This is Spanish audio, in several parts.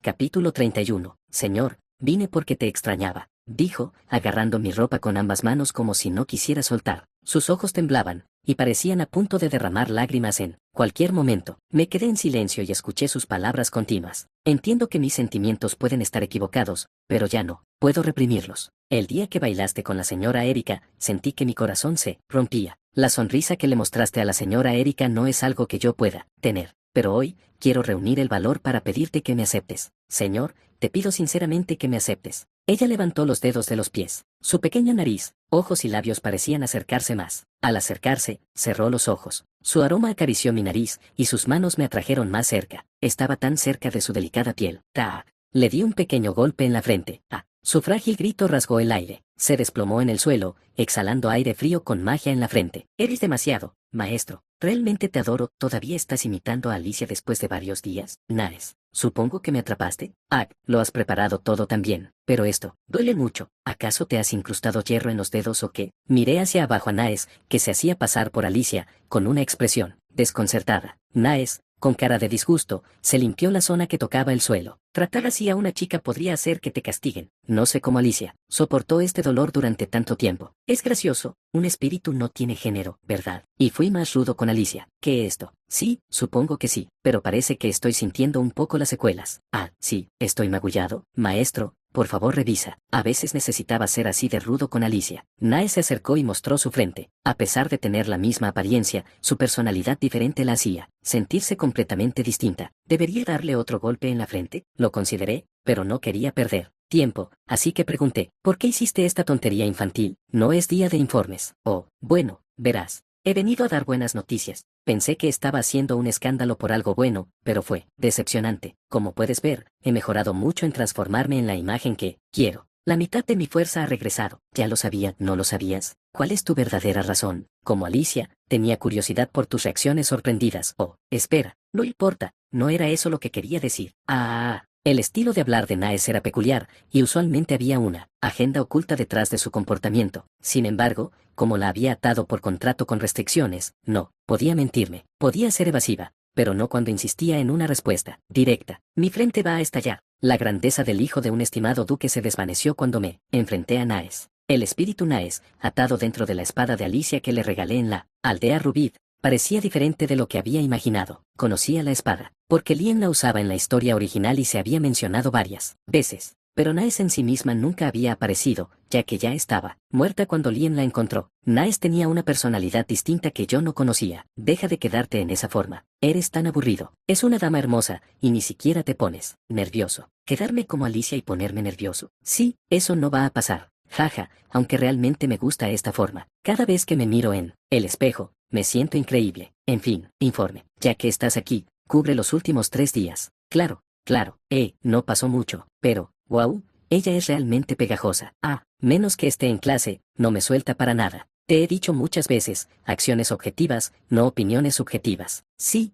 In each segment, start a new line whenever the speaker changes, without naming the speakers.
Capítulo 31. Señor, vine porque te extrañaba, dijo, agarrando mi ropa con ambas manos como si no quisiera soltar. Sus ojos temblaban, y parecían a punto de derramar lágrimas en cualquier momento. Me quedé en silencio y escuché sus palabras continuas. Entiendo que mis sentimientos pueden estar equivocados, pero ya no puedo reprimirlos. El día que bailaste con la señora Erika, sentí que mi corazón se rompía. La sonrisa que le mostraste a la señora Erika no es algo que yo pueda tener. Pero hoy, quiero reunir el valor para pedirte que me aceptes. Señor, te pido sinceramente que me aceptes. Ella levantó los dedos de los pies. Su pequeña nariz, ojos y labios parecían acercarse más. Al acercarse, cerró los ojos. Su aroma acarició mi nariz, y sus manos me atrajeron más cerca. Estaba tan cerca de su delicada piel. ¡Ta! Le di un pequeño golpe en la frente. ¡Ah! Su frágil grito rasgó el aire. Se desplomó en el suelo, exhalando aire frío con magia en la frente. Eres demasiado, maestro. Realmente te adoro. ¿Todavía estás imitando a Alicia después de varios días? Naes. Supongo que me atrapaste. Ah, lo has preparado todo tan bien. Pero esto, duele mucho. ¿Acaso te has incrustado hierro en los dedos o qué? Miré hacia abajo a Naes, que se hacía pasar por Alicia, con una expresión desconcertada. Naes, con cara de disgusto, se limpió la zona que tocaba el suelo. Tratar así a una chica podría hacer que te castiguen. No sé cómo Alicia soportó este dolor durante tanto tiempo. Es gracioso, un espíritu no tiene género, ¿verdad? Y fui más rudo con Alicia. ¿Qué esto? Sí, supongo que sí, pero parece que estoy sintiendo un poco las secuelas. Ah, sí, estoy magullado. Maestro, por favor revisa. A veces necesitaba ser así de rudo con Alicia. Nae se acercó y mostró su frente. A pesar de tener la misma apariencia, su personalidad diferente la hacía sentirse completamente distinta. ¿Debería darle otro golpe en la frente? Lo consideré, pero no quería perder tiempo, así que pregunté, ¿por qué hiciste esta tontería infantil? No es día de informes. Oh, bueno, verás. He venido a dar buenas noticias. Pensé que estaba haciendo un escándalo por algo bueno, pero fue decepcionante. Como puedes ver, he mejorado mucho en transformarme en la imagen que quiero. La mitad de mi fuerza ha regresado. Ya lo sabía, ¿no lo sabías? ¿Cuál es tu verdadera razón? Como Alicia, tenía curiosidad por tus reacciones sorprendidas. Oh, espera, no importa, no era eso lo que quería decir. El estilo de hablar de Naes era peculiar, y usualmente había una agenda oculta detrás de su comportamiento. Sin embargo, como la había atado por contrato con restricciones, no podía mentirme. Podía ser evasiva, pero no cuando insistía en una respuesta directa. Mi frente va a estallar. La grandeza del hijo de un estimado duque se desvaneció cuando me enfrenté a Naes. El espíritu Naes, atado dentro de la espada de Alicia que le regalé en la aldea Rubid, parecía diferente de lo que había imaginado. Conocía la espada, porque Lien la usaba en la historia original y se había mencionado varias veces. Pero Naes en sí misma nunca había aparecido, ya que ya estaba muerta cuando Lien la encontró. Naes tenía una personalidad distinta que yo no conocía. Deja de quedarte en esa forma. Eres tan aburrido. Es una dama hermosa, y ni siquiera te pones nervioso. ¿Quedarme como Alicia y ponerme nervioso? Sí, eso no va a pasar. Jaja, aunque realmente me gusta esta forma. Cada vez que me miro en el espejo, me siento increíble. En fin, informe. Ya que estás aquí, cubre los últimos 3 días. Claro, claro. No pasó mucho, pero, wow, ella es realmente pegajosa. Menos que esté en clase, no me suelta para nada. Te he dicho muchas veces, acciones objetivas, no opiniones subjetivas. Sí,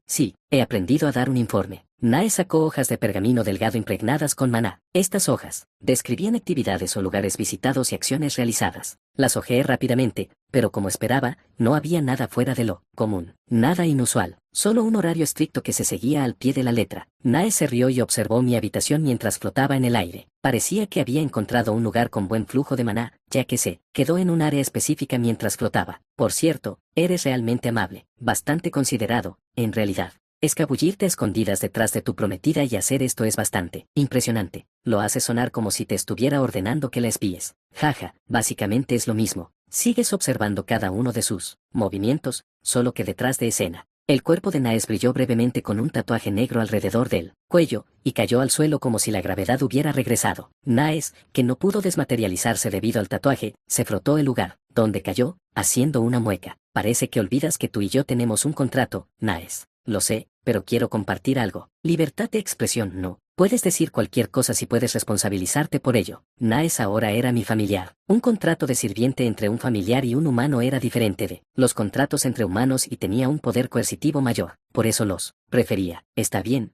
he aprendido a dar un informe. Nae sacó hojas de pergamino delgado impregnadas con maná. Estas hojas describían actividades o lugares visitados y acciones realizadas. Las hojeé rápidamente, pero como esperaba, no había nada fuera de lo común, nada inusual, solo un horario estricto que se seguía al pie de la letra. Nae se rió y observó mi habitación mientras flotaba en el aire. Parecía que había encontrado un lugar con buen flujo de maná, ya que se quedó en un área específica mientras flotaba. Por cierto, eres realmente amable, bastante considerado, en realidad. Escabullirte a escondidas detrás de tu prometida y hacer esto es bastante impresionante. Lo hace sonar como si te estuviera ordenando que la espíes. Jaja, básicamente es lo mismo. Sigues observando cada uno de sus movimientos, solo que detrás de escena. El cuerpo de Naes brilló brevemente con un tatuaje negro alrededor del cuello, y cayó al suelo como si la gravedad hubiera regresado. Naes, que no pudo desmaterializarse debido al tatuaje, se frotó el lugar donde cayó, haciendo una mueca. Parece que olvidas que tú y yo tenemos un contrato, Naes. Lo sé, pero quiero compartir algo. Libertad de expresión no. Puedes decir cualquier cosa si puedes responsabilizarte por ello. Naes ahora era mi familiar. Un contrato de sirviente entre un familiar y un humano era diferente de los contratos entre humanos y tenía un poder coercitivo mayor. Por eso los prefería. Está bien,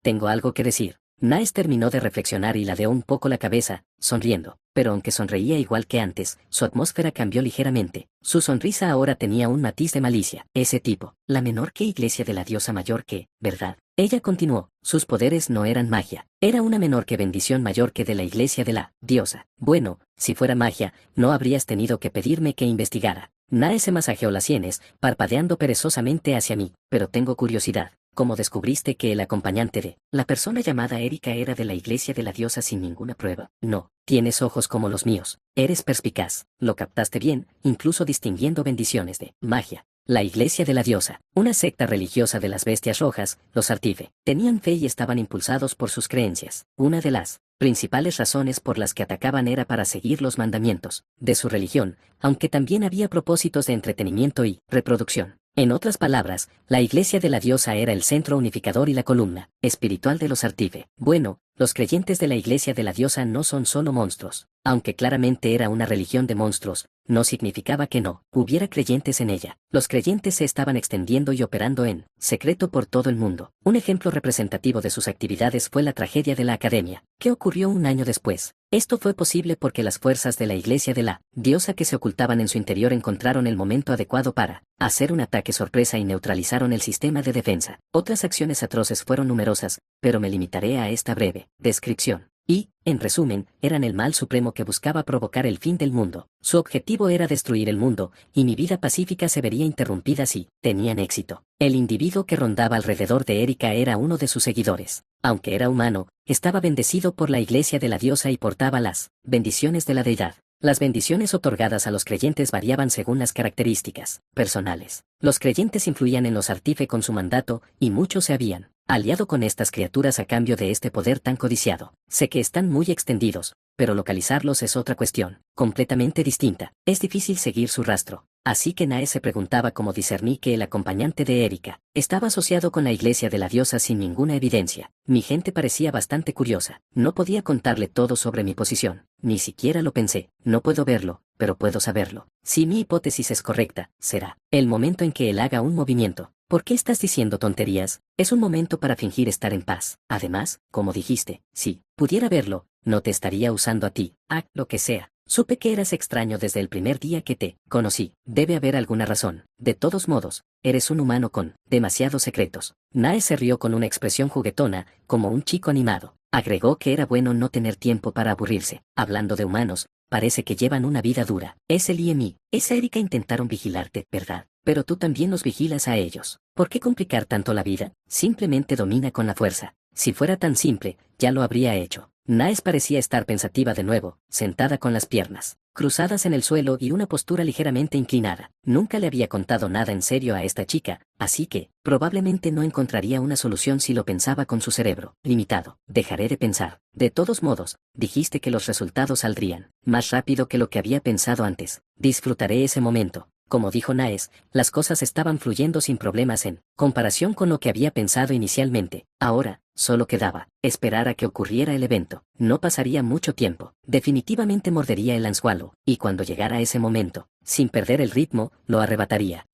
tengo algo que decir. Naes terminó de reflexionar y ladeó un poco la cabeza, sonriendo, pero aunque sonreía igual que antes, su atmósfera cambió ligeramente. Su sonrisa ahora tenía un matiz de malicia. Ese tipo, la menor que iglesia de la diosa mayor que, ¿verdad? Ella continuó, sus poderes no eran magia. Era una menor que bendición mayor que de la iglesia de la diosa. Bueno, si fuera magia, no habrías tenido que pedirme que investigara. Nae se masajeó las sienes, parpadeando perezosamente hacia mí, pero tengo curiosidad. ¿Cómo descubriste que el acompañante de la persona llamada Erika era de la iglesia de la diosa sin ninguna prueba? No, tienes ojos como los míos. Eres perspicaz. Lo captaste bien, incluso distinguiendo bendiciones de magia. La iglesia de la diosa, una secta religiosa de las bestias rojas, los Artive, tenían fe y estaban impulsados por sus creencias. Una de las principales razones por las que atacaban era para seguir los mandamientos de su religión, aunque también había propósitos de entretenimiento y reproducción. En otras palabras, la iglesia de la diosa era el centro unificador y la columna espiritual de los Artive. Bueno, los creyentes de la iglesia de la diosa no son solo monstruos. Aunque claramente era una religión de monstruos, no significaba que no hubiera creyentes en ella. Los creyentes se estaban extendiendo y operando en secreto por todo el mundo. Un ejemplo representativo de sus actividades fue la tragedia de la Academia, que ocurrió un año después. Esto fue posible porque las fuerzas de la iglesia de la diosa que se ocultaban en su interior encontraron el momento adecuado para hacer un ataque sorpresa y neutralizaron el sistema de defensa. Otras acciones atroces fueron numerosas, pero me limitaré a esta breve descripción. Y, en resumen, eran el mal supremo que buscaba provocar el fin del mundo. Su objetivo era destruir el mundo, y mi vida pacífica se vería interrumpida si tenían éxito. El individuo que rondaba alrededor de Erika era uno de sus seguidores. Aunque era humano, estaba bendecido por la iglesia de la diosa y portaba las bendiciones de la deidad. Las bendiciones otorgadas a los creyentes variaban según las características personales. Los creyentes influían en los Artive con su mandato, y muchos se habían aliado con estas criaturas a cambio de este poder tan codiciado. Sé que están muy extendidos, pero localizarlos es otra cuestión, completamente distinta. Es difícil seguir su rastro. Así que Nae se preguntaba cómo discerní que el acompañante de Erika estaba asociado con la iglesia de la diosa sin ninguna evidencia. Mi gente parecía bastante curiosa. No podía contarle todo sobre mi posición. Ni siquiera lo pensé. No puedo verlo, pero puedo saberlo. Si mi hipótesis es correcta, será el momento en que él haga un movimiento. ¿Por qué estás diciendo tonterías? Es un momento para fingir estar en paz. Además, como dijiste, si pudiera verlo, no te estaría usando a ti. Lo que sea. Supe que eras extraño desde el primer día que te conocí. Debe haber alguna razón. De todos modos, eres un humano con demasiados secretos. Nae se rió con una expresión juguetona, como un chico animado. Agregó que era bueno no tener tiempo para aburrirse. Hablando de humanos, parece que llevan una vida dura. Es él y Emi. Esa Erika intentaron vigilarte, ¿verdad? Pero tú también los vigilas a ellos. ¿Por qué complicar tanto la vida? Simplemente domina con la fuerza. Si fuera tan simple, ya lo habría hecho. Naes parecía estar pensativa de nuevo, sentada con las piernas cruzadas en el suelo y una postura ligeramente inclinada. Nunca le había contado nada en serio a esta chica, así que, probablemente no encontraría una solución si lo pensaba con su cerebro limitado. Dejaré de pensar. De todos modos, dijiste que los resultados saldrían más rápido que lo que había pensado antes. Disfrutaré ese momento. Como dijo Naes, las cosas estaban fluyendo sin problemas en comparación con lo que había pensado inicialmente. Ahora, solo quedaba esperar a que ocurriera el evento. No pasaría mucho tiempo. Definitivamente mordería el anzuelo, y cuando llegara ese momento, sin perder el ritmo, lo arrebataría.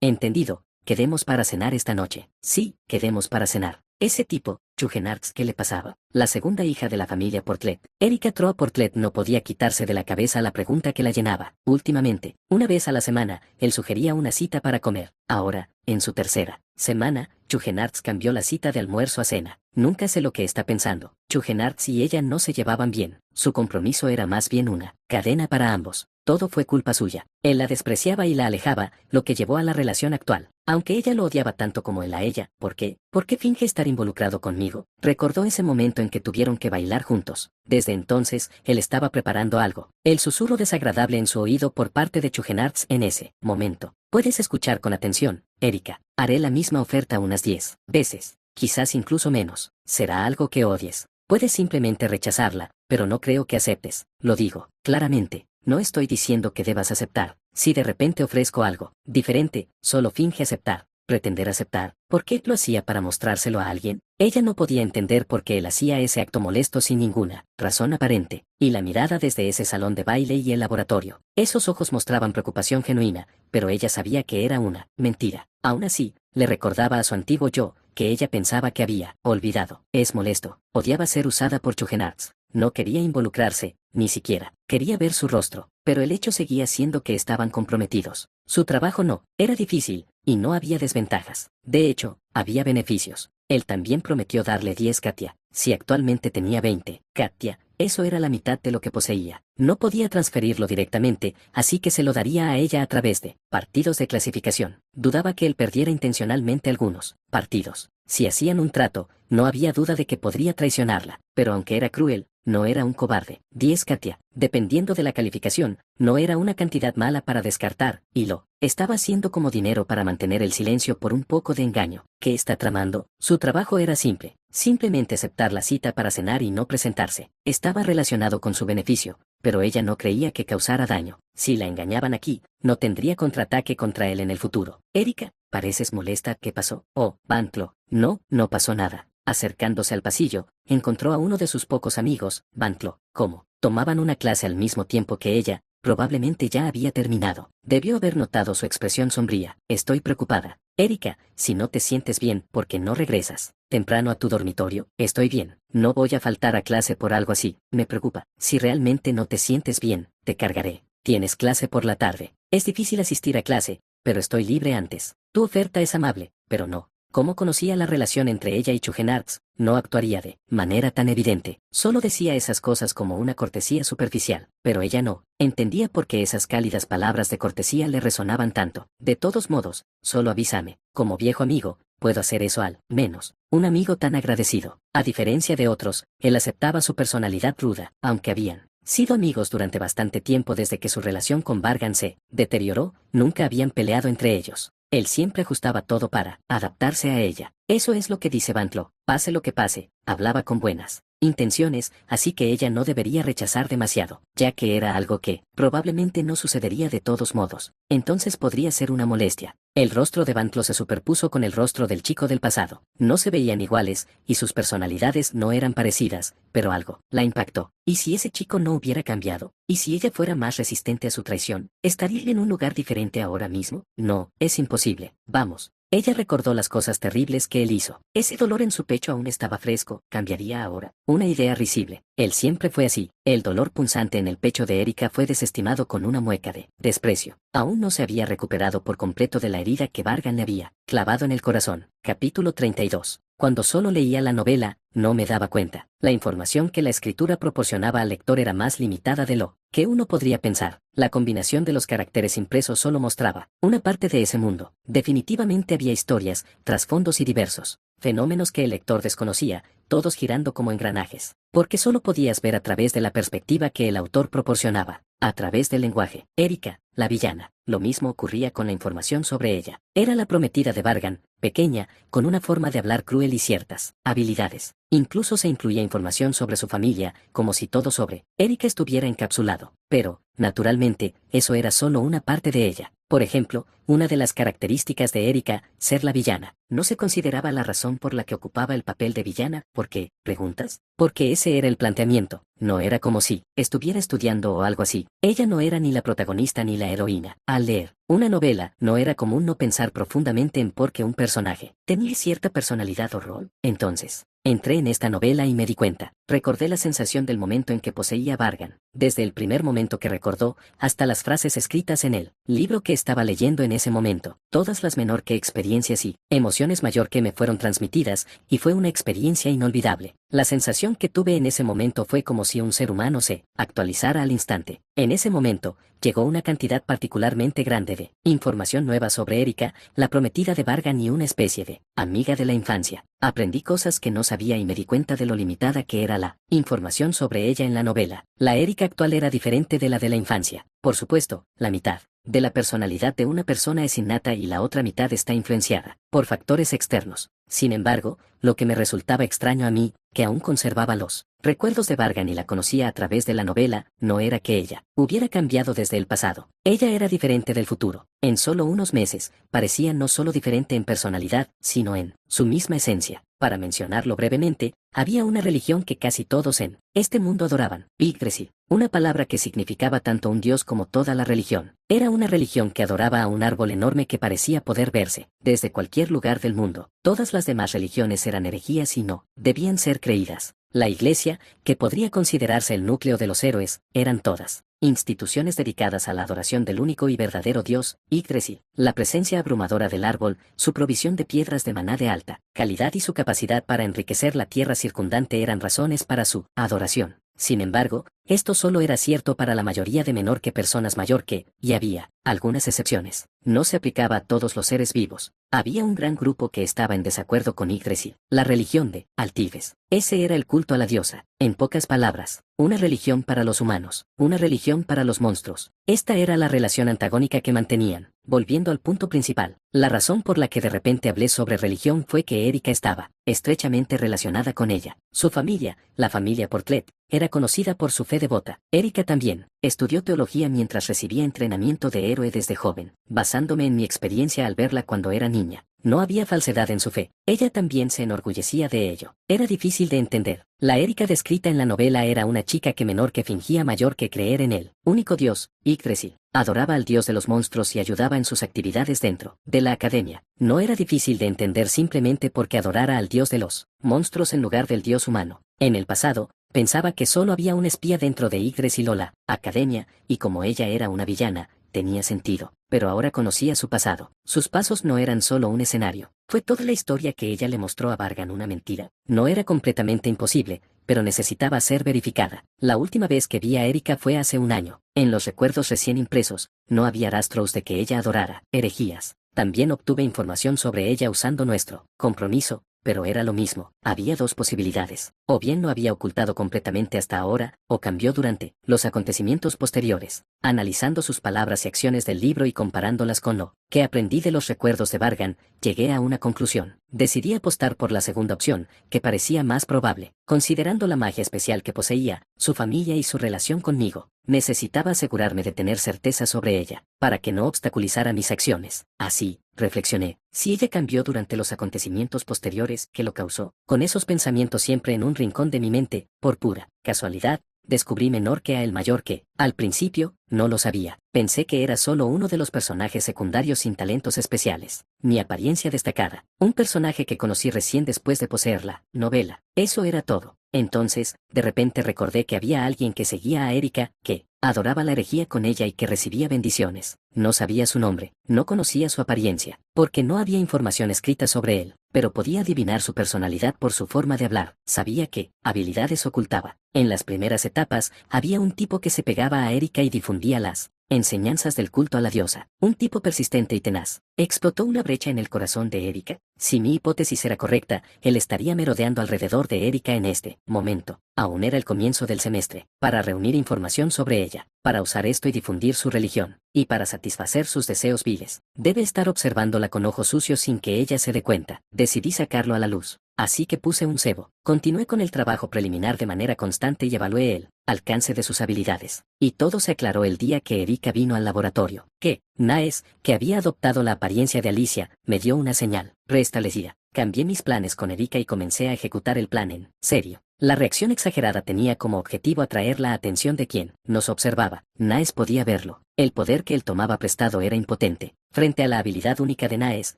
Entendido. Quedemos para cenar esta noche. Sí, quedemos para cenar. Ese tipo, Chugenarts, ¿qué le pasaba? La segunda hija de la familia Portlet, Erika Troa Portlet, no podía quitarse de la cabeza la pregunta que la llenaba. Últimamente, una vez a la semana, él sugería una cita para comer. Ahora, en su tercera semana, Chugenarts cambió la cita de almuerzo a cena. Nunca sé lo que está pensando. Chugenarts y ella no se llevaban bien. Su compromiso era más bien una cadena para ambos. Todo fue culpa suya. Él la despreciaba y la alejaba, lo que llevó a la relación actual. Aunque ella lo odiaba tanto como él a ella. ¿Por qué? ¿Por qué finge estar involucrado conmigo? Recordó ese momento en que tuvieron que bailar juntos. Desde entonces, él estaba preparando algo. El susurro desagradable en su oído por parte de Chugenarts en ese momento. Puedes escuchar con atención, Erika. Haré la misma oferta unas 10 veces. Quizás incluso menos. Será algo que odies. Puedes simplemente rechazarla, pero no creo que aceptes. Lo digo, claramente. No estoy diciendo que debas aceptar. Si de repente ofrezco algo diferente, solo finge aceptar. Pretender aceptar. ¿Por qué lo hacía para mostrárselo a alguien? Ella no podía entender por qué él hacía ese acto molesto sin ninguna razón aparente. Y la mirada desde ese salón de baile y el laboratorio. Esos ojos mostraban preocupación genuina, pero ella sabía que era una mentira. Aún así, le recordaba a su antiguo yo, que ella pensaba que había olvidado. Es molesto. Odiaba ser usada por Chugenarts. No quería involucrarse, ni siquiera quería ver su rostro, pero el hecho seguía siendo que estaban comprometidos. Su trabajo no era difícil, y no había desventajas. De hecho, había beneficios. Él también prometió darle 10 Katia, si actualmente tenía 20 Katia. Eso era la mitad de lo que poseía. No podía transferirlo directamente, así que se lo daría a ella a través de partidos de clasificación. Dudaba que él perdiera intencionalmente algunos partidos. Si hacían un trato, no había duda de que podría traicionarla, pero aunque era cruel, no era un cobarde. 10 Katia, dependiendo de la calificación, no era una cantidad mala para descartar, y lo estaba haciendo como dinero para mantener el silencio por un poco de engaño. ¿Qué está tramando? Su trabajo era simple, simplemente aceptar la cita para cenar y no presentarse. Estaba relacionado con su beneficio, pero ella no creía que causara daño. Si la engañaban aquí, no tendría contraataque contra él en el futuro. Erika, pareces molesta, ¿qué pasó? Oh, Van Clo, no pasó nada. Acercándose al pasillo, encontró a uno de sus pocos amigos, Van Clo. ¿Cómo? Tomaban una clase al mismo tiempo que ella, probablemente ya había terminado. Debió haber notado su expresión sombría. Estoy preocupada. Erika, si no te sientes bien, ¿por qué no regresas temprano a tu dormitorio? Estoy bien. No voy a faltar a clase por algo así. Me preocupa. Si realmente no te sientes bien, te cargaré. Tienes clase por la tarde. Es difícil asistir a clase, pero estoy libre antes. Tu oferta es amable, pero no. Como conocía la relación entre ella y Chugenarts, no actuaría de manera tan evidente. Solo decía esas cosas como una cortesía superficial, pero ella no entendía por qué esas cálidas palabras de cortesía le resonaban tanto. De todos modos, solo avísame. Como viejo amigo, puedo hacer eso al menos. Un amigo tan agradecido. A diferencia de otros, él aceptaba su personalidad ruda, aunque habían sido amigos durante bastante tiempo desde que su relación con Vargan se deterioró, nunca habían peleado entre ellos. Él siempre ajustaba todo para adaptarse a ella. Eso es lo que dice Van Clo. Pase lo que pase, hablaba con buenas intenciones, así que ella no debería rechazar demasiado, ya que era algo que probablemente no sucedería de todos modos. Entonces podría ser una molestia. El rostro de Van Clo se superpuso con el rostro del chico del pasado. No se veían iguales, y sus personalidades no eran parecidas, pero algo la impactó. ¿Y si ese chico no hubiera cambiado? ¿Y si ella fuera más resistente a su traición? ¿Estaría en un lugar diferente ahora mismo? No, es imposible. Vamos. Ella recordó las cosas terribles que él hizo. Ese dolor en su pecho aún estaba fresco. ¿Cambiaría ahora? Una idea risible. Él siempre fue así. El dolor punzante en el pecho de Erika fue desestimado con una mueca de desprecio. Aún no se había recuperado por completo de la herida que Vargan le había clavado en el corazón. Capítulo 32. Cuando solo leía la novela, no me daba cuenta. La información que la escritura proporcionaba al lector era más limitada de lo que uno podría pensar. La combinación de los caracteres impresos solo mostraba una parte de ese mundo. Definitivamente había historias, trasfondos y diversos fenómenos que el lector desconocía, todos girando como engranajes, porque solo podías ver a través de la perspectiva que el autor proporcionaba, a través del lenguaje. Erika, la villana. Lo mismo ocurría con la información sobre ella. Era la prometida de Vargan, pequeña, con una forma de hablar cruel y ciertas habilidades. Incluso se incluía información sobre su familia, como si todo sobre Erika estuviera encapsulado. Pero, naturalmente, eso era solo una parte de ella. Por ejemplo, una de las características de Erika, ser la villana, no se consideraba la razón por la que ocupaba el papel de villana. ¿Por qué? ¿Preguntas? Porque ese era el planteamiento. No era como si estuviera estudiando o algo así. Ella no era ni la protagonista ni la heroína. Al leer una novela, no era común no pensar profundamente en por qué un personaje tenía cierta personalidad o rol. Entonces, entré en esta novela y me di cuenta. Recordé la sensación del momento en que poseía a Vargan, desde el primer momento que recordó, hasta las frases escritas en el libro que estaba leyendo en ese momento. Todas las menor que experiencias y emociones mayor que me fueron transmitidas, y fue una experiencia inolvidable. La sensación que tuve en ese momento fue como si un ser humano se actualizara al instante. En ese momento, llegó una cantidad particularmente grande de información nueva sobre Erika, la prometida de Vargan y una especie de amiga de la infancia. Aprendí cosas que no sabía y me di cuenta de lo limitada que era la información sobre ella en la novela. La Erika actual era diferente de la de la infancia. Por supuesto, la mitad de la personalidad de una persona es innata y la otra mitad está influenciada por factores externos. Sin embargo, lo que me resultaba extraño a mí, que aún conservaba los recuerdos de Vargan y la conocía a través de la novela, no era que ella hubiera cambiado desde el pasado. Ella era diferente del futuro. En solo unos meses, parecía no solo diferente en personalidad, sino en su misma esencia. Para mencionarlo brevemente, había una religión que casi todos en este mundo adoraban, Yggdrasil, una palabra que significaba tanto un dios como toda la religión. Era una religión que adoraba a un árbol enorme que parecía poder verse desde cualquier lugar del mundo. Todas las demás religiones eran herejías y no debían ser creídas. La iglesia, que podría considerarse el núcleo de los héroes, eran todas instituciones dedicadas a la adoración del único y verdadero Dios, Yggdrasil. La presencia abrumadora del árbol, su provisión de piedras de maná de alta calidad y su capacidad para enriquecer la tierra circundante eran razones para su adoración. Sin embargo, esto solo era cierto para la mayoría de menor que personas mayor que, y había algunas excepciones. No se aplicaba a todos los seres vivos. Había un gran grupo que estaba en desacuerdo con Yggdrasil, la religión de Altíves. Ese era el culto a la diosa. En pocas palabras, una religión para los humanos, una religión para los monstruos. Esta era la relación antagónica que mantenían. Volviendo al punto principal, la razón por la que de repente hablé sobre religión fue que Erika estaba estrechamente relacionada con ella. Su familia, la familia Portlet, era conocida por su fe devota. Erika también estudió teología mientras recibía entrenamiento de héroe desde joven, basándome en mi experiencia al verla cuando era niña. No había falsedad en su fe. Ella también se enorgullecía de ello. Era difícil de entender. La Erika descrita en la novela era una chica que menor que fingía mayor que creer en él. Único dios, Yggdrasil. Adoraba al dios de los monstruos y ayudaba en sus actividades dentro de la academia. No era difícil de entender simplemente porque adorara al dios de los monstruos en lugar del dios humano. En el pasado, pensaba que solo había un espía dentro de Yggdrasil o la academia, y como ella era una villana, tenía sentido. Pero ahora conocía su pasado. Sus pasos no eran solo un escenario. Fue toda la historia que ella le mostró a Vargan una mentira. No era completamente imposible, pero necesitaba ser verificada. La última vez que vi a Erika fue hace un año. En los recuerdos recién impresos, no había rastros de que ella adorara herejías. También obtuve información sobre ella usando nuestro compromiso, pero era lo mismo. Había dos posibilidades. O bien lo había ocultado completamente hasta ahora, o cambió durante los acontecimientos posteriores. Analizando sus palabras y acciones del libro y comparándolas con lo que aprendí de los recuerdos de Vargan, llegué a una conclusión. Decidí apostar por la segunda opción, que parecía más probable. Considerando la magia especial que poseía, su familia y su relación conmigo, necesitaba asegurarme de tener certeza sobre ella, para que no obstaculizara mis acciones. Así, reflexioné, si ella cambió durante los acontecimientos posteriores, ¿qué lo causó? Con esos pensamientos siempre en un rincón de mi mente, por pura casualidad, descubrí menor que a el mayor que, al principio, no lo sabía. Pensé que era solo uno de los personajes secundarios sin talentos especiales. Mi apariencia destacada. Un personaje que conocí recién después de poseer la novela. Eso era todo. Entonces, de repente recordé que había alguien que seguía a Erika, que adoraba la herejía con ella y que recibía bendiciones. No sabía su nombre, no conocía su apariencia, porque no había información escrita sobre él, pero podía adivinar su personalidad por su forma de hablar. Sabía qué habilidades ocultaba. En las primeras etapas, había un tipo que se pegaba a Erika y difundía las enseñanzas del culto a la diosa. Un tipo persistente y tenaz. ¿Explotó una brecha en el corazón de Erika? Si mi hipótesis era correcta, él estaría merodeando alrededor de Erika en este momento. Aún era el comienzo del semestre, para reunir información sobre ella, para usar esto y difundir su religión, y para satisfacer sus deseos viles. Debe estar observándola con ojos sucios sin que ella se dé cuenta. Decidí sacarlo a la luz. Así que puse un cebo. Continué con el trabajo preliminar de manera constante y evalué el alcance de sus habilidades. Y todo se aclaró el día que Erika vino al laboratorio. Que Naes, que había adoptado la apariencia de Alicia, me dio una señal restablecida. Cambié mis planes con Erika y comencé a ejecutar el plan en serio. La reacción exagerada tenía como objetivo atraer la atención de quien nos observaba. Naes podía verlo. El poder que él tomaba prestado era impotente. Frente a la habilidad única de Naes,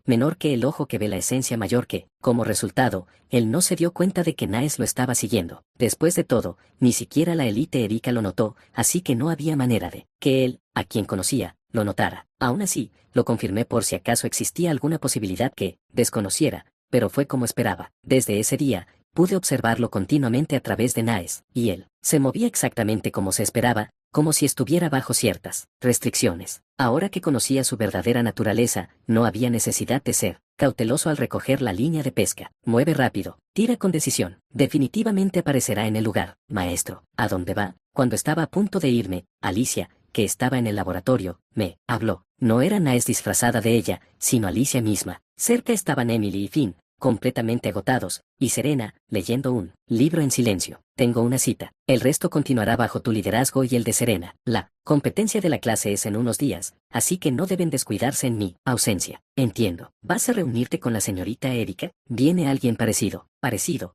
menor que el ojo que ve la esencia mayor que, como resultado, él no se dio cuenta de que Naes lo estaba siguiendo. Después de todo, ni siquiera la élite Erika lo notó, así que no había manera de que él, a quien conocía, lo notara. Aún así, lo confirmé por si acaso existía alguna posibilidad que desconociera, pero fue como esperaba. Desde ese día, pude observarlo continuamente a través de Naes, y él se movía exactamente como se esperaba, como si estuviera bajo ciertas restricciones. Ahora que conocía su verdadera naturaleza, no había necesidad de ser cauteloso al recoger la línea de pesca. Mueve rápido, tira con decisión. Definitivamente aparecerá en el lugar. Maestro, ¿a dónde va? Cuando estaba a punto de irme, Alicia, que estaba en el laboratorio, me habló. No era Naes disfrazada de ella, sino Alicia misma. Cerca estaban Emily y Finn, completamente agotados, y Serena, leyendo un libro en silencio. Tengo una cita. El resto continuará bajo tu liderazgo y el de Serena. La competencia de la clase es en unos días, así que no deben descuidarse en mi ausencia. Entiendo. ¿Vas a reunirte con la señorita Erika? ¿Viene alguien parecido? Parecido.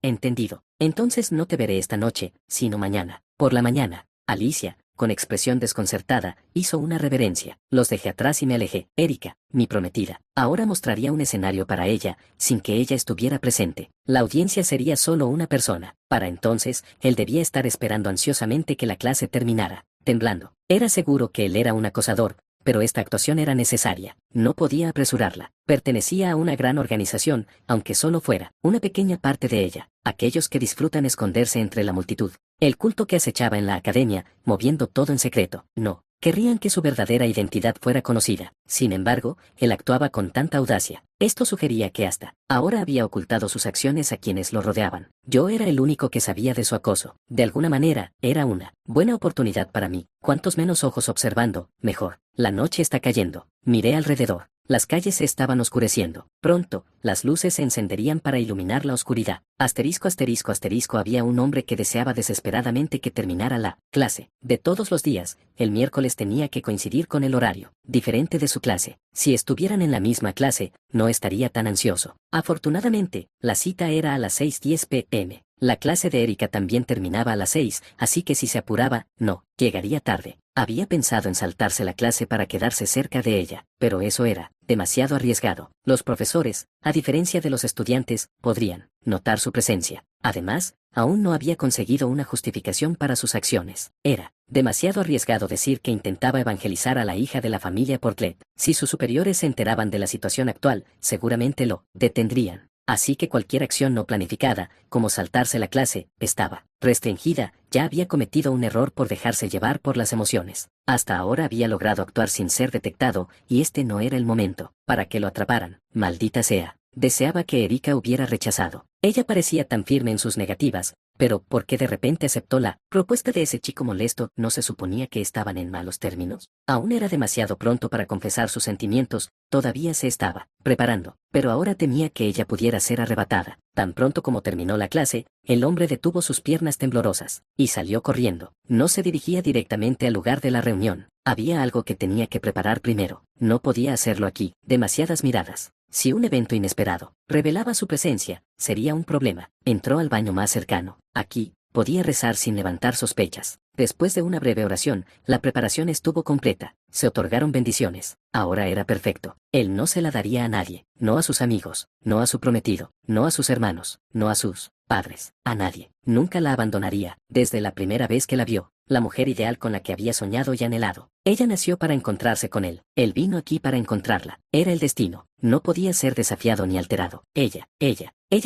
Entendido. Entonces no te veré esta noche, sino mañana. Por la mañana. Alicia, con expresión desconcertada, hizo una reverencia. Los dejé atrás y me alejé. Erika, mi prometida, ahora mostraría un escenario para ella, sin que ella estuviera presente. La audiencia sería solo una persona. Para entonces, él debía estar esperando ansiosamente que la clase terminara. Temblando. Era seguro que él era un acosador, pero esta actuación era necesaria. No podía apresurarla. Pertenecía a una gran organización, aunque solo fuera una pequeña parte de ella. Aquellos que disfrutan esconderse entre la multitud. El culto que acechaba en la academia, moviendo todo en secreto. No. Querrían que su verdadera identidad fuera conocida. Sin embargo, él actuaba con tanta audacia. Esto sugería que hasta ahora había ocultado sus acciones a quienes lo rodeaban. Yo era el único que sabía de su acoso. De alguna manera, era una buena oportunidad para mí. Cuantos menos ojos observando, mejor. La noche está cayendo. Miré alrededor. Las calles se estaban oscureciendo. Pronto, las luces se encenderían para iluminar la oscuridad. Asterisco, asterisco, asterisco. Había un hombre que deseaba desesperadamente que terminara la clase. De todos los días, el miércoles tenía que coincidir con el horario diferente de su clase. Si estuvieran en la misma clase, no estaría tan ansioso. Afortunadamente, la cita era a las 6:10 p.m. La clase de Erika también terminaba a las 6, así que si se apuraba, no, llegaría tarde. Había pensado en saltarse la clase para quedarse cerca de ella, pero eso era demasiado arriesgado. Los profesores, a diferencia de los estudiantes, podrían notar su presencia. Además, aún no había conseguido una justificación para sus acciones. Era demasiado arriesgado decir que intentaba evangelizar a la hija de la familia Portlet. Si sus superiores se enteraban de la situación actual, seguramente lo detendrían. Así que cualquier acción no planificada, como saltarse la clase, estaba restringida. Ya había cometido un error por dejarse llevar por las emociones. Hasta ahora había logrado actuar sin ser detectado, y este no era el momento para que lo atraparan. Maldita sea. Deseaba que Erika hubiera rechazado. Ella parecía tan firme en sus negativas, pero ¿por qué de repente aceptó la propuesta de ese chico molesto? ¿No se suponía que estaban en malos términos? Aún era demasiado pronto para confesar sus sentimientos, todavía se estaba preparando, pero ahora temía que ella pudiera ser arrebatada. Tan pronto como terminó la clase, el hombre detuvo sus piernas temblorosas y salió corriendo. No se dirigía directamente al lugar de la reunión. Había algo que tenía que preparar primero. No podía hacerlo aquí. Demasiadas miradas. Si un evento inesperado revelaba su presencia, sería un problema. Entró al baño más cercano. Aquí, podía rezar sin levantar sospechas. Después de una breve oración, la preparación estuvo completa. Se otorgaron bendiciones. Ahora era perfecto. Él no se la daría a nadie. No a sus amigos. No a su prometido. No a sus hermanos. No a sus padres. A nadie. Nunca la abandonaría. Desde la primera vez que la vio, la mujer ideal con la que había soñado y anhelado. Ella nació para encontrarse con él. Él vino aquí para encontrarla. Era el destino. No podía ser desafiado ni alterado. Ella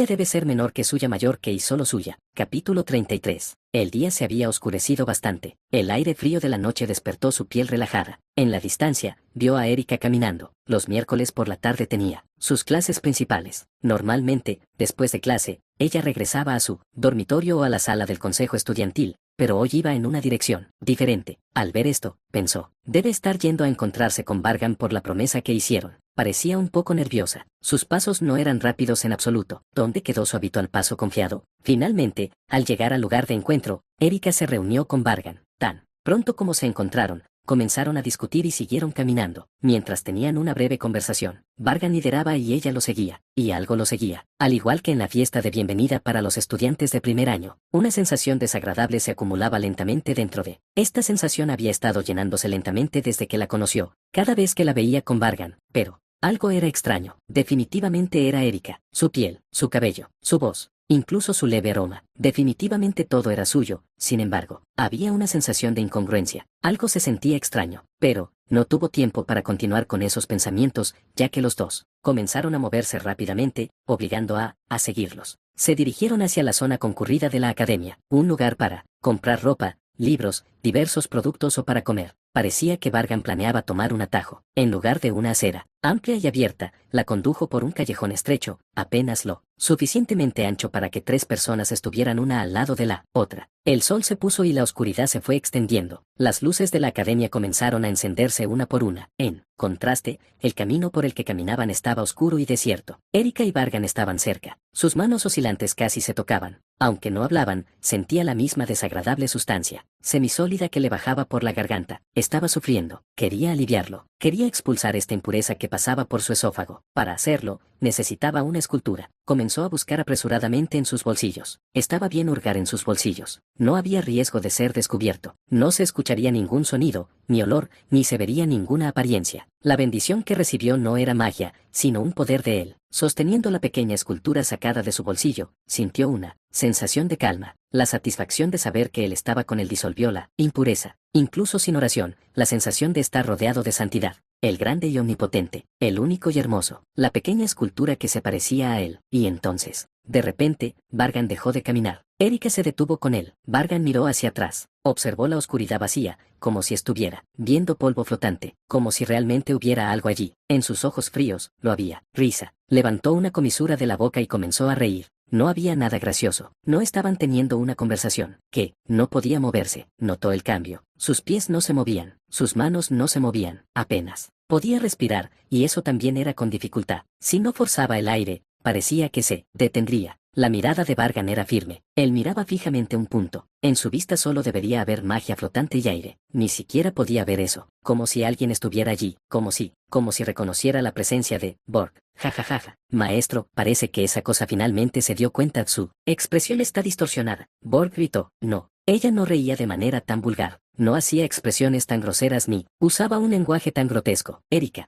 debe ser menor que suya, mayor que y solo suya. Capítulo 33. El día se había oscurecido bastante. El aire frío de la noche despertó su piel relajada. En la distancia, vio a Erika caminando. Los miércoles por la tarde tenía sus clases principales. Normalmente, después de clase, ella regresaba a su dormitorio o a la sala del consejo estudiantil, pero hoy iba en una dirección diferente. Al ver esto, pensó, debe estar yendo a encontrarse con Vargan por la promesa que hicieron. Parecía un poco nerviosa. Sus pasos no eran rápidos en absoluto. ¿Dónde quedó su habitual paso confiado? Finalmente, al llegar al lugar de encuentro, Erika se reunió con Vargan. Tan pronto como se encontraron, comenzaron a discutir y siguieron caminando. Mientras tenían una breve conversación, Vargan lideraba y ella lo seguía, y algo lo seguía. Al igual que en la fiesta de bienvenida para los estudiantes de primer año, una sensación desagradable se acumulaba lentamente dentro de. Esta sensación había estado llenándose lentamente desde que la conoció, cada vez que la veía con Vargan, pero algo era extraño. Definitivamente era Erika. Su piel, su cabello, su voz, incluso su leve aroma. Definitivamente todo era suyo. Sin embargo, había una sensación de incongruencia. Algo se sentía extraño. Pero no tuvo tiempo para continuar con esos pensamientos, ya que los dos comenzaron a moverse rápidamente, obligando a seguirlos. Se dirigieron hacia la zona concurrida de la academia, un lugar para comprar ropa, libros, diversos productos o para comer. Parecía que Vargan planeaba tomar un atajo. En lugar de una acera amplia y abierta, la condujo por un callejón estrecho, apenas lo suficientemente ancho para que 3 personas estuvieran una al lado de la otra. El sol se puso y la oscuridad se fue extendiendo. Las luces de la academia comenzaron a encenderse una por una. En contraste, el camino por el que caminaban estaba oscuro y desierto. Erika y Vargan estaban cerca. Sus manos oscilantes casi se tocaban. Aunque no hablaban, sentía la misma desagradable sustancia semisólida que le bajaba por la garganta. Estaba sufriendo. Quería aliviarlo. Quería expulsar esta impureza que pasaba por su esófago. Para hacerlo, necesitaba una escultura. Comenzó a buscar apresuradamente en sus bolsillos. Estaba bien hurgar en sus bolsillos. No había riesgo de ser descubierto. No se escucharía ningún sonido, ni olor, ni se vería ninguna apariencia. La bendición que recibió no era magia, sino un poder de él. Sosteniendo la pequeña escultura sacada de su bolsillo, sintió una sensación de calma. La satisfacción de saber que él estaba con él disolvió la impureza. Incluso sin oración, la sensación de estar rodeado de santidad. El grande y omnipotente, el único y hermoso, la pequeña escultura que se parecía a él. Y entonces, de repente, Vargan dejó de caminar. Erika se detuvo con él. Vargan miró hacia atrás. Observó la oscuridad vacía, como si estuviera viendo polvo flotante, como si realmente hubiera algo allí. En sus ojos fríos, lo había. Risa. Levantó una comisura de la boca y comenzó a reír. No había nada gracioso. No estaban teniendo una conversación. Que no podía moverse. Notó el cambio. Sus pies no se movían. Sus manos no se movían. Apenas. Podía respirar, y eso también era con dificultad. Si no forzaba el aire, parecía que se detendría. La mirada de Vargan era firme. Él miraba fijamente un punto. En su vista solo debería haber magia flotante y aire. Ni siquiera podía ver eso. Como si alguien estuviera allí. Como si reconociera la presencia de Borg. Jajajaja. Maestro, parece que esa cosa finalmente se dio cuenta. Su expresión está distorsionada. Borg gritó. No. Ella no reía de manera tan vulgar. No hacía expresiones tan groseras ni usaba un lenguaje tan grotesco. Erika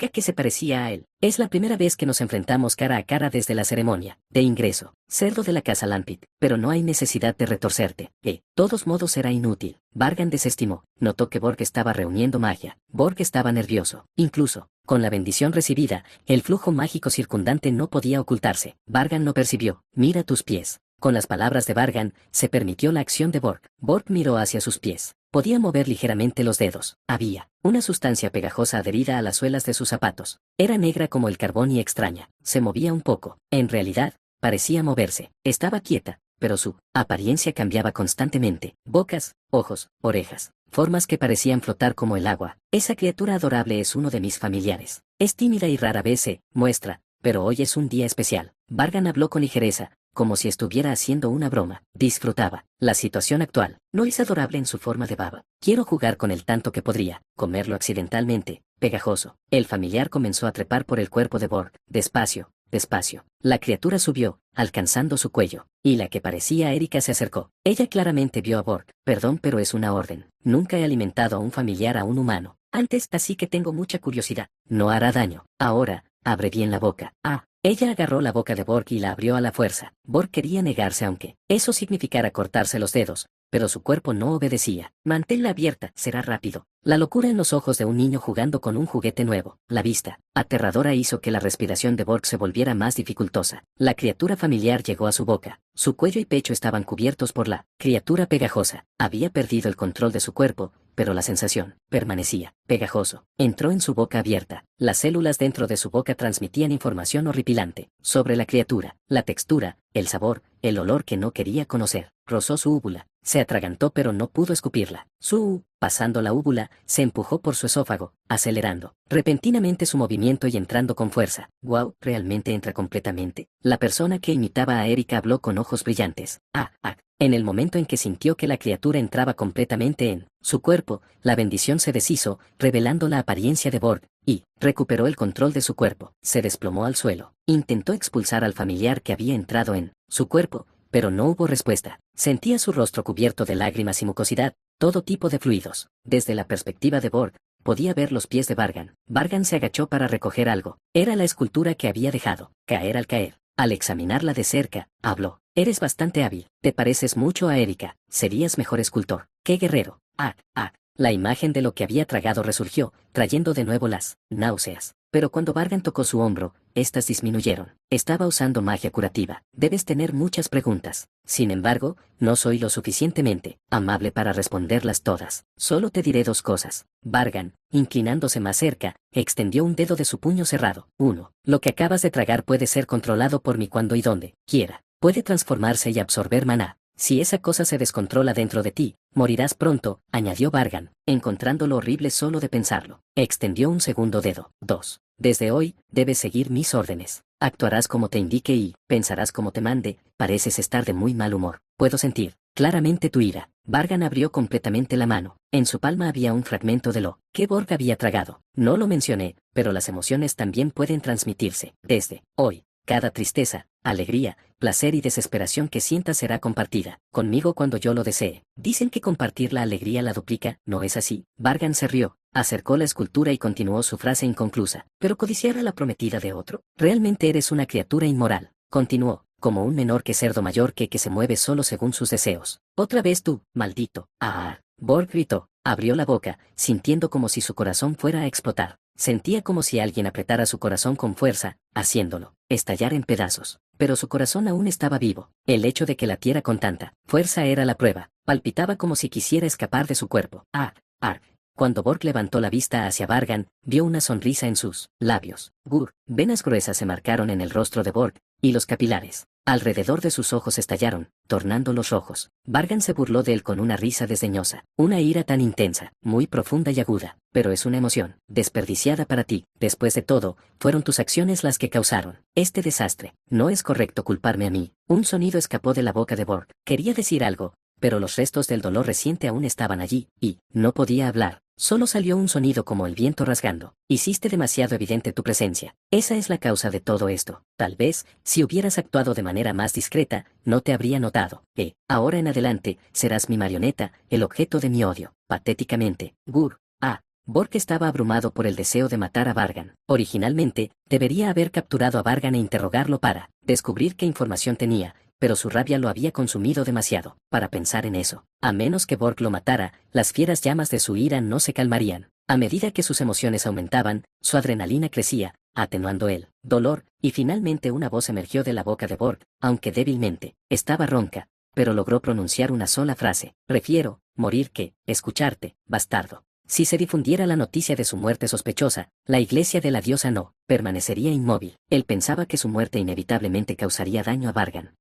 que se parecía a él. Es la primera vez que nos enfrentamos cara a cara desde la ceremonia de ingreso. Cerdo de la casa Lampit, pero no hay necesidad de retorcerte. De todos modos será inútil. Vargan desestimó. Notó que Borg estaba reuniendo magia. Borg estaba nervioso. Incluso, con la bendición recibida, el flujo mágico circundante no podía ocultarse. Vargan no percibió. Mira tus pies. Con las palabras de Vargan, se permitió la acción de Borg. Borg miró hacia sus pies. Podía mover ligeramente los dedos. Había una sustancia pegajosa adherida a las suelas de sus zapatos. Era negra como el carbón y extraña. Se movía un poco. En realidad, parecía moverse. Estaba quieta, pero su apariencia cambiaba constantemente. Bocas, ojos, orejas, formas que parecían flotar como el agua. Esa criatura adorable es uno de mis familiares. Es tímida y rara vez se muestra, pero hoy es un día especial. Vargan habló con ligereza, como si estuviera haciendo una broma. Disfrutaba la situación actual. No es adorable en su forma de baba. Quiero jugar con él tanto que podría comerlo accidentalmente. Pegajoso. El familiar comenzó a trepar por el cuerpo de Borg. Despacio, despacio. La criatura subió, alcanzando su cuello, y la que parecía Erika se acercó. Ella claramente vio a Borg. Perdón, pero es una orden. Nunca he alimentado a un familiar a un humano antes, así que tengo mucha curiosidad. No hará daño. Ahora, abre bien la boca. Ah. Ella agarró la boca de Borg y la abrió a la fuerza. Borg quería negarse aunque eso significara cortarse los dedos, pero su cuerpo no obedecía. Manténla abierta, será rápido. La locura en los ojos de un niño jugando con un juguete nuevo. La vista aterradora hizo que la respiración de Borg se volviera más dificultosa. La criatura familiar llegó a su boca. Su cuello y pecho estaban cubiertos por la criatura pegajosa. Había perdido el control de su cuerpo, pero la sensación permanecía. Pegajoso. Entró en su boca abierta. Las células dentro de su boca transmitían información horripilante sobre la criatura, la textura, el sabor, el olor que no quería conocer. Rozó su úvula. Se atragantó pero no pudo escupirla. Pasando la úvula, se empujó por su esófago, acelerando repentinamente su movimiento y entrando con fuerza. Wow, ¿realmente entra completamente? La persona que imitaba a Erika habló con ojos brillantes. En el momento en que sintió que la criatura entraba completamente en su cuerpo, la bendición se deshizo, revelando la apariencia de Borg, y recuperó el control de su cuerpo. Se desplomó al suelo. Intentó expulsar al familiar que había entrado en su cuerpo, pero no hubo respuesta. Sentía su rostro cubierto de lágrimas y mucosidad, todo tipo de fluidos. Desde la perspectiva de Borg, podía ver los pies de Vargan. Vargan se agachó para recoger algo. Era la escultura que había dejado caer al caer. Al examinarla de cerca, habló. Eres bastante hábil. Te pareces mucho a Erika. Serías mejor escultor. ¡Qué guerrero! La imagen de lo que había tragado resurgió, trayendo de nuevo las náuseas. Pero cuando Vargan tocó su hombro, estas disminuyeron. Estaba usando magia curativa. Debes tener muchas preguntas. Sin embargo, no soy lo suficientemente amable para responderlas todas. Solo te diré dos cosas. Vargan, inclinándose más cerca, extendió un dedo de su puño cerrado. 1. Lo que acabas de tragar puede ser controlado por mí cuando y donde quiera. Puede transformarse y absorber maná. Si esa cosa se descontrola dentro de ti, morirás pronto, añadió Vargan, encontrándolo horrible solo de pensarlo. Extendió un segundo dedo. 2. Desde hoy, debes seguir mis órdenes. Actuarás como te indique y pensarás como te mande. Pareces estar de muy mal humor. Puedo sentir claramente tu ira. Vargan abrió completamente la mano. En su palma había un fragmento de lo que Borg había tragado. No lo mencioné, pero las emociones también pueden transmitirse. Desde hoy, cada tristeza, alegría, placer y desesperación que sientas será compartida conmigo cuando yo lo desee. Dicen que compartir la alegría la duplica, ¿no es así? Vargan se rió, acercó la escultura y continuó su frase inconclusa. ¿Pero codiciar a la prometida de otro? Realmente eres una criatura inmoral. Continuó, como un menor que cerdo mayor que se mueve solo según sus deseos. Otra vez tú, maldito. Ah. Borg gritó, abrió la boca, sintiendo como si su corazón fuera a explotar. Sentía como si alguien apretara su corazón con fuerza, haciéndolo estallar en pedazos. Pero su corazón aún estaba vivo. El hecho de que latiera con tanta fuerza era la prueba. Palpitaba como si quisiera escapar de su cuerpo. Cuando Borg levantó la vista hacia Vargan, vio una sonrisa en sus labios. Venas gruesas se marcaron en el rostro de Borg, y los capilares alrededor de sus ojos estallaron, tornándolos rojos. Vargan se burló de él con una risa desdeñosa. Una ira tan intensa, muy profunda y aguda, pero es una emoción desperdiciada para ti. Después de todo, fueron tus acciones las que causaron este desastre. No es correcto culparme a mí. Un sonido escapó de la boca de Borg. Quería decir algo, pero los restos del dolor reciente aún estaban allí, y no podía hablar. Solo salió un sonido como el viento rasgando. Hiciste demasiado evidente tu presencia. Esa es la causa de todo esto. Tal vez, si hubieras actuado de manera más discreta, no te habría notado. Ahora en adelante, serás mi marioneta, el objeto de mi odio. Patéticamente. Borg estaba abrumado por el deseo de matar a Vargan. Originalmente, debería haber capturado a Vargan e interrogarlo para descubrir qué información tenía, pero su rabia lo había consumido demasiado para pensar en eso. A menos que Borg lo matara, las fieras llamas de su ira no se calmarían. A medida que sus emociones aumentaban, su adrenalina crecía, atenuando el dolor, y finalmente una voz emergió de la boca de Borg, aunque débilmente. Estaba ronca, pero logró pronunciar una sola frase. Prefiero morir que escucharte, bastardo. Si se difundiera la noticia de su muerte sospechosa, la iglesia de la diosa no permanecería inmóvil. Él pensaba que su muerte inevitablemente causaría daño a Vargan.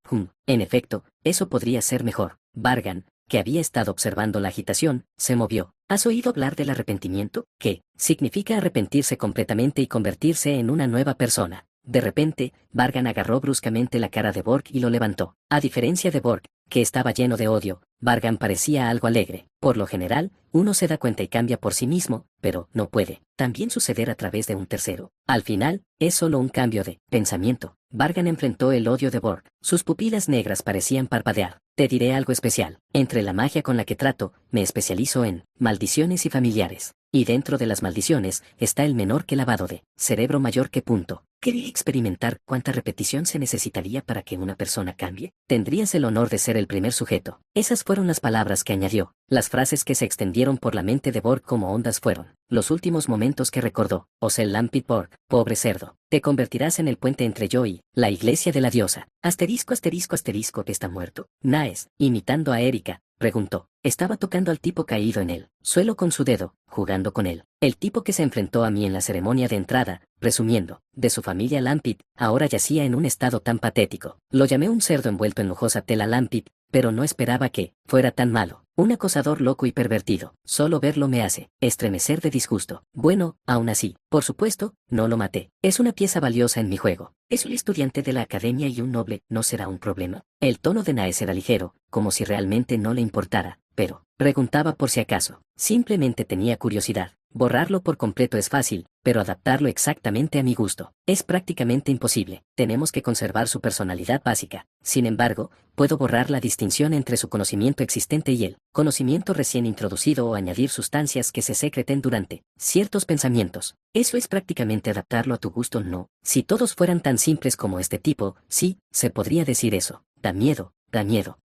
En efecto, eso podría ser mejor. Vargan, que había estado observando la agitación, se movió. ¿Has oído hablar del arrepentimiento? ¿Qué significa arrepentirse completamente y convertirse en una nueva persona? De repente, Vargan agarró bruscamente la cara de Borg y lo levantó. A diferencia de Borg, que estaba lleno de odio, Vargan parecía algo alegre. Por lo general, uno se da cuenta y cambia por sí mismo, pero no puede también suceder a través de un tercero. Al final, es solo un cambio de pensamiento. Vargan enfrentó el odio de Borg. Sus pupilas negras parecían parpadear. Te diré algo especial. Entre la magia con la que trato, me especializo en maldiciones y familiares. Y dentro de las maldiciones, está el menor que lavado de cerebro mayor que punto. ¿Quería experimentar cuánta repetición se necesitaría para que una persona cambie? Tendrías el honor de ser el primer sujeto. Esas fueron las palabras que añadió. Las frases que se extendieron por la mente de Borg como ondas fueron los últimos momentos que recordó. Osel Lampit Borg, pobre cerdo. Te convertirás en el puente entre yo y la iglesia de la diosa. Asterisco que está muerto. Naes, imitando a Erika, preguntó. Estaba tocando al tipo caído en el suelo con su dedo, jugando con él. El tipo que se enfrentó a mí en la ceremonia de entrada, presumiendo de su familia Lampit, ahora yacía en un estado tan patético. Lo llamé un cerdo envuelto en lujosa tela Lampit, pero no esperaba que fuera tan malo. Un acosador loco y pervertido. Solo verlo me hace estremecer de disgusto. Bueno, aún así, por supuesto, no lo maté. Es una pieza valiosa en mi juego. Es un estudiante de la academia y un noble, ¿no será un problema? El tono de Naes era ligero, como si realmente no le importara, pero preguntaba por si acaso. Simplemente tenía curiosidad. Borrarlo por completo es fácil, pero adaptarlo exactamente a mi gusto es prácticamente imposible. Tenemos que conservar su personalidad básica. Sin embargo, puedo borrar la distinción entre su conocimiento existente y el conocimiento recién introducido o añadir sustancias que se secreten durante ciertos pensamientos. Eso es prácticamente adaptarlo a tu gusto, ¿no? Si todos fueran tan simples como este tipo, sí, se podría decir eso. Da miedo.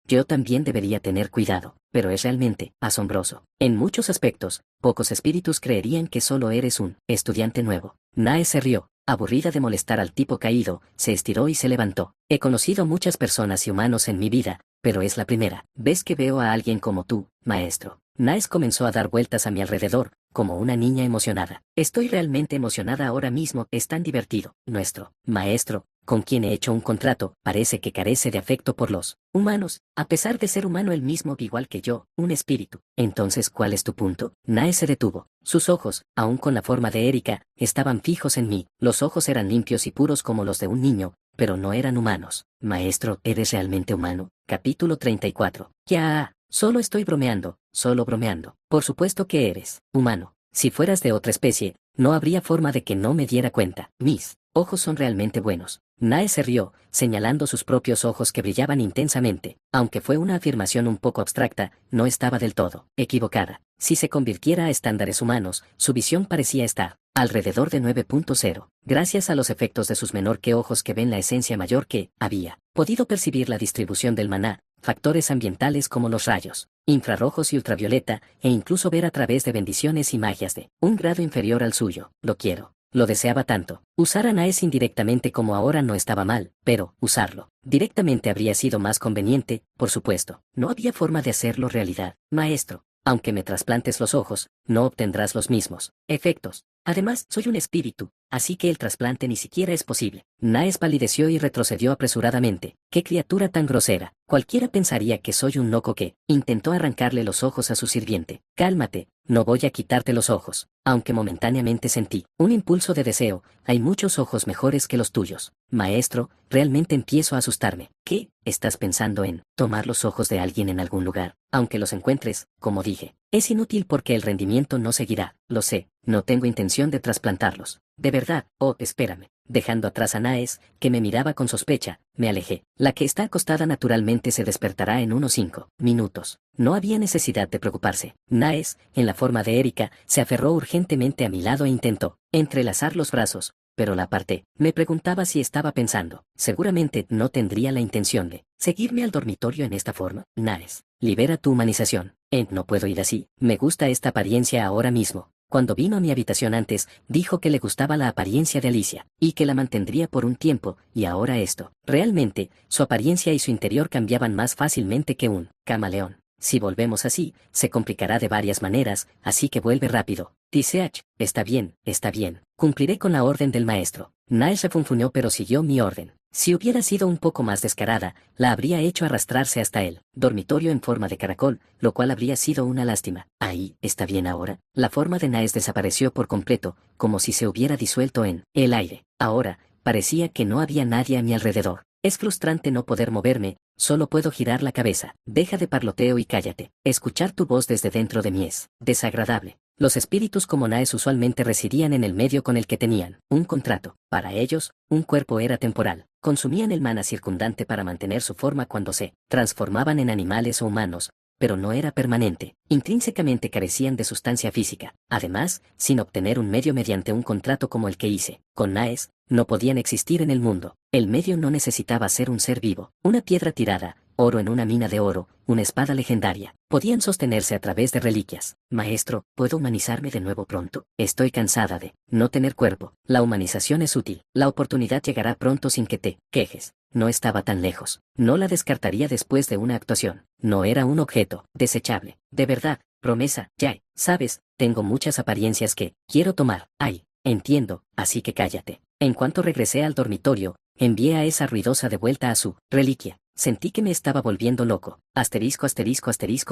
Yo también debería tener cuidado, pero es realmente asombroso. En muchos aspectos, pocos espíritus creerían que solo eres un estudiante nuevo. Nae se rió, aburrida de molestar al tipo caído, se estiró y se levantó. He conocido muchas personas y humanos en mi vida, pero es la primera vez que veo a alguien como tú, maestro. Naes comenzó a dar vueltas a mi alrededor, como una niña emocionada. Estoy realmente emocionada ahora mismo, es tan divertido. Nuestro maestro, con quien he hecho un contrato, parece que carece de afecto por los humanos, a pesar de ser humano él mismo igual que yo, un espíritu. Entonces, ¿cuál es tu punto? Nae se detuvo. Sus ojos, aún con la forma de Erika, estaban fijos en mí. Los ojos eran limpios y puros como los de un niño, pero no eran humanos. Maestro, ¿eres realmente humano? Capítulo 34. Ya, solo estoy bromeando, solo bromeando. Por supuesto que eres humano. Si fueras de otra especie, no habría forma de que no me diera cuenta. Mis ojos son realmente buenos. Nae se rió, señalando sus propios ojos que brillaban intensamente. Aunque fue una afirmación un poco abstracta, no estaba del todo equivocada. Si se convirtiera a estándares humanos, su visión parecía estar alrededor de 9.0. Gracias a los efectos de sus menor que ojos que ven la esencia mayor que había podido percibir la distribución del maná, factores ambientales como los rayos infrarrojos y ultravioleta, e incluso ver a través de bendiciones y magias de un grado inferior al suyo. Lo quiero. Lo deseaba tanto. Usar a Naes indirectamente como ahora no estaba mal, pero usarlo directamente habría sido más conveniente, por supuesto. No había forma de hacerlo realidad. Maestro, aunque me trasplantes los ojos, no obtendrás los mismos efectos. Además, soy un espíritu, así que el trasplante ni siquiera es posible. Naes palideció y retrocedió apresuradamente. ¡Qué criatura tan grosera! Cualquiera pensaría que soy un loco que intentó arrancarle los ojos a su sirviente. Cálmate, no voy a quitarte los ojos. Aunque momentáneamente sentí un impulso de deseo, hay muchos ojos mejores que los tuyos. Maestro, realmente empiezo a asustarme. ¿Qué? ¿Estás pensando en tomar los ojos de alguien en algún lugar? Aunque los encuentres, como dije, es inútil porque el rendimiento no seguirá. Lo sé, no tengo intención de trasplantarlos. De verdad, oh, espérame. Dejando atrás a Naes, que me miraba con sospecha, me alejé. La que está acostada naturalmente se despertará en unos 5 minutos. No había necesidad de preocuparse. Naes, en la forma de Erika, se aferró urgentemente a mi lado e intentó entrelazar los brazos, pero la aparté. Me preguntaba si estaba pensando. Seguramente no tendría la intención de seguirme al dormitorio en esta forma. Naes, libera tu humanización. No puedo ir así. Me gusta esta apariencia ahora mismo. Cuando vino a mi habitación antes, dijo que le gustaba la apariencia de Alicia, y que la mantendría por un tiempo, y ahora esto. Realmente, su apariencia y su interior cambiaban más fácilmente que un camaleón. Si volvemos así, se complicará de varias maneras, así que vuelve rápido. Tisseach, está bien, cumpliré con la orden del maestro. Nae se funfuñó pero siguió mi orden. Si hubiera sido un poco más descarada, la habría hecho arrastrarse hasta el dormitorio en forma de caracol, lo cual habría sido una lástima. Ahí, ¿está bien ahora? La forma de Naes desapareció por completo, como si se hubiera disuelto en el aire. Ahora, parecía que no había nadie a mi alrededor. Es frustrante no poder moverme, solo puedo girar la cabeza. Deja de parloteo y cállate. Escuchar tu voz desde dentro de mí es desagradable. Los espíritus como Naes usualmente residían en el medio con el que tenían un contrato. Para ellos, un cuerpo era temporal. Consumían el mana circundante para mantener su forma cuando se transformaban en animales o humanos, pero no era permanente. Intrínsecamente carecían de sustancia física. Además, sin obtener un medio mediante un contrato como el que hice con Naes, no podían existir en el mundo. El medio no necesitaba ser un ser vivo. Una piedra tirada, oro en una mina de oro, una espada legendaria. Podían sostenerse a través de reliquias. Maestro, ¿puedo humanizarme de nuevo pronto? Estoy cansada de no tener cuerpo. La humanización es útil. La oportunidad llegará pronto sin que te quejes. No estaba tan lejos. No la descartaría después de una actuación. No era un objeto desechable. De verdad, promesa, ya, sabes, tengo muchas apariencias que quiero tomar. Ay, entiendo, así que cállate. En cuanto regresé al dormitorio, envié a esa ruidosa de vuelta a su reliquia. Sentí que me estaba volviendo loco.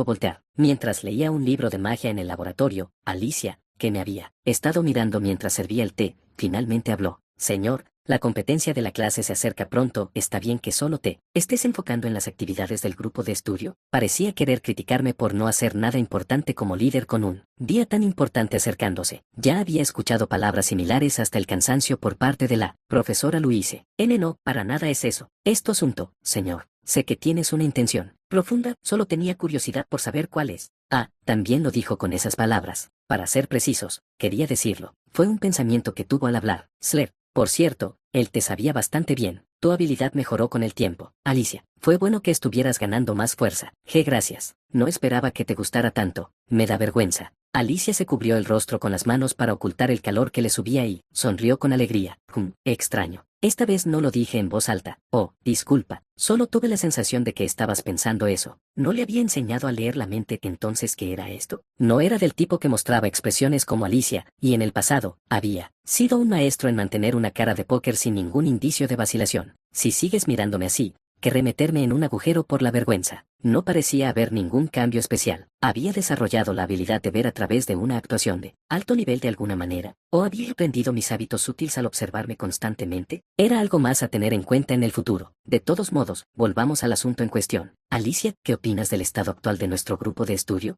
Voltear. Mientras leía un libro de magia en el laboratorio, Alicia, que me había estado mirando mientras servía el té, finalmente habló. Señor, la competencia de la clase se acerca pronto. ¿Está bien que solo te estés enfocando en las actividades del grupo de estudio? Parecía querer criticarme por no hacer nada importante como líder con un día tan importante acercándose. Ya había escuchado palabras similares hasta el cansancio por parte de la profesora Louise. No, para nada es eso. Es tu asunto, señor. Sé que tienes una intención profunda, solo tenía curiosidad por saber cuál es. También lo dijo con esas palabras. Para ser precisos, quería decirlo. Fue un pensamiento que tuvo al hablar. Slayer. Por cierto, él te sabía bastante bien. Tu habilidad mejoró con el tiempo. Alicia, fue bueno que estuvieras ganando más fuerza. Gracias. No esperaba que te gustara tanto. Me da vergüenza. Alicia se cubrió el rostro con las manos para ocultar el calor que le subía y sonrió con alegría. Extraño. Esta vez no lo dije en voz alta. Oh, disculpa. Solo tuve la sensación de que estabas pensando eso. ¿No le había enseñado a leer la mente entonces qué era esto? No era del tipo que mostraba expresiones como Alicia, y en el pasado, había sido un maestro en mantener una cara de póker sin ningún indicio de vacilación. Si sigues mirándome así, que remeterme en un agujero por la vergüenza. No parecía haber ningún cambio especial. ¿Había desarrollado la habilidad de ver a través de una actuación de alto nivel de alguna manera? ¿O había aprendido mis hábitos útiles al observarme constantemente? Era algo más a tener en cuenta en el futuro. De todos modos, volvamos al asunto en cuestión. Alicia, ¿qué opinas del estado actual de nuestro grupo de estudio?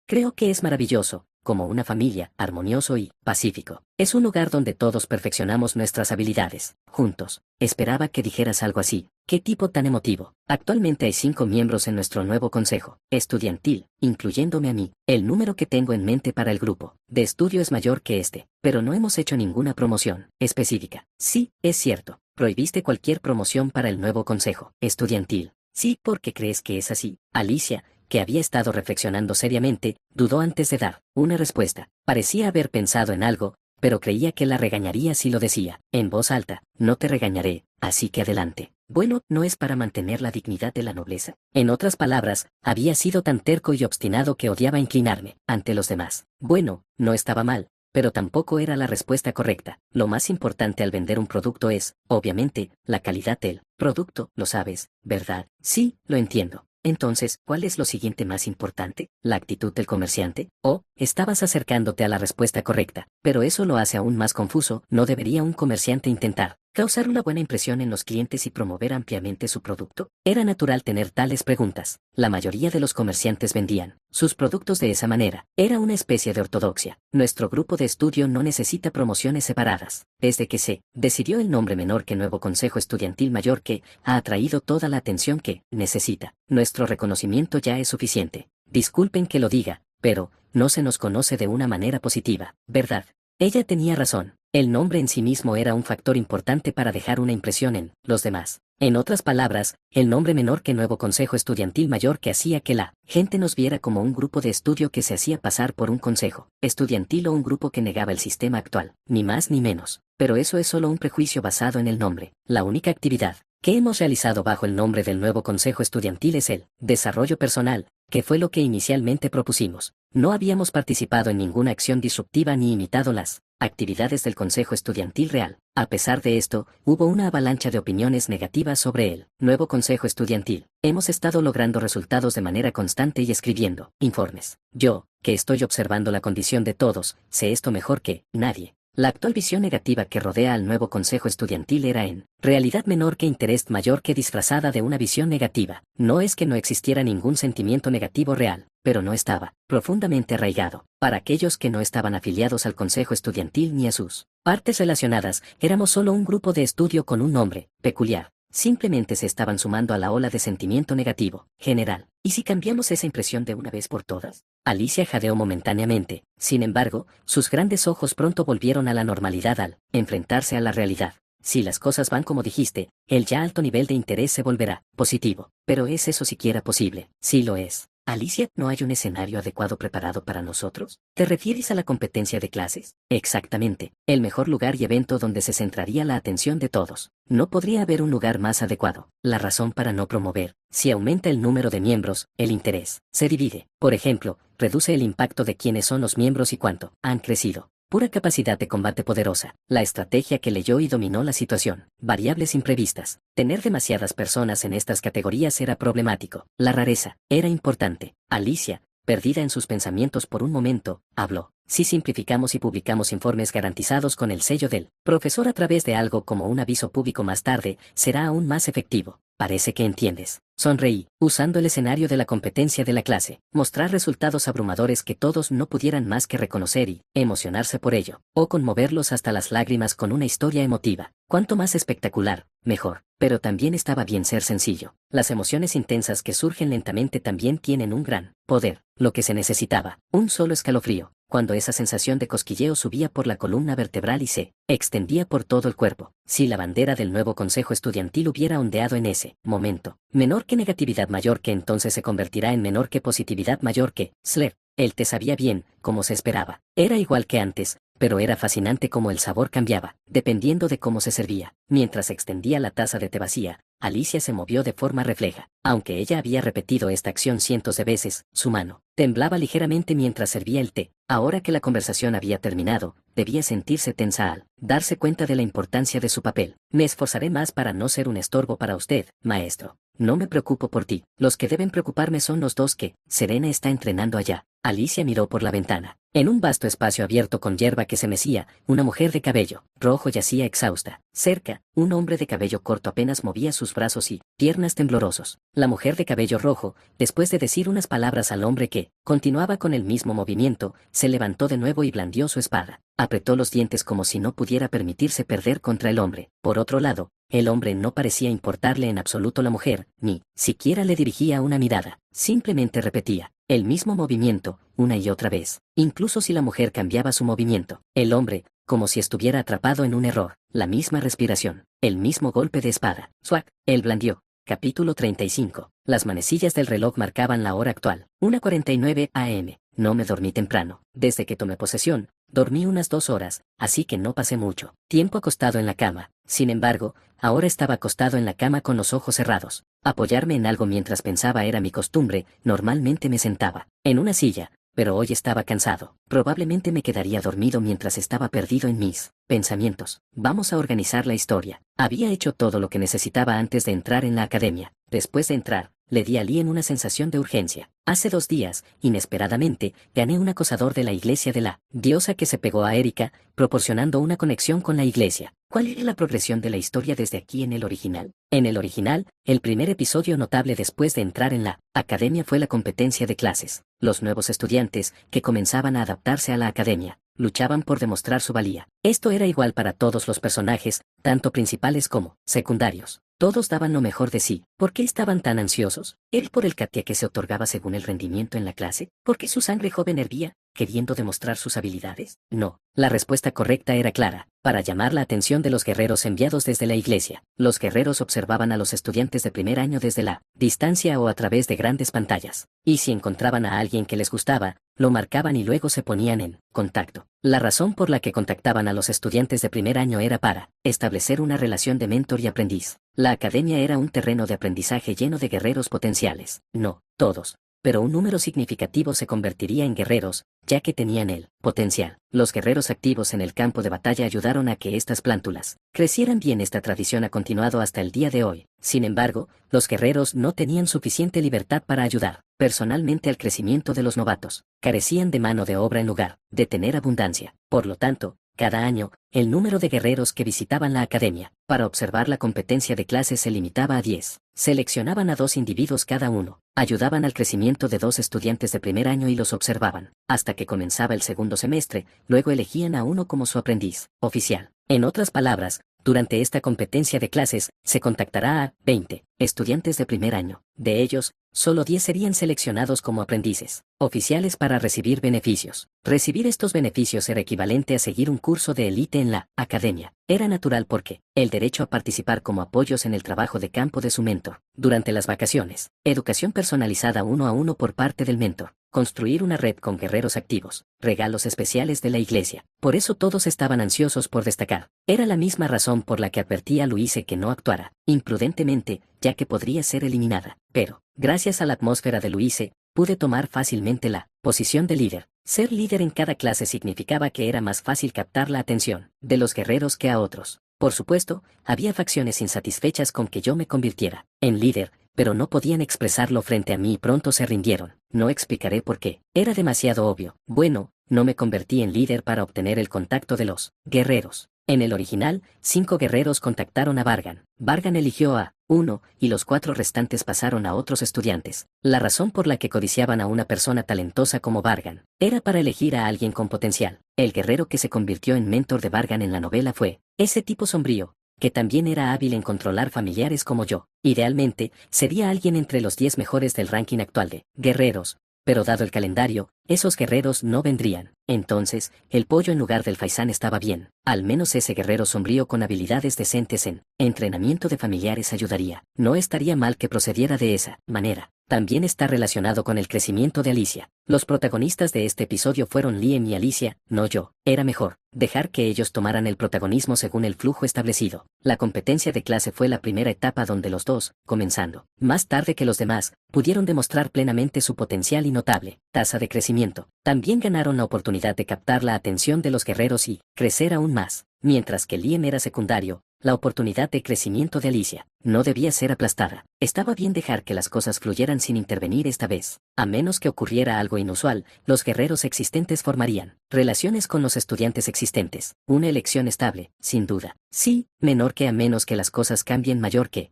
Creo que es maravilloso, como una familia, armonioso y pacífico. Es un lugar donde todos perfeccionamos nuestras habilidades, juntos. Esperaba que dijeras algo así. ¿Qué tipo tan emotivo? Actualmente hay 5 miembros en nuestro nuevo consejo estudiantil, incluyéndome a mí. El número que tengo en mente para el grupo de estudio es mayor que este, pero no hemos hecho ninguna promoción específica. Sí, es cierto. Prohibiste cualquier promoción para el nuevo consejo estudiantil. Sí, ¿por qué crees que es así? Alicia, que había estado reflexionando seriamente, dudó antes de dar una respuesta. Parecía haber pensado en algo, pero creía que la regañaría si lo decía en voz alta. No te regañaré, así que adelante. Bueno, ¿no es para mantener la dignidad de la nobleza? En otras palabras, había sido tan terco y obstinado que odiaba inclinarme ante los demás. Bueno, no estaba mal, pero tampoco era la respuesta correcta. Lo más importante al vender un producto es, obviamente, la calidad del producto, lo sabes, ¿verdad? Sí, lo entiendo. Entonces, ¿cuál es lo siguiente más importante? ¿La actitud del comerciante? Estabas acercándote a la respuesta correcta, pero eso lo hace aún más confuso. ¿No debería un comerciante intentar causar una buena impresión en los clientes y promover ampliamente su producto? Era natural tener tales preguntas. La mayoría de los comerciantes vendían sus productos de esa manera. Era una especie de ortodoxia. Nuestro grupo de estudio no necesita promociones separadas. Desde que se decidió el nombre menor que nuevo Consejo Estudiantil Mayor, que ha atraído toda la atención que necesita. Nuestro reconocimiento ya es suficiente. Disculpen que lo diga, pero no se nos conoce de una manera positiva, ¿verdad? Ella tenía razón. El nombre en sí mismo era un factor importante para dejar una impresión en los demás. En otras palabras, el nombre menor que nuevo Consejo Estudiantil Mayor, que hacía que la gente nos viera como un grupo de estudio que se hacía pasar por un consejo estudiantil o un grupo que negaba el sistema actual, ni más ni menos. Pero eso es solo un prejuicio basado en el nombre. La única actividad que hemos realizado bajo el nombre del nuevo Consejo Estudiantil es el desarrollo personal, que fue lo que inicialmente propusimos. No habíamos participado en ninguna acción disruptiva ni imitado las actividades del Consejo Estudiantil real. A pesar de esto, hubo una avalancha de opiniones negativas sobre el nuevo Consejo Estudiantil. Hemos estado logrando resultados de manera constante y escribiendo informes. Yo, que estoy observando la condición de todos, sé esto mejor que nadie. La actual visión negativa que rodea al nuevo Consejo Estudiantil era en realidad menor que interés, mayor que disfrazada de una visión negativa. No es que no existiera ningún sentimiento negativo real, pero no estaba profundamente arraigado. Para aquellos que no estaban afiliados al Consejo Estudiantil ni a sus partes relacionadas, éramos solo un grupo de estudio con un nombre peculiar. Simplemente se estaban sumando a la ola de sentimiento negativo general. ¿Y si cambiamos esa impresión de una vez por todas? Alicia jadeó momentáneamente. Sin embargo, sus grandes ojos pronto volvieron a la normalidad al enfrentarse a la realidad. Si las cosas van como dijiste, el ya alto nivel de interés se volverá positivo. ¿Pero es eso siquiera posible? Sí lo es. Alicia, ¿no hay un escenario adecuado preparado para nosotros? ¿Te refieres a la competencia de clases? Exactamente, el mejor lugar y evento donde se centraría la atención de todos. No podría haber un lugar más adecuado. La razón para no promover: si aumenta el número de miembros, el interés se divide. Por ejemplo, reduce el impacto de quiénes son los miembros y cuánto han crecido. Pura capacidad de combate poderosa. La estrategia que leyó y dominó la situación. Variables imprevistas. Tener demasiadas personas en estas categorías era problemático. La rareza era importante. Alicia, perdida en sus pensamientos por un momento, habló. Si simplificamos y publicamos informes garantizados con el sello del profesor a través de algo como un aviso público más tarde, será aún más efectivo. Parece que entiendes. Sonreí, usando el escenario de la competencia de la clase, mostrar resultados abrumadores que todos no pudieran más que reconocer y emocionarse por ello, o conmoverlos hasta las lágrimas con una historia emotiva. Cuanto más espectacular, mejor. Pero también estaba bien ser sencillo. Las emociones intensas que surgen lentamente también tienen un gran poder. Lo que se necesitaba, un solo escalofrío, cuando esa sensación de cosquilleo subía por la columna vertebral y se extendía por todo el cuerpo. Si la bandera del nuevo Consejo Estudiantil hubiera ondeado en ese momento, menor que negatividad, mayor que entonces se convertirá en menor que positividad, mayor que Sler. Él te sabía bien, como se esperaba. Era igual que antes, pero era fascinante cómo el sabor cambiaba, dependiendo de cómo se servía. Mientras extendía la taza de té vacía, Alicia se movió de forma refleja. Aunque ella había repetido esta acción cientos de veces, su mano temblaba ligeramente mientras servía el té. Ahora que la conversación había terminado, debía sentirse tensa al darse cuenta de la importancia de su papel. Me esforzaré más para no ser un estorbo para usted, maestro. No me preocupo por ti. Los que deben preocuparme son los dos que Serena está entrenando allá. Alicia miró por la ventana. En un vasto espacio abierto con hierba que se mecía, una mujer de cabello rojo yacía exhausta. Cerca, un hombre de cabello corto apenas movía sus brazos y piernas temblorosos. La mujer de cabello rojo, después de decir unas palabras al hombre que continuaba con el mismo movimiento, se levantó de nuevo y blandió su espada. Apretó los dientes como si no pudiera permitirse perder contra el hombre. Por otro lado, el hombre no parecía importarle en absoluto la mujer, ni siquiera le dirigía una mirada. Simplemente repetía el mismo movimiento, una y otra vez. Incluso si la mujer cambiaba su movimiento, el hombre, como si estuviera atrapado en un error, la misma respiración, el mismo golpe de espada. Swag, él blandió. Capítulo 35. Las manecillas del reloj marcaban la hora actual, 1:49 am. No me dormí temprano. Desde que tomé posesión, dormí unas 2 horas, así que no pasé mucho tiempo acostado en la cama. Sin embargo, ahora estaba acostado en la cama con los ojos cerrados. Apoyarme en algo mientras pensaba era mi costumbre. Normalmente me sentaba en una silla, pero hoy estaba cansado. Probablemente me quedaría dormido mientras estaba perdido en mis pensamientos. Vamos a organizar la historia. Había hecho todo lo que necesitaba antes de entrar en la academia. Después de entrar, le di a Lien una sensación de urgencia. Hace 2 días, inesperadamente, gané un acosador de la iglesia de la diosa que se pegó a Erika, proporcionando una conexión con la iglesia. ¿Cuál era la progresión de la historia desde aquí en el original? En el original, el primer episodio notable después de entrar en la academia fue la competencia de clases. Los nuevos estudiantes, que comenzaban a adaptarse a la academia, luchaban por demostrar su valía. Esto era igual para todos los personajes, tanto principales como secundarios. Todos daban lo mejor de sí. ¿Por qué estaban tan ansiosos? ¿Él por el katia que se otorgaba según el rendimiento en la clase? ¿Por qué su sangre joven hervía, queriendo demostrar sus habilidades? No. La respuesta correcta era clara. Para llamar la atención de los guerreros enviados desde la iglesia. Los guerreros observaban a los estudiantes de primer año desde la distancia o a través de grandes pantallas. Y si encontraban a alguien que les gustaba, lo marcaban y luego se ponían en contacto. La razón por la que contactaban a los estudiantes de primer año era para establecer una relación de mentor y aprendiz. La academia era un terreno de aprendizaje lleno de guerreros potenciales. No todos, pero un número significativo se convertiría en guerreros, ya que tenían el potencial. Los guerreros activos en el campo de batalla ayudaron a que estas plántulas crecieran bien. Esta tradición ha continuado hasta el día de hoy. Sin embargo, los guerreros no tenían suficiente libertad para ayudar personalmente al crecimiento de los novatos. Carecían de mano de obra en lugar de tener abundancia. Por lo tanto, cada año, el número de guerreros que visitaban la academia para observar la competencia de clases se limitaba a 10. Seleccionaban a 2 individuos cada uno, ayudaban al crecimiento de 2 estudiantes de primer año y los observaban, hasta que comenzaba el segundo semestre. Luego elegían a uno como su aprendiz oficial. En otras palabras, durante esta competencia de clases, se contactará a 20 estudiantes de primer año. De ellos, solo 10 serían seleccionados como aprendices oficiales para recibir beneficios. Recibir estos beneficios era equivalente a seguir un curso de élite en la academia. Era natural porque el derecho a participar como apoyos en el trabajo de campo de su mentor. Durante las vacaciones, educación personalizada 1 a 1 por parte del mentor. Construir una red con guerreros activos, regalos especiales de la iglesia. Por eso todos estaban ansiosos por destacar. Era la misma razón por la que advertí a Louise que no actuara imprudentemente, ya que podría ser eliminada. Pero, gracias a la atmósfera de Louise, pude tomar fácilmente la posición de líder. Ser líder en cada clase significaba que era más fácil captar la atención de los guerreros que a otros. Por supuesto, había facciones insatisfechas con que yo me convirtiera en líder, pero no podían expresarlo frente a mí y pronto se rindieron. No explicaré por qué. Era demasiado obvio. Bueno, no me convertí en líder para obtener el contacto de los guerreros. En el original, 5 guerreros contactaron a Vargan. Vargan eligió a 1, y los 4 restantes pasaron a otros estudiantes. La razón por la que codiciaban a una persona talentosa como Vargan era para elegir a alguien con potencial. El guerrero que se convirtió en mentor de Vargan en la novela fue ese tipo sombrío, que también era hábil en controlar familiares como yo. Idealmente, sería alguien entre los 10 mejores del ranking actual de guerreros, pero dado el calendario, esos guerreros no vendrían. Entonces, el pollo en lugar del faisán estaba bien. Al menos ese guerrero sombrío con habilidades decentes en entrenamiento de familiares ayudaría. No estaría mal que procediera de esa manera. También está relacionado con el crecimiento de Alicia. Los protagonistas de este episodio fueron Liam y Alicia, no yo. Era mejor dejar que ellos tomaran el protagonismo según el flujo establecido. La competencia de clase fue la primera etapa donde los dos, comenzando más tarde que los demás, pudieron demostrar plenamente su potencial y notable tasa de crecimiento. También ganaron la oportunidad de captar la atención de los guerreros y crecer aún más. Mientras que Liam era secundario, la oportunidad de crecimiento de Alicia no debía ser aplastada. Estaba bien dejar que las cosas fluyeran sin intervenir esta vez. A menos que ocurriera algo inusual, los guerreros existentes formarían relaciones con los estudiantes existentes. Una elección estable, sin duda. Sí, menor que a menos que las cosas cambien mayor que...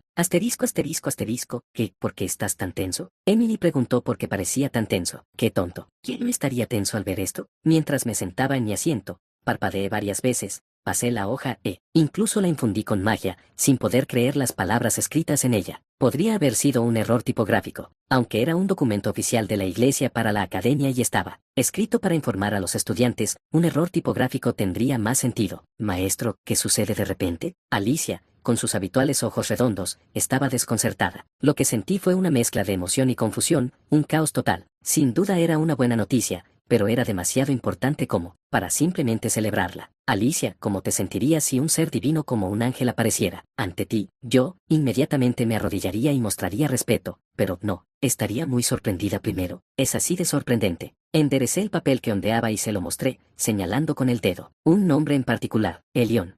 ¿Por qué estás tan tenso? Emily preguntó porque parecía tan tenso. Qué tonto. ¿Quién no estaría tenso al ver esto? Mientras me sentaba en mi asiento, parpadeé varias veces. Pasé la hoja incluso la infundí con magia, sin poder creer las palabras escritas en ella. Podría haber sido un error tipográfico, aunque era un documento oficial de la iglesia para la academia y estaba escrito para informar a los estudiantes, un error tipográfico tendría más sentido. Maestro, ¿qué sucede de repente? Alicia, con sus habituales ojos redondos, estaba desconcertada. Lo que sentí fue una mezcla de emoción y confusión, un caos total. Sin duda era una buena noticia, pero era demasiado importante como para simplemente celebrarla. Alicia, ¿cómo te sentirías si un ser divino como un ángel apareciera ante ti? Yo, inmediatamente me arrodillaría y mostraría respeto, pero no, estaría muy sorprendida primero. Es así de sorprendente. Enderecé el papel que ondeaba y se lo mostré, señalando con el dedo. Un nombre en particular, Elión.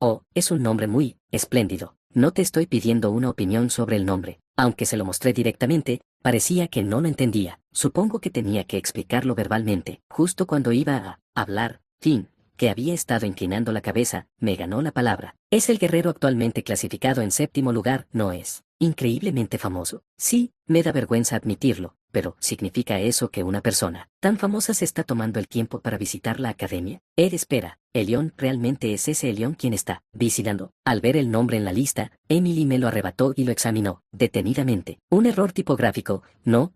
Oh, es un nombre muy espléndido. No te estoy pidiendo una opinión sobre el nombre. Aunque se lo mostré directamente, parecía que no lo entendía. Supongo que tenía que explicarlo verbalmente. Justo cuando iba a hablar, Finn, que había estado inclinando la cabeza, me ganó la palabra. Es el guerrero actualmente clasificado en 7º lugar, ¿no es? Increíblemente famoso. Sí, me da vergüenza admitirlo, pero ¿significa eso que una persona tan famosa se está tomando el tiempo para visitar la academia? Espera, Elión, ¿realmente es ese Elión quien está visitando? Al ver el nombre en la lista, Emily me lo arrebató y lo examinó detenidamente. Un error tipográfico. No,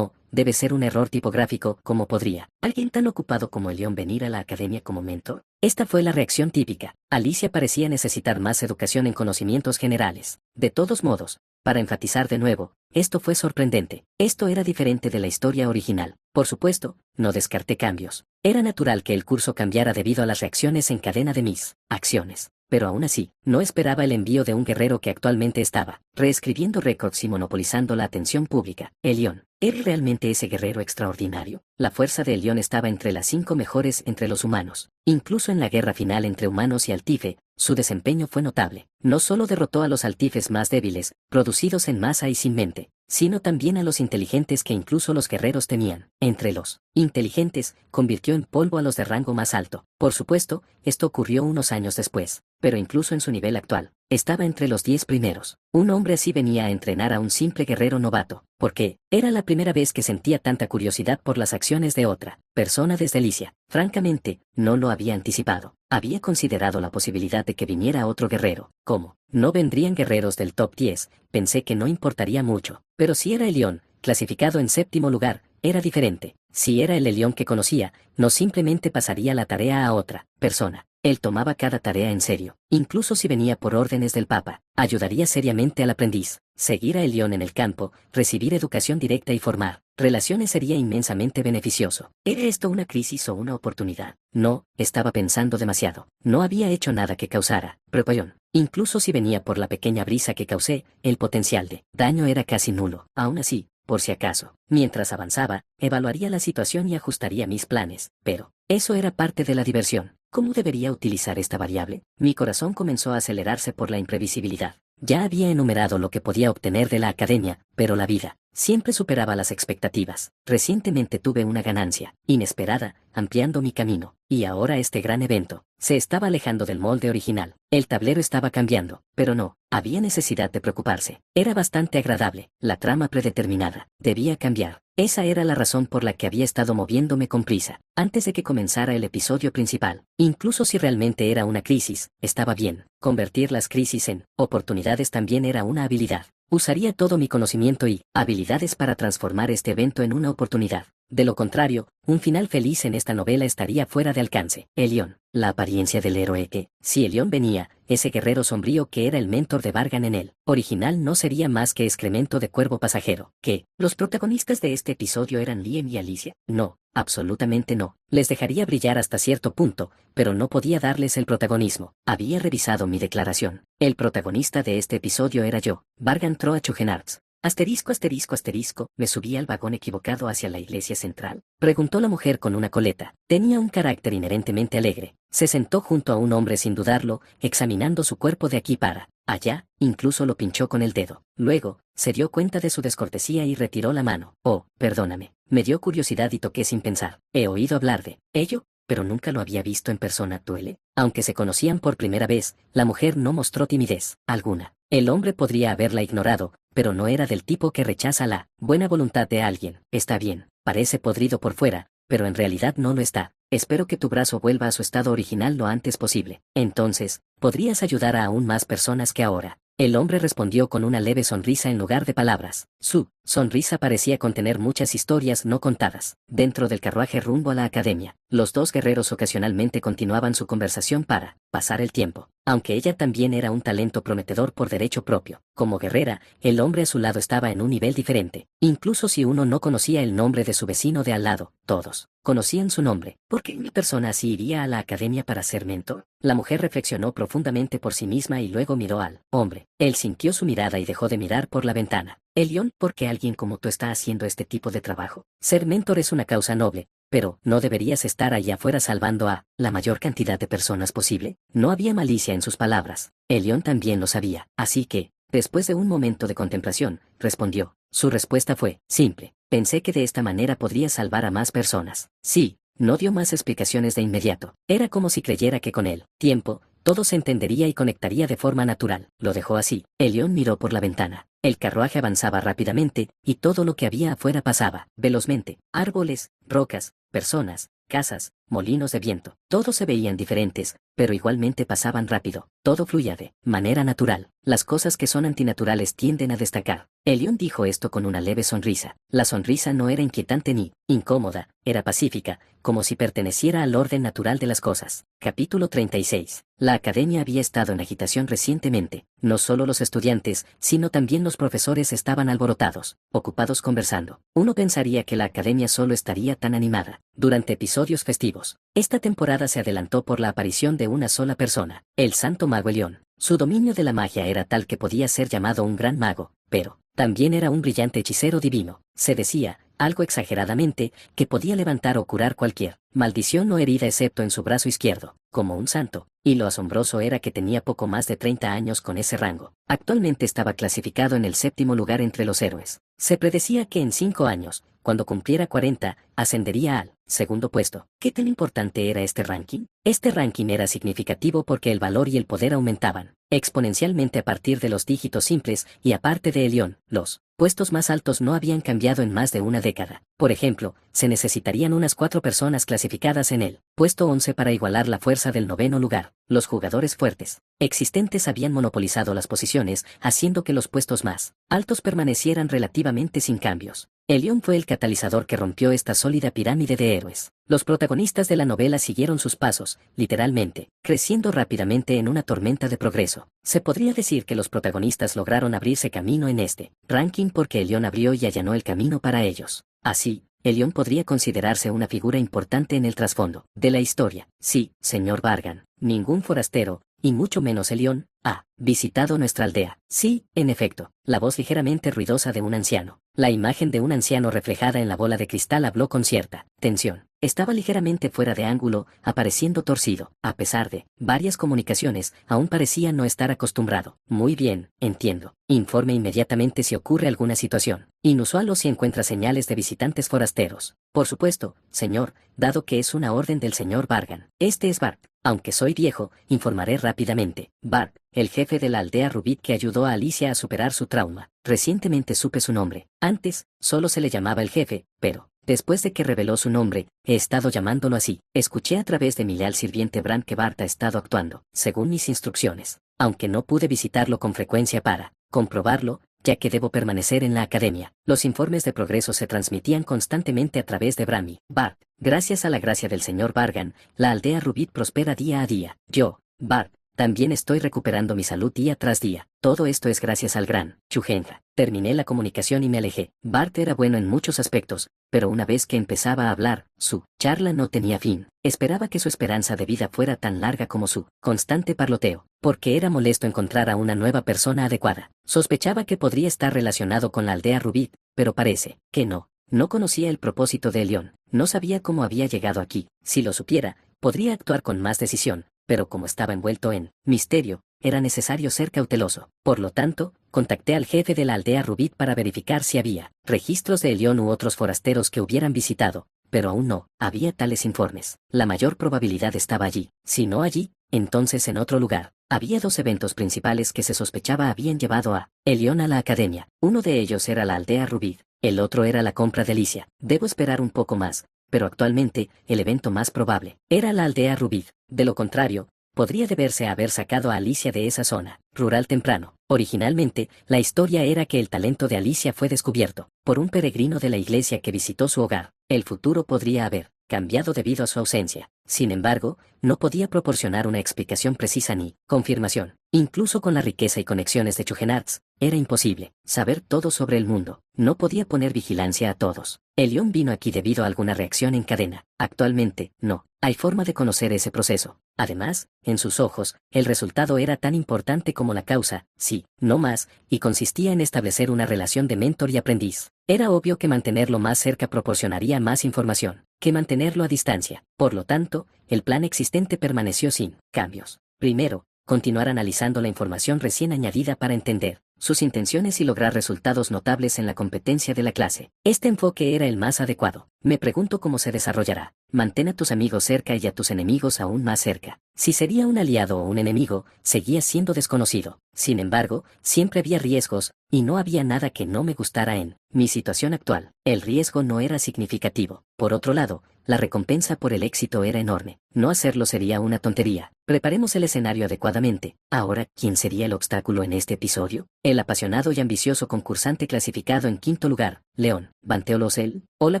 debe ser un error tipográfico. ¿Cómo podría alguien tan ocupado como Elión venir a la academia como mentor? Esta fue la reacción típica. Alicia parecía necesitar más educación en conocimientos generales. De todos modos, para enfatizar de nuevo, esto fue sorprendente. Esto era diferente de la historia original. Por supuesto, no descarté cambios. Era natural que el curso cambiara debido a las reacciones en cadena de mis acciones. Pero aún así, no esperaba el envío de un guerrero que actualmente estaba reescribiendo récords y monopolizando la atención pública. Elión, ¿era realmente ese guerrero extraordinario? La fuerza de Elión estaba entre las 5 mejores entre los humanos. Incluso en la guerra final entre humanos y Altife, su desempeño fue notable. No solo derrotó a los Altifes más débiles, producidos en masa y sin mente, sino también a los inteligentes que incluso los guerreros temían. Entre los inteligentes, convirtió en polvo a los de rango más alto. Por supuesto, esto ocurrió unos años después, pero incluso en su nivel actual, estaba entre los 10 primeros. Un hombre así venía a entrenar a un simple guerrero novato, porque era la primera vez que sentía tanta curiosidad por las acciones de otra persona desde Alicia. Francamente, no lo había anticipado. Había considerado la posibilidad de que viniera otro guerrero. ¿Cómo? No vendrían guerreros del top 10, pensé que no importaría mucho. Pero si era Elión, clasificado en 7º lugar, era diferente. Si era el Elión que conocía, no simplemente pasaría la tarea a otra persona. Él tomaba cada tarea en serio, incluso si venía por órdenes del Papa. Ayudaría seriamente al aprendiz. Seguir a Elión en el campo, recibir educación directa y formar relaciones sería inmensamente beneficioso. ¿Era esto una crisis o una oportunidad? No, estaba pensando demasiado. No había hecho nada que causara preocupación. Incluso si venía por la pequeña brisa que causé, el potencial de daño era casi nulo. Aún así, por si acaso, mientras avanzaba, evaluaría la situación y ajustaría mis planes. Pero eso era parte de la diversión. ¿Cómo debería utilizar esta variable? Mi corazón comenzó a acelerarse por la imprevisibilidad. Ya había enumerado lo que podía obtener de la academia, pero la vida siempre superaba las expectativas. Recientemente tuve una ganancia inesperada, ampliando mi camino, y ahora este gran evento se estaba alejando del molde original. El tablero estaba cambiando, pero no había necesidad de preocuparse. Era bastante agradable. La trama predeterminada debía cambiar. Esa era la razón por la que había estado moviéndome con prisa, antes de que comenzara el episodio principal. Incluso si realmente era una crisis, estaba bien. Convertir las crisis en oportunidades también era una habilidad. Usaría todo mi conocimiento y habilidades para transformar este evento en una oportunidad. De lo contrario, un final feliz en esta novela estaría fuera de alcance. Elión, la apariencia del héroe que, si Elión venía, ese guerrero sombrío que era el mentor de Vargan en el original no sería más que excremento de cuervo pasajero. ¿Qué? ¿Los protagonistas de este episodio eran Liam y Alicia? No, absolutamente no. Les dejaría brillar hasta cierto punto, pero no podía darles el protagonismo. Había revisado mi declaración. El protagonista de este episodio era yo, Vargan Troa Chugenarts. Asterisco, asterisco, asterisco, ¿me subí al vagón equivocado hacia la iglesia central? Preguntó la mujer con una coleta. Tenía un carácter inherentemente alegre. Se sentó junto a un hombre sin dudarlo, examinando su cuerpo de aquí para allá, incluso lo pinchó con el dedo. Luego, se dio cuenta de su descortesía y retiró la mano. Oh, perdóname. Me dio curiosidad y toqué sin pensar. He oído hablar de ello, pero nunca lo había visto en persona. ¿Duele? Aunque se conocían por primera vez, la mujer no mostró timidez alguna. El hombre podría haberla ignorado, pero no era del tipo que rechaza la buena voluntad de alguien. Está bien, parece podrido por fuera, pero en realidad no lo está. Espero que tu brazo vuelva a su estado original lo antes posible. Entonces, podrías ayudar a aún más personas que ahora. El hombre respondió con una leve sonrisa en lugar de palabras. Su sonrisa parecía contener muchas historias no contadas. Dentro del carruaje rumbo a la academia, los dos guerreros ocasionalmente continuaban su conversación para pasar el tiempo. Aunque ella también era un talento prometedor por derecho propio. Como guerrera, el hombre a su lado estaba en un nivel diferente. Incluso si uno no conocía el nombre de su vecino de al lado, todos conocían su nombre. ¿Por qué una persona así iría a la academia para ser mentor? La mujer reflexionó profundamente por sí misma y luego miró al hombre. Él sintió su mirada y dejó de mirar por la ventana. Elión, ¿por qué alguien como tú está haciendo este tipo de trabajo? Ser mentor es una causa noble, pero ¿no deberías estar allá afuera salvando a la mayor cantidad de personas posible? No había malicia en sus palabras. Elión también lo sabía, así que, después de un momento de contemplación, respondió. Su respuesta fue simple. Pensé que de esta manera podría salvar a más personas. Sí, no dio más explicaciones de inmediato. Era como si creyera que con el tiempo, todo se entendería y conectaría de forma natural. Lo dejó así. Elión miró por la ventana. El carruaje avanzaba rápidamente, y todo lo que había afuera pasaba velozmente. Árboles, rocas, personas, casas, molinos de viento. Todos se veían diferentes, pero igualmente pasaban rápido. Todo fluía de manera natural. Las cosas que son antinaturales tienden a destacar. Elión dijo esto con una leve sonrisa. La sonrisa no era inquietante ni incómoda, era pacífica, como si perteneciera al orden natural de las cosas. Capítulo 36. La academia había estado en agitación recientemente. No solo los estudiantes, sino también los profesores estaban alborotados, ocupados conversando. Uno pensaría que la academia solo estaría tan animada durante episodios festivos. Esta temporada se adelantó por la aparición de una sola persona, el Santo Mago Elión. Su dominio de la magia era tal que podía ser llamado un gran mago, pero también era un brillante hechicero divino. Se decía, algo exageradamente, que podía levantar o curar cualquier maldición o herida excepto en su brazo izquierdo, como un santo, y lo asombroso era que tenía poco más de 30 años con ese rango. Actualmente estaba clasificado en el 7º lugar entre los héroes. Se predecía que en 5 años, cuando cumpliera 40, ascendería al segundo puesto. ¿Qué tan importante era este ranking? Este ranking era significativo porque el valor y el poder aumentaban exponencialmente a partir de los dígitos simples y aparte de Elión, los puestos más altos no habían cambiado en más de una década. Por ejemplo, se necesitarían unas 4 personas clasificadas en el puesto 11 para igualar la fuerza del 9º lugar. Los jugadores fuertes existentes habían monopolizado las posiciones, haciendo que los puestos más altos permanecieran relativamente sin cambios. Elión fue el catalizador que rompió esta sólida pirámide de héroes. Los protagonistas de la novela siguieron sus pasos, literalmente, creciendo rápidamente en una tormenta de progreso. Se podría decir que los protagonistas lograron abrirse camino en este ranking porque Elión abrió y allanó el camino para ellos. Así, Elión podría considerarse una figura importante en el trasfondo de la historia. Sí, señor Vargan, ningún forastero, y mucho menos Elión, ha visitado nuestra aldea. Sí, en efecto, la voz ligeramente ruidosa de un anciano. La imagen de un anciano reflejada en la bola de cristal habló con cierta tensión. Estaba ligeramente fuera de ángulo, apareciendo torcido. A pesar de varias comunicaciones, aún parecía no estar acostumbrado. Muy bien, entiendo. Informe inmediatamente si ocurre alguna situación inusual o si encuentra señales de visitantes forasteros. Por supuesto, señor, dado que es una orden del señor Vargan. Este es Bart. Aunque soy viejo, informaré rápidamente. Bart, el jefe de la aldea Rubik que ayudó a Alicia a superar su trauma. Recientemente supe su nombre. Antes, solo se le llamaba el jefe, pero después de que reveló su nombre, he estado llamándolo así. Escuché a través de mi leal sirviente Bran que Bart ha estado actuando, según mis instrucciones. Aunque no pude visitarlo con frecuencia para comprobarlo, ya que debo permanecer en la academia. Los informes de progreso se transmitían constantemente a través de Brahmi. Bart, gracias a la gracia del señor Bargan, la aldea Rubit prospera día a día. Yo, Bart, también estoy recuperando mi salud día tras día. Todo esto es gracias al gran Chujenja. Terminé la comunicación y me alejé. Bart era bueno en muchos aspectos, pero una vez que empezaba a hablar, su charla no tenía fin. Esperaba que su esperanza de vida fuera tan larga como su constante parloteo, porque era molesto encontrar a una nueva persona adecuada. Sospechaba que podría estar relacionado con la aldea Rubit, pero parece que no. No conocía el propósito de Elión, no sabía cómo había llegado aquí. Si lo supiera, podría actuar con más decisión, pero como estaba envuelto en misterio, era necesario ser cauteloso. Por lo tanto, contacté al jefe de la aldea Rubit para verificar si había registros de Elión u otros forasteros que hubieran visitado, pero aún no había tales informes. La mayor probabilidad estaba allí, si no allí, entonces en otro lugar. Había dos eventos principales que se sospechaba habían llevado a Elión a la academia. Uno de ellos era la aldea Rubit, el otro era la compra de Alicia. Debo esperar un poco más, pero actualmente, el evento más probable era la aldea Rubit. De lo contrario, podría deberse a haber sacado a Alicia de esa zona rural temprano. Originalmente, la historia era que el talento de Alicia fue descubierto por un peregrino de la iglesia que visitó su hogar. El futuro podría haber cambiado debido a su ausencia. Sin embargo, no podía proporcionar una explicación precisa ni confirmación. Incluso con la riqueza y conexiones de Chujenarts, era imposible saber todo sobre el mundo. No podía poner vigilancia a todos. Elión vino aquí debido a alguna reacción en cadena. Actualmente, no hay forma de conocer ese proceso. Además, en sus ojos, el resultado era tan importante como la causa, sí, no más, y consistía en establecer una relación de mentor y aprendiz. Era obvio que mantenerlo más cerca proporcionaría más información que mantenerlo a distancia. Por lo tanto, el plan existente permaneció sin cambios. Primero, continuar analizando la información recién añadida para entender sus intenciones y lograr resultados notables en la competencia de la clase. Este enfoque era el más adecuado. Me pregunto cómo se desarrollará. Mantén a tus amigos cerca y a tus enemigos aún más cerca. Si sería un aliado o un enemigo, seguía siendo desconocido. Sin embargo, siempre había riesgos, y no había nada que no me gustara en mi situación actual. El riesgo no era significativo. Por otro lado, la recompensa por el éxito era enorme. No hacerlo sería una tontería. Preparemos el escenario adecuadamente. Ahora, ¿quién sería el obstáculo en este episodio? El apasionado y ambicioso concursante clasificado en quinto lugar, León, Banteolosel, o la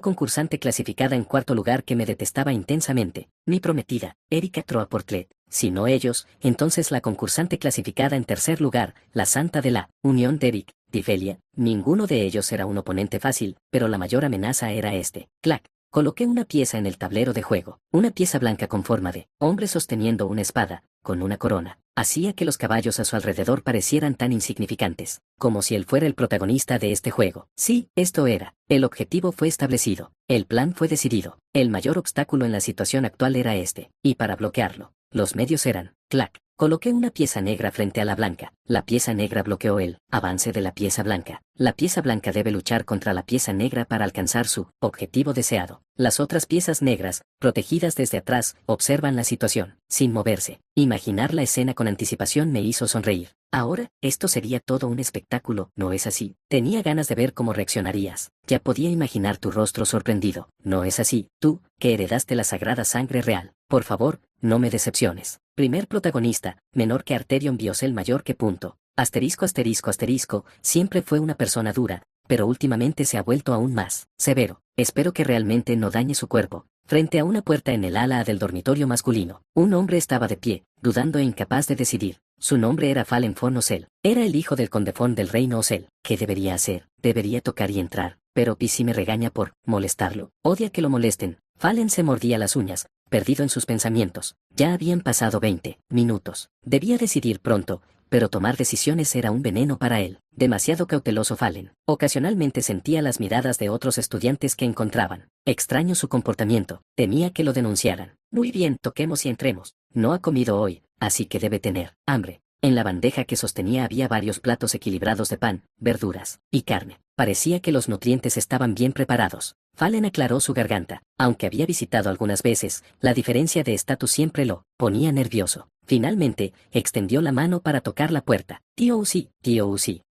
concursante clasificada en cuarto lugar que me detestaba intensamente, mi prometida, Erika Troaportlet. Si no ellos, entonces la concursante clasificada en tercer lugar, la santa de la Unión de Eric, Tifelia. Ninguno de ellos era un oponente fácil, pero la mayor amenaza era este. Clac. Coloqué una pieza en el tablero de juego, una pieza blanca con forma de hombre sosteniendo una espada, con una corona. Hacía que los caballos a su alrededor parecieran tan insignificantes, como si él fuera el protagonista de este juego. Sí, esto era. El objetivo fue establecido. El plan fue decidido. El mayor obstáculo en la situación actual era este, y para bloquearlo, los medios eran, clac. Coloqué una pieza negra frente a la blanca. La pieza negra bloqueó el avance de la pieza blanca. La pieza blanca debe luchar contra la pieza negra para alcanzar su objetivo deseado. Las otras piezas negras, protegidas desde atrás, observan la situación, sin moverse. Imaginar la escena con anticipación me hizo sonreír. Ahora, esto sería todo un espectáculo, ¿no es así? Tenía ganas de ver cómo reaccionarías. Ya podía imaginar tu rostro sorprendido. ¿No es así? Tú, que heredaste la sagrada sangre real. Por favor, no me decepciones. Primer protagonista, menor que Arterion Biosel mayor que punto. Asterisco asterisco asterisco, siempre fue una persona dura, pero últimamente se ha vuelto aún más severo. Espero que realmente no dañe su cuerpo. Frente a una puerta en el ala del dormitorio masculino, un hombre estaba de pie, dudando e incapaz de decidir. Su nombre era Fallen von Osel. Era el hijo del condefón del reino Osel. ¿Qué debería hacer? Debería tocar y entrar. Pero Pisi me regaña por molestarlo. Odia que lo molesten. Fallen se mordía las uñas, perdido en sus pensamientos. Ya habían pasado 20 minutos. Debía decidir pronto, pero tomar decisiones era un veneno para él. Demasiado cauteloso Fallen. Ocasionalmente sentía las miradas de otros estudiantes que encontraban extraño su comportamiento. Temía que lo denunciaran. Muy bien, toquemos y entremos. No ha comido hoy, así que debe tener hambre. En la bandeja que sostenía había varios platos equilibrados de pan, verduras y carne. Parecía que los nutrientes estaban bien preparados. Fallen aclaró su garganta. Aunque había visitado algunas veces, la diferencia de estatus siempre lo ponía nervioso. Finalmente, extendió la mano para tocar la puerta. Tío Uzi,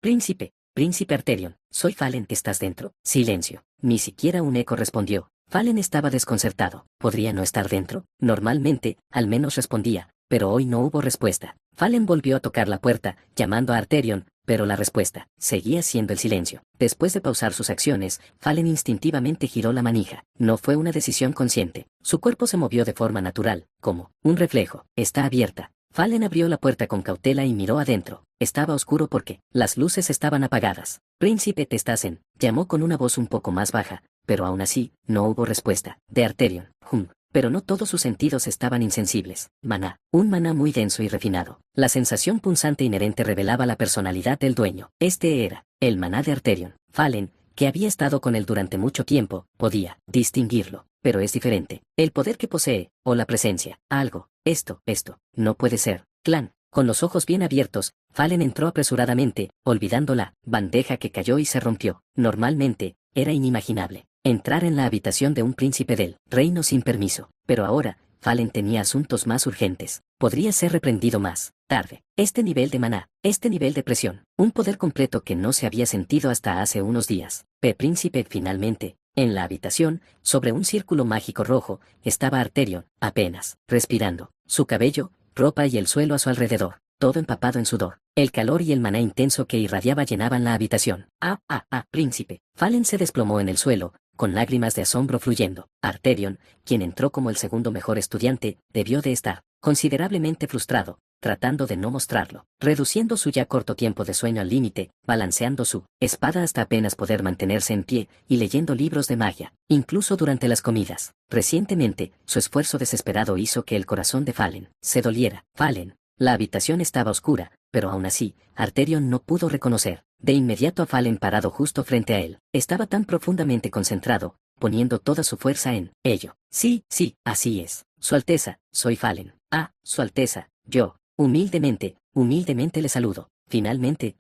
príncipe, príncipe Arterion, soy Fallen, ¿estás dentro? Silencio. Ni siquiera un eco respondió. Fallen estaba desconcertado. ¿Podría no estar dentro? Normalmente, al menos respondía, pero hoy no hubo respuesta. Fallen volvió a tocar la puerta, llamando a Arterion, pero la respuesta seguía siendo el silencio. Después de pausar sus acciones, Fallen instintivamente giró la manija. No fue una decisión consciente. Su cuerpo se movió de forma natural, como un reflejo. Está abierta. Fallen abrió la puerta con cautela y miró adentro. Estaba oscuro porque las luces estaban apagadas. Príncipe Testassen, llamó con una voz un poco más baja, pero aún así, no hubo respuesta. De Arterion, pero no todos sus sentidos estaban insensibles. Maná, un maná muy denso y refinado. La sensación punzante inherente revelaba la personalidad del dueño. Este era el maná de Arterion. Fallen, que había estado con él durante mucho tiempo, podía distinguirlo, pero es diferente. El poder que posee, o la presencia, algo, esto, no puede ser. Clan, con los ojos bien abiertos, Fallen entró apresuradamente, olvidando la bandeja que cayó y se rompió. Normalmente, era inimaginable entrar en la habitación de un príncipe del reino sin permiso, pero ahora, Fallen tenía asuntos más urgentes. Podría ser reprendido más tarde. Este nivel de maná, este nivel de presión, un poder completo que no se había sentido hasta hace unos días. Príncipe finalmente. En la habitación, sobre un círculo mágico rojo, estaba Arterion, apenas respirando. Su cabello, ropa y el suelo a su alrededor, todo empapado en sudor. El calor y el maná intenso que irradiaba llenaban la habitación. Príncipe. Fallen se desplomó en el suelo, con lágrimas de asombro fluyendo. Arterion, quien entró como el segundo mejor estudiante, debió de estar considerablemente frustrado, tratando de no mostrarlo, reduciendo su ya corto tiempo de sueño al límite, balanceando su espada hasta apenas poder mantenerse en pie, y leyendo libros de magia, incluso durante las comidas. Recientemente, su esfuerzo desesperado hizo que el corazón de Fallen se doliera. Fallen. La habitación estaba oscura, pero aún así, Arterion no pudo reconocer de inmediato a Fallen parado justo frente a él. Estaba tan profundamente concentrado, poniendo toda su fuerza en ello. Sí, así es. Su Alteza, soy Fallen. Su Alteza, yo. Humildemente le saludo. Finalmente,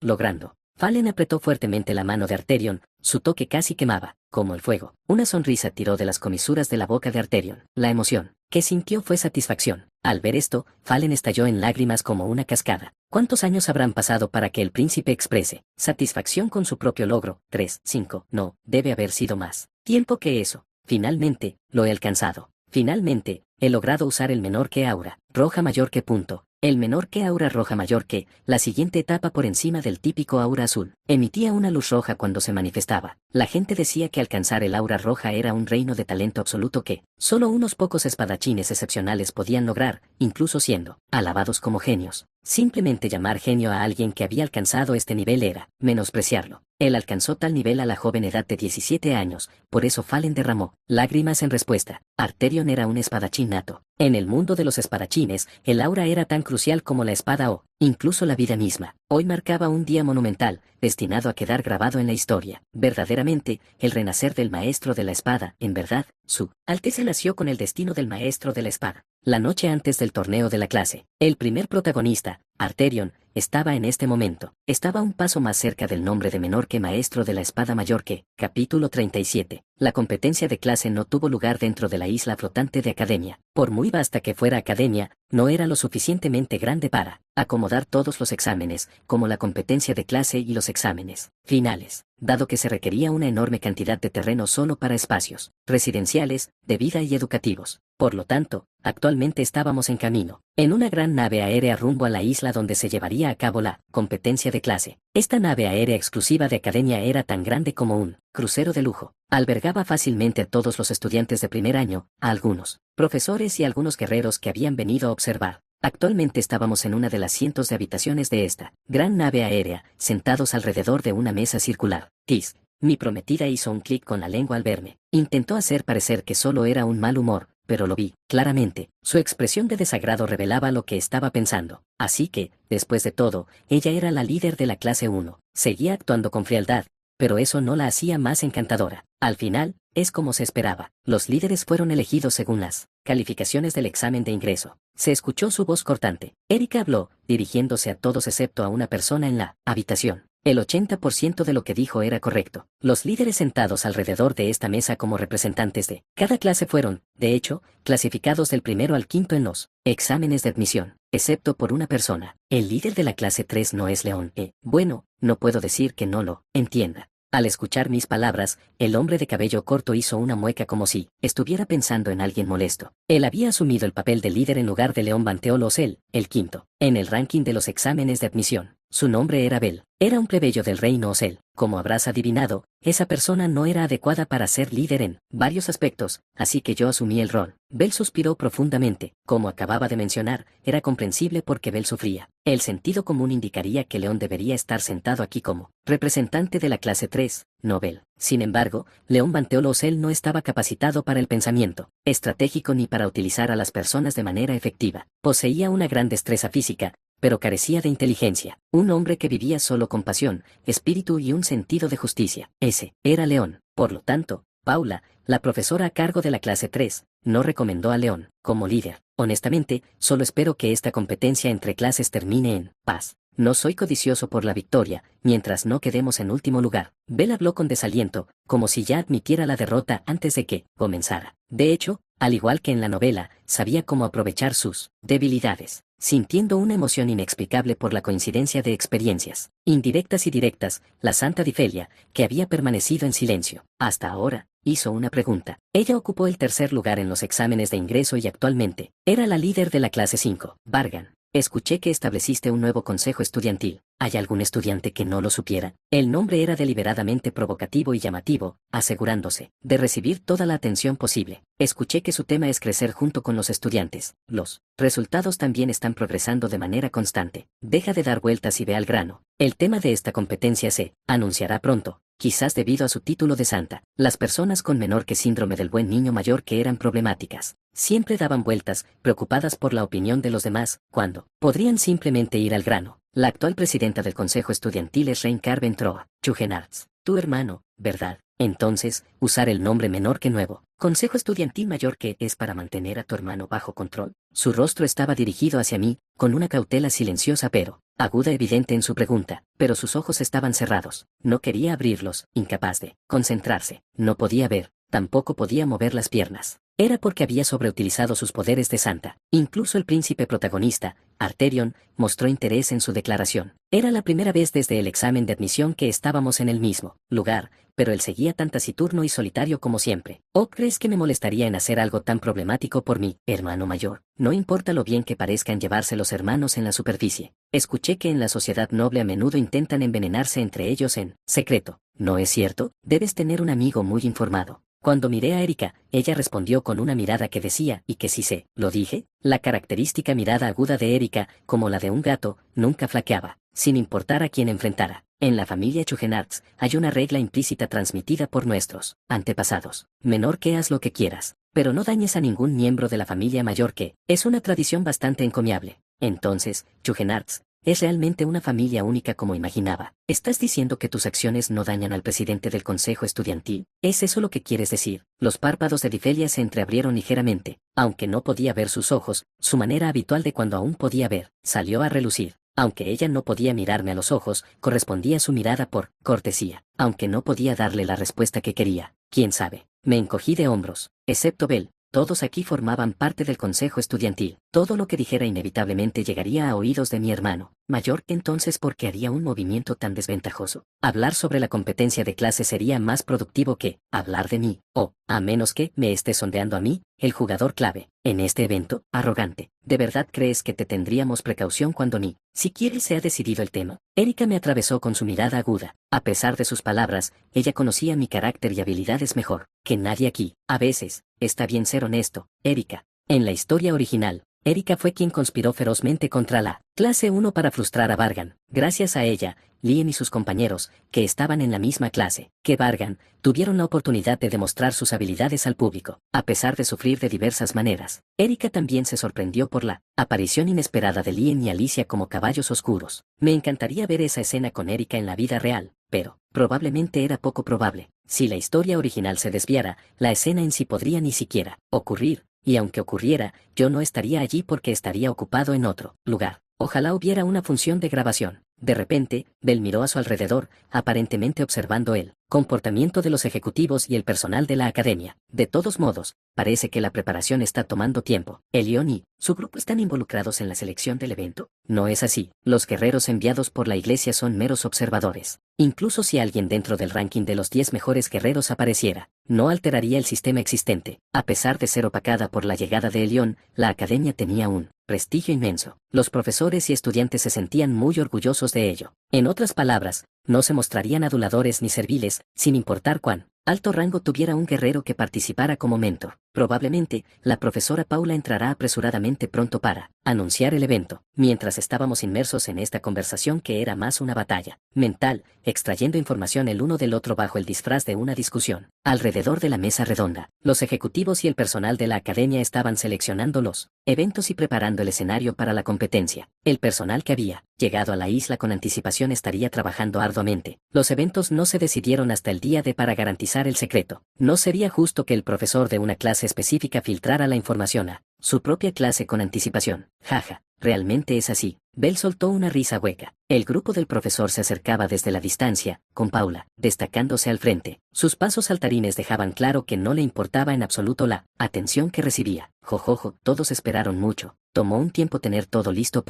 logrando. Fallen apretó fuertemente la mano de Arterion, su toque casi quemaba, como el fuego. Una sonrisa tiró de las comisuras de la boca de Arterion. La emoción que sintió fue satisfacción. Al ver esto, Fallen estalló en lágrimas como una cascada. ¿Cuántos años habrán pasado para que el príncipe exprese satisfacción con su propio logro? 3, 5, no, debe haber sido más tiempo que eso. Finalmente, lo he alcanzado. Finalmente, he logrado usar el menor que aura roja mayor que punto. El menor que aura roja mayor que, la siguiente etapa por encima del típico aura azul. Emitía una luz roja cuando se manifestaba. La gente decía que alcanzar el aura roja era un reino de talento absoluto que solo unos pocos espadachines excepcionales podían lograr, incluso siendo alabados como genios. Simplemente llamar genio a alguien que había alcanzado este nivel era menospreciarlo. Él alcanzó tal nivel a la joven edad de 17 años, por eso Fallen derramó lágrimas en respuesta. Arterion era un espadachín nato. En el mundo de los espadachines, el aura era tan crucial como la espada o, incluso la vida misma. Hoy marcaba un día monumental, destinado a quedar grabado en la historia. Verdaderamente, el renacer del maestro de la espada, en verdad, su Alteza nació con el destino del maestro de la espada. La noche antes del torneo de la clase, el primer protagonista, Arterion, estaba en este momento. Estaba un paso más cerca del nombre de menor que maestro de la espada mayor que. Capítulo 37. La competencia de clase no tuvo lugar dentro de la isla flotante de Academia. Por muy vasta que fuera Academia, no era lo suficientemente grande para acomodar todos los exámenes, como la competencia de clase y los exámenes finales, dado que se requería una enorme cantidad de terreno solo para espacios residenciales, de vida y educativos. Por lo tanto, actualmente estábamos en camino, en una gran nave aérea rumbo a la isla donde se llevaría a cabo la competencia de clase. Esta nave aérea exclusiva de Academia era tan grande como un crucero de lujo. Albergaba fácilmente a todos los estudiantes de primer año, a algunos profesores y algunos guerreros que habían venido a observar. Actualmente estábamos en una de las cientos de habitaciones de esta gran nave aérea, sentados alrededor de una mesa circular. Tis, mi prometida hizo un clic con la lengua al verme. Intentó hacer parecer que solo era un mal humor, pero lo vi claramente. Su expresión de desagrado revelaba lo que estaba pensando. Así que, después de todo, ella era la líder de la clase 1. Seguía actuando con frialdad, pero eso no la hacía más encantadora. Al final, es como se esperaba. Los líderes fueron elegidos según las calificaciones del examen de ingreso. Se escuchó su voz cortante. Erika habló, dirigiéndose a todos excepto a una persona en la habitación. El 80% de lo que dijo era correcto. Los líderes sentados alrededor de esta mesa como representantes de cada clase fueron, de hecho, clasificados del primero al quinto en los exámenes de admisión, excepto por una persona. El líder de la clase 3 no es León. Bueno, no puedo decir que no lo entienda. Al escuchar mis palabras, el hombre de cabello corto hizo una mueca como si estuviera pensando en alguien molesto. Él había asumido el papel de líder en lugar de León Banteolos el quinto, en el ranking de los exámenes de admisión. Su nombre era Bel. Era un plebeyo del reino Osel. Como habrás adivinado, esa persona no era adecuada para ser líder en varios aspectos, así que yo asumí el rol. Bel suspiró profundamente. Como acababa de mencionar, era comprensible porque Bel sufría. El sentido común indicaría que León debería estar sentado aquí como representante de la clase 3, no Bel. Sin embargo, León Banteolo Osel no estaba capacitado para el pensamiento estratégico ni para utilizar a las personas de manera efectiva. Poseía una gran destreza física, pero carecía de inteligencia. Un hombre que vivía solo con pasión, espíritu y un sentido de justicia. Ese era León. Por lo tanto, Paula, la profesora a cargo de la clase 3, no recomendó a León como líder. Honestamente, solo espero que esta competencia entre clases termine en paz. No soy codicioso por la victoria, mientras no quedemos en último lugar. Bel habló con desaliento, como si ya admitiera la derrota antes de que comenzara. De hecho, al igual que en la novela, sabía cómo aprovechar sus debilidades, sintiendo una emoción inexplicable por la coincidencia de experiencias indirectas y directas. La Santa Difelia, que había permanecido en silencio hasta ahora, hizo una pregunta. Ella ocupó el tercer lugar en los exámenes de ingreso y actualmente era la líder de la clase 5. Bargan, escuché que estableciste un nuevo consejo estudiantil. ¿Hay algún estudiante que no lo supiera? El nombre era deliberadamente provocativo y llamativo, asegurándose de recibir toda la atención posible. Escuché que su tema es crecer junto con los estudiantes. Los resultados también están progresando de manera constante. Deja de dar vueltas y ve al grano. El tema de esta competencia se anunciará pronto, quizás debido a su título de santa. Las personas con menor que síndrome del buen niño mayor que eran problemáticas. Siempre daban vueltas, preocupadas por la opinión de los demás, cuando podrían simplemente ir al grano. La actual presidenta del Consejo Estudiantil es Rein Carventroa Chugenarts. Tu hermano, ¿verdad? Entonces, usar el nombre menor que nuevo. Consejo Estudiantil Mayor que es para mantener a tu hermano bajo control. Su rostro estaba dirigido hacia mí, con una cautela silenciosa pero aguda evidente en su pregunta, pero sus ojos estaban cerrados. No quería abrirlos, incapaz de concentrarse. No podía ver, tampoco podía mover las piernas. Era porque había sobreutilizado sus poderes de santa. Incluso el príncipe protagonista, Arterion, mostró interés en su declaración. Era la primera vez desde el examen de admisión que estábamos en el mismo lugar, pero él seguía tan taciturno y solitario como siempre. ¿O crees que me molestaría en hacer algo tan problemático por mi hermano mayor? No importa lo bien que parezcan llevarse los hermanos en la superficie. Escuché que en la sociedad noble a menudo intentan envenenarse entre ellos en secreto. ¿No es cierto? Debes tener un amigo muy informado. Cuando miré a Erika, ella respondió con una mirada que decía, y que sí sé, ¿lo dije? La característica mirada aguda de Erika, como la de un gato, nunca flaqueaba, sin importar a quién enfrentara. En la familia Chugenarts hay una regla implícita transmitida por nuestros antepasados. Menor que haz lo que quieras, pero no dañes a ningún miembro de la familia mayor que es una tradición bastante encomiable. Entonces, Chugenarts es realmente una familia única como imaginaba. ¿Estás diciendo que tus acciones no dañan al presidente del consejo estudiantil? ¿Es eso lo que quieres decir? Los párpados de Difelia se entreabrieron ligeramente. Aunque no podía ver sus ojos, su manera habitual de cuando aún podía ver, salió a relucir. Aunque ella no podía mirarme a los ojos, correspondía su mirada por cortesía. Aunque no podía darle la respuesta que quería. ¿Quién sabe? Me encogí de hombros. Excepto Bel. Todos aquí formaban parte del consejo estudiantil. Todo lo que dijera inevitablemente llegaría a oídos de mi hermano mayor. Entonces, ¿por qué haría un movimiento tan desventajoso? Hablar sobre la competencia de clase sería más productivo que hablar de mí, o, a menos que me esté sondeando a mí, el jugador clave, en este evento. Arrogante. ¿De verdad crees que te tendríamos precaución cuando ni siquiera se ha decidido el tema? Erika me atravesó con su mirada aguda. A pesar de sus palabras, ella conocía mi carácter y habilidades mejor que nadie aquí. A veces, está bien ser honesto, Erika. En la historia original, Erika fue quien conspiró ferozmente contra la clase 1 para frustrar a Bargan. Gracias a ella, Lien y sus compañeros, que estaban en la misma clase que Bargan, tuvieron la oportunidad de demostrar sus habilidades al público. A pesar de sufrir de diversas maneras, Erika también se sorprendió por la aparición inesperada de Lien y Alicia como caballos oscuros. Me encantaría ver esa escena con Erika en la vida real, pero probablemente era poco probable. Si la historia original se desviara, la escena en sí podría ni siquiera ocurrir. Y aunque ocurriera, yo no estaría allí porque estaría ocupado en otro lugar. Ojalá hubiera una función de grabación. De repente, Bel miró a su alrededor, aparentemente observando el Comportamiento de los ejecutivos y el personal de la academia. De todos modos, parece que la preparación está tomando tiempo. Elión y su grupo están involucrados en la selección del evento. No es así. Los guerreros enviados por la iglesia son meros observadores. Incluso si alguien dentro del ranking de los 10 mejores guerreros apareciera, no alteraría el sistema existente. A pesar de ser opacada por la llegada de Elión, la academia tenía un prestigio inmenso. Los profesores y estudiantes se sentían muy orgullosos de ello. En otras palabras, no se mostrarían aduladores ni serviles, sin importar cuán alto rango tuviera un guerrero que participara como mentor. Probablemente, la profesora Paula entrará apresuradamente pronto para anunciar el evento, mientras estábamos inmersos en esta conversación que era más una batalla mental, extrayendo información el uno del otro bajo el disfraz de una discusión. Alrededor de la mesa redonda, los ejecutivos y el personal de la academia estaban seleccionando los eventos y preparando el escenario para la competencia. El personal que había llegado a la isla con anticipación estaría trabajando arduamente. Los eventos no se decidieron hasta el día de para garantizar el secreto. No sería justo que el profesor de una clase específica filtrara la información a su propia clase con anticipación. Jaja, realmente es así. Bell soltó una risa hueca. El grupo del profesor se acercaba desde la distancia, con Paula destacándose al frente. Sus pasos saltarines dejaban claro que no le importaba en absoluto la atención que recibía. Jojojo, todos esperaron mucho. Tomó un tiempo tener todo listo.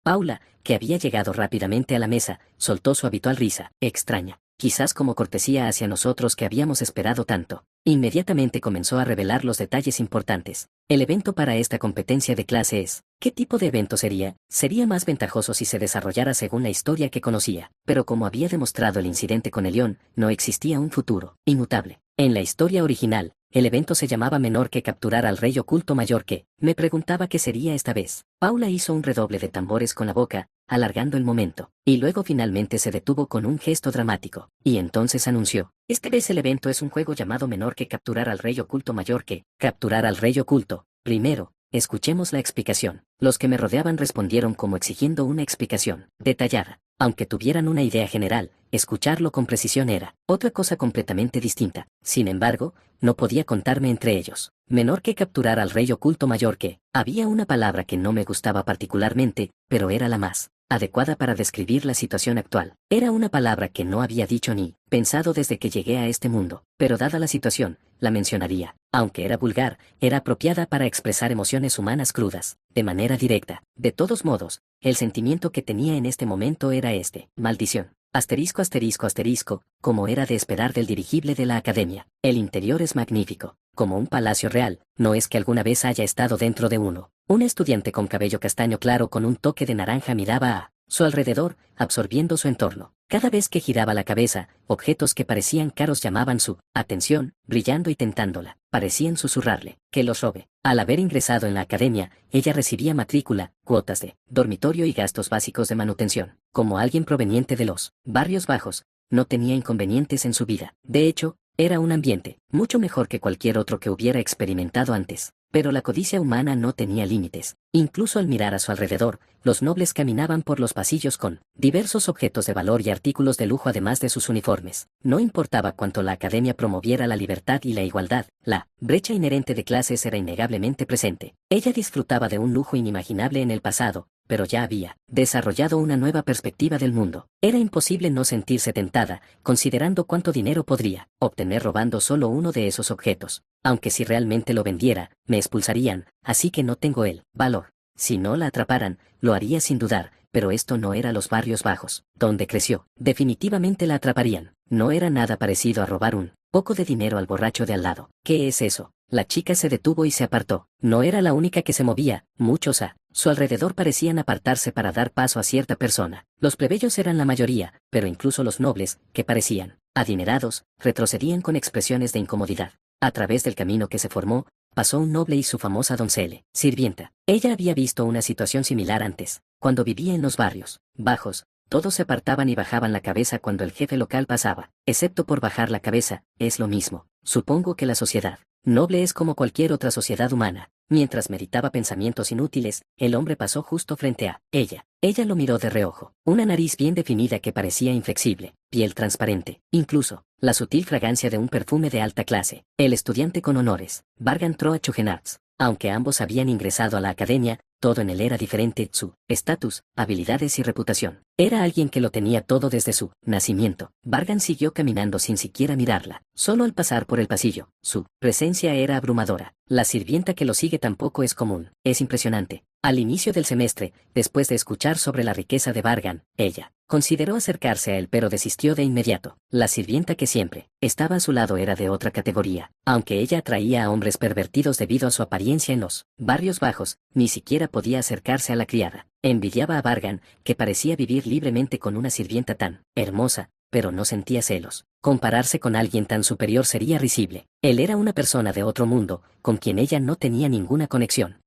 Paula, que había llegado rápidamente a la mesa, soltó su habitual risa, extraña, quizás como cortesía hacia nosotros que habíamos esperado tanto. Inmediatamente comenzó a revelar los detalles importantes. El evento para esta competencia de clase es, ¿qué tipo de evento sería? Sería más ventajoso si se desarrollara según la historia que conocía, pero como había demostrado el incidente con Elión, no existía un futuro inmutable. En la historia original, el evento se llamaba menor que capturar al rey oculto mayor que. Me preguntaba qué sería esta vez. Paula hizo un redoble de tambores con la boca, alargando el momento, y luego finalmente se detuvo con un gesto dramático, y entonces anunció, esta vez el evento es un juego llamado menor que capturar al rey oculto mayor que. Capturar al rey oculto. Primero, escuchemos la explicación. Los que me rodeaban respondieron como exigiendo una explicación detallada. Aunque tuvieran una idea general, escucharlo con precisión era otra cosa completamente distinta. Sin embargo, no podía contarme entre ellos. Menor que capturar al rey oculto mayor que. Había una palabra que no me gustaba particularmente, pero era la más adecuada para describir la situación actual. Era una palabra que no había dicho ni pensado desde que llegué a este mundo, pero dada la situación, la mencionaría. Aunque era vulgar, era apropiada para expresar emociones humanas crudas, de manera directa. De todos modos, el sentimiento que tenía en este momento era este: maldición. Asterisco asterisco asterisco, como era de esperar del dirigible de la academia. El interior es magnífico, como un palacio real, no es que alguna vez haya estado dentro de uno. Un estudiante con cabello castaño claro con un toque de naranja miraba a su alrededor, absorbiendo su entorno. Cada vez que giraba la cabeza, objetos que parecían caros llamaban su atención, brillando y tentándola. Parecían susurrarle que los robe. Al haber ingresado en la academia, ella recibía matrícula, cuotas de dormitorio y gastos básicos de manutención. Como alguien proveniente de los barrios bajos, no tenía inconvenientes en su vida. De hecho, era un ambiente mucho mejor que cualquier otro que hubiera experimentado antes. Pero la codicia humana no tenía límites. Incluso al mirar a su alrededor, los nobles caminaban por los pasillos con diversos objetos de valor y artículos de lujo además de sus uniformes. No importaba cuánto la academia promoviera la libertad y la igualdad, la brecha inherente de clases era innegablemente presente. Ella disfrutaba de un lujo inimaginable en el pasado, pero ya había desarrollado una nueva perspectiva del mundo. Era imposible no sentirse tentada, considerando cuánto dinero podría obtener robando solo uno de esos objetos. Aunque si realmente lo vendiera, me expulsarían, así que no tengo el valor. Si no la atraparan, lo haría sin dudar, pero esto no era los barrios bajos, donde creció. Definitivamente la atraparían. No era nada parecido a robar un poco de dinero al borracho de al lado. ¿Qué es eso? La chica se detuvo y se apartó. No era la única que se movía, muchos a su alrededor parecían apartarse para dar paso a cierta persona. Los plebeyos eran la mayoría, pero incluso los nobles, que parecían adinerados, retrocedían con expresiones de incomodidad. A través del camino que se formó, pasó un noble y su famosa doncella, sirvienta. Ella había visto una situación similar antes. Cuando vivía en los barrios bajos, todos se apartaban y bajaban la cabeza cuando el jefe local pasaba. Excepto por bajar la cabeza, es lo mismo. Supongo que la sociedad noble es como cualquier otra sociedad humana. Mientras meditaba pensamientos inútiles, el hombre pasó justo frente a ella. Ella lo miró de reojo. Una nariz bien definida que parecía inflexible, piel transparente, incluso la sutil fragancia de un perfume de alta clase. El estudiante con honores, Bargan Troa Chugenarts. Aunque ambos habían ingresado a la academia, todo en él era diferente: su estatus, habilidades y reputación. Era alguien que lo tenía todo desde su nacimiento. Vargan siguió caminando sin siquiera mirarla. Solo al pasar por el pasillo, su presencia era abrumadora. La sirvienta que lo sigue tampoco es común. Es impresionante. Al inicio del semestre, después de escuchar sobre la riqueza de Vargan, ella consideró acercarse a él pero desistió de inmediato. La sirvienta que siempre estaba a su lado era de otra categoría. Aunque ella atraía a hombres pervertidos debido a su apariencia en los barrios bajos, ni siquiera podía acercarse a la criada. Envidiaba a Vargan, que parecía vivir libremente con una sirvienta tan hermosa, pero no sentía celos. Compararse con alguien tan superior sería risible. Él era una persona de otro mundo, con quien ella no tenía ninguna conexión.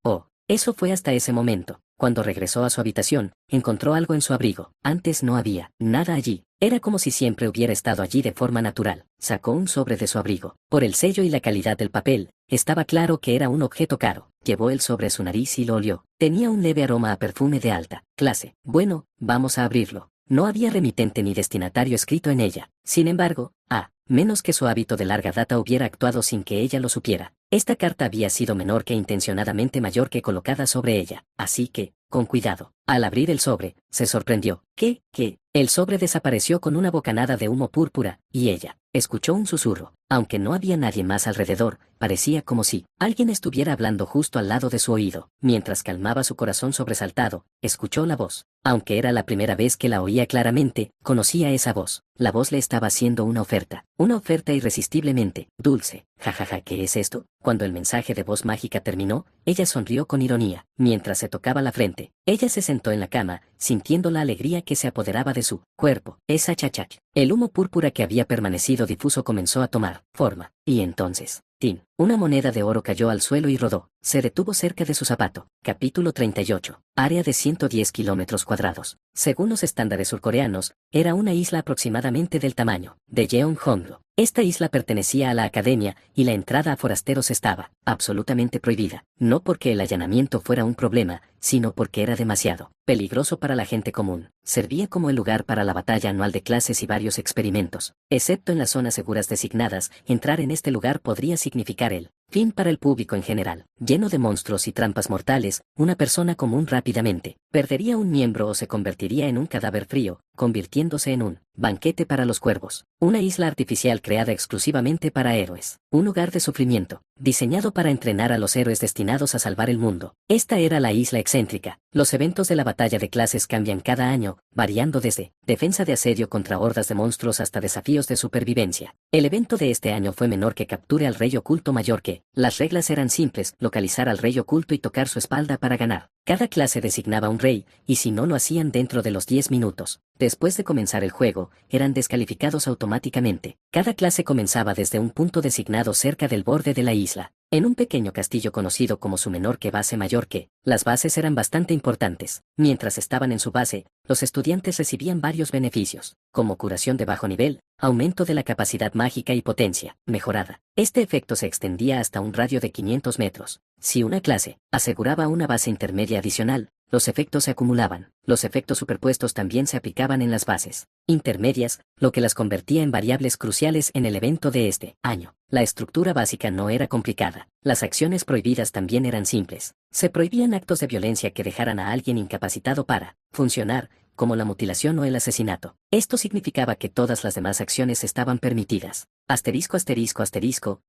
Eso fue hasta ese momento. Cuando regresó a su habitación, encontró algo en su abrigo. Antes no había nada allí. Era como si siempre hubiera estado allí de forma natural. Sacó un sobre de su abrigo. Por el sello y la calidad del papel, estaba claro que era un objeto caro. Llevó el sobre a su nariz y lo olió. Tenía un leve aroma a perfume de alta clase. Bueno, vamos a abrirlo. No había remitente ni destinatario escrito en ella. Sin embargo, menos que su hábito de larga data hubiera actuado sin que ella lo supiera. Esta carta había sido menor que intencionadamente mayor que colocada sobre ella. Así que, con cuidado. Al abrir el sobre, se sorprendió. ¿Qué? El sobre desapareció con una bocanada de humo púrpura, y ella escuchó un susurro. Aunque no había nadie más alrededor, parecía como si alguien estuviera hablando justo al lado de su oído. Mientras calmaba su corazón sobresaltado, escuchó la voz. Aunque era la primera vez que la oía claramente, conocía esa voz. La voz le estaba haciendo una oferta irresistiblemente dulce. Jajaja, ¿qué es esto? Cuando el mensaje de voz mágica terminó, ella sonrió con ironía. Mientras se tocaba la frente, ella se sentó en la cama, sintiendo la alegría que se apoderaba de su cuerpo. Esa chachach. El humo púrpura que había permanecido difuso comenzó a tomar forma. Y entonces, ¡tin! Una moneda de oro cayó al suelo y rodó. Se detuvo cerca de su zapato. Capítulo 38. Área de 110 kilómetros cuadrados. Según los estándares surcoreanos, era una isla aproximadamente del tamaño de Jeonghongdo. Esta isla pertenecía a la academia y la entrada a forasteros estaba absolutamente prohibida. No porque el allanamiento fuera un problema, sino porque era demasiado peligroso para la gente común. Servía como el lugar para la batalla anual de clases y varios experimentos. Excepto en las zonas seguras designadas, entrar en este lugar podría significar el fin para el público en general. Lleno de monstruos y trampas mortales, una persona común rápidamente perdería un miembro o se convertiría en un cadáver frío, convirtiéndose en un banquete para los cuervos. Una isla artificial creada exclusivamente para héroes. Un lugar de sufrimiento, diseñado para entrenar a los héroes destinados a salvar el mundo. Esta era la isla excéntrica. Los eventos de la batalla de clases cambian cada año, variando desde defensa de asedio contra hordas de monstruos hasta desafíos de supervivencia. El evento de este año fue menor que capture al rey oculto mayor que. Las reglas eran simples: localizar al rey oculto y tocar su espalda para ganar. Cada clase designaba un rey, y si no lo hacían dentro de los 10 minutos, después de comenzar el juego, eran descalificados automáticamente. Cada clase comenzaba desde un punto designado cerca del borde de la isla, en un pequeño castillo conocido como su menor que base mayor que. Las bases eran bastante importantes. Mientras estaban en su base, los estudiantes recibían varios beneficios, como curación de bajo nivel, aumento de la capacidad mágica y potencia mejorada. Este efecto se extendía hasta un radio de 500 metros. Si una clase aseguraba una base intermedia adicional, los efectos se acumulaban. Los efectos superpuestos también se aplicaban en las bases intermedias, lo que las convertía en variables cruciales en el evento de este año. La estructura básica no era complicada. Las acciones prohibidas también eran simples. Se prohibían actos de violencia que dejaran a alguien incapacitado para funcionar, como la mutilación o el asesinato. Esto significaba que todas las demás acciones estaban permitidas.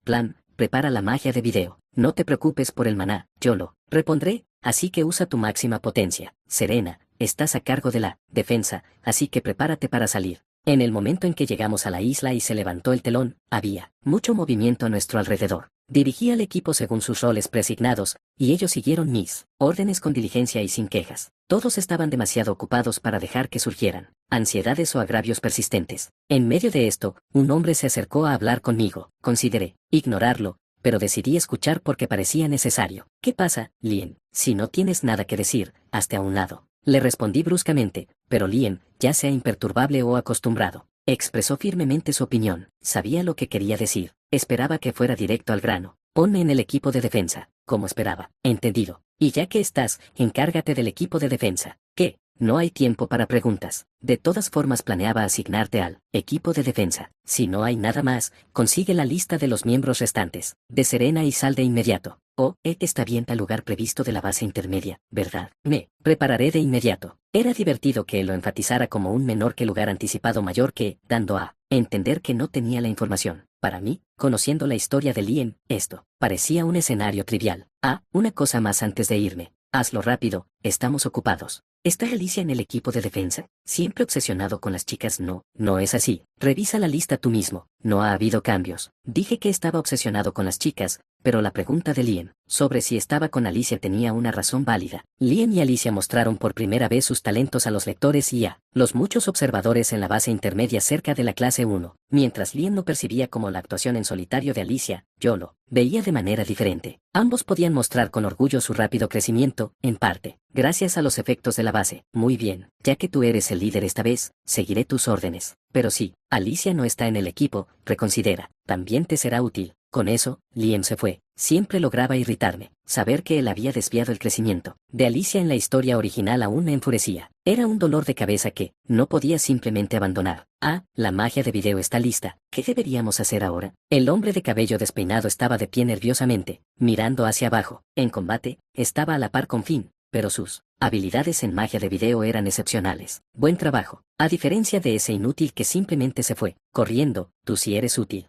Plan, prepara la magia de video. No te preocupes por el maná, yo lo repondré, así que usa tu máxima potencia. Serena, estás a cargo de la defensa, así que prepárate para salir. En el momento en que llegamos a la isla y se levantó el telón, había mucho movimiento a nuestro alrededor. Dirigí al equipo según sus roles presignados, y ellos siguieron mis órdenes con diligencia y sin quejas. Todos estaban demasiado ocupados para dejar que surgieran ansiedades o agravios persistentes. En medio de esto, un hombre se acercó a hablar conmigo. Consideré ignorarlo, pero decidí escuchar porque parecía necesario. ¿Qué pasa, Lien? Si no tienes nada que decir, hazte a un lado. Le respondí bruscamente, pero Lien, ya sea imperturbable o acostumbrado, expresó firmemente su opinión. Sabía lo que quería decir. Esperaba que fuera directo al grano. Ponme en el equipo de defensa, como esperaba. Entendido. Y ya que estás, encárgate del equipo de defensa. ¿Qué? No hay tiempo para preguntas. De todas formas planeaba asignarte al equipo de defensa. Si no hay nada más, consigue la lista de los miembros restantes. De Serena y sal de inmediato. Oh, está bien al lugar previsto de la base intermedia, ¿verdad? Me prepararé de inmediato. Era divertido que él lo enfatizara como un menor que lugar anticipado mayor que, dando a entender que no tenía la información. Para mí, conociendo la historia de Liam, esto parecía un escenario trivial. Una cosa más antes de irme. Hazlo rápido, estamos ocupados. ¿Está Alicia en el equipo de defensa? Siempre obsesionado con las chicas. No, no es así. Revisa la lista tú mismo. No ha habido cambios. Dije que estaba obsesionado con las chicas, pero la pregunta de Liam sobre si estaba con Alicia tenía una razón válida. Liam y Alicia mostraron por primera vez sus talentos a los lectores y a los muchos observadores en la base intermedia cerca de la clase 1. Mientras Liam no percibía como la actuación en solitario de Alicia, yo lo veía de manera diferente. Ambos podían mostrar con orgullo su rápido crecimiento, en parte, gracias a los efectos de la base. Muy bien, ya que tú eres el líder esta vez, seguiré tus órdenes. Pero si Alicia no está en el equipo, reconsidera, también te será útil. Con eso, Liam se fue. Siempre lograba irritarme. Saber que él había desviado el crecimiento de Alicia en la historia original aún me enfurecía. Era un dolor de cabeza que no podía simplemente abandonar. La magia de video está lista. ¿Qué deberíamos hacer ahora? El hombre de cabello despeinado estaba de pie nerviosamente, mirando hacia abajo. En combate, estaba a la par con Finn, pero sus habilidades en magia de video eran excepcionales. Buen trabajo. A diferencia de ese inútil que simplemente se fue, corriendo, tú sí eres útil.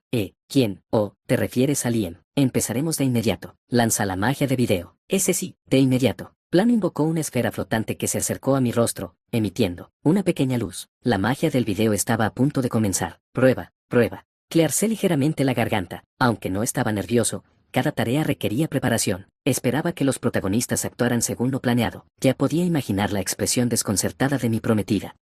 ¿Quién? ¿Te refieres a Liam? Empezaremos de inmediato. Lanza la magia de video. Ese sí, de inmediato. Plan invocó una esfera flotante que se acercó a mi rostro, emitiendo una pequeña luz. La magia del video estaba a punto de comenzar. Prueba. Clearcé ligeramente la garganta, aunque no estaba nervioso. Cada tarea requería preparación. Esperaba que los protagonistas actuaran según lo planeado. Ya podía imaginar la expresión desconcertada de mi prometida.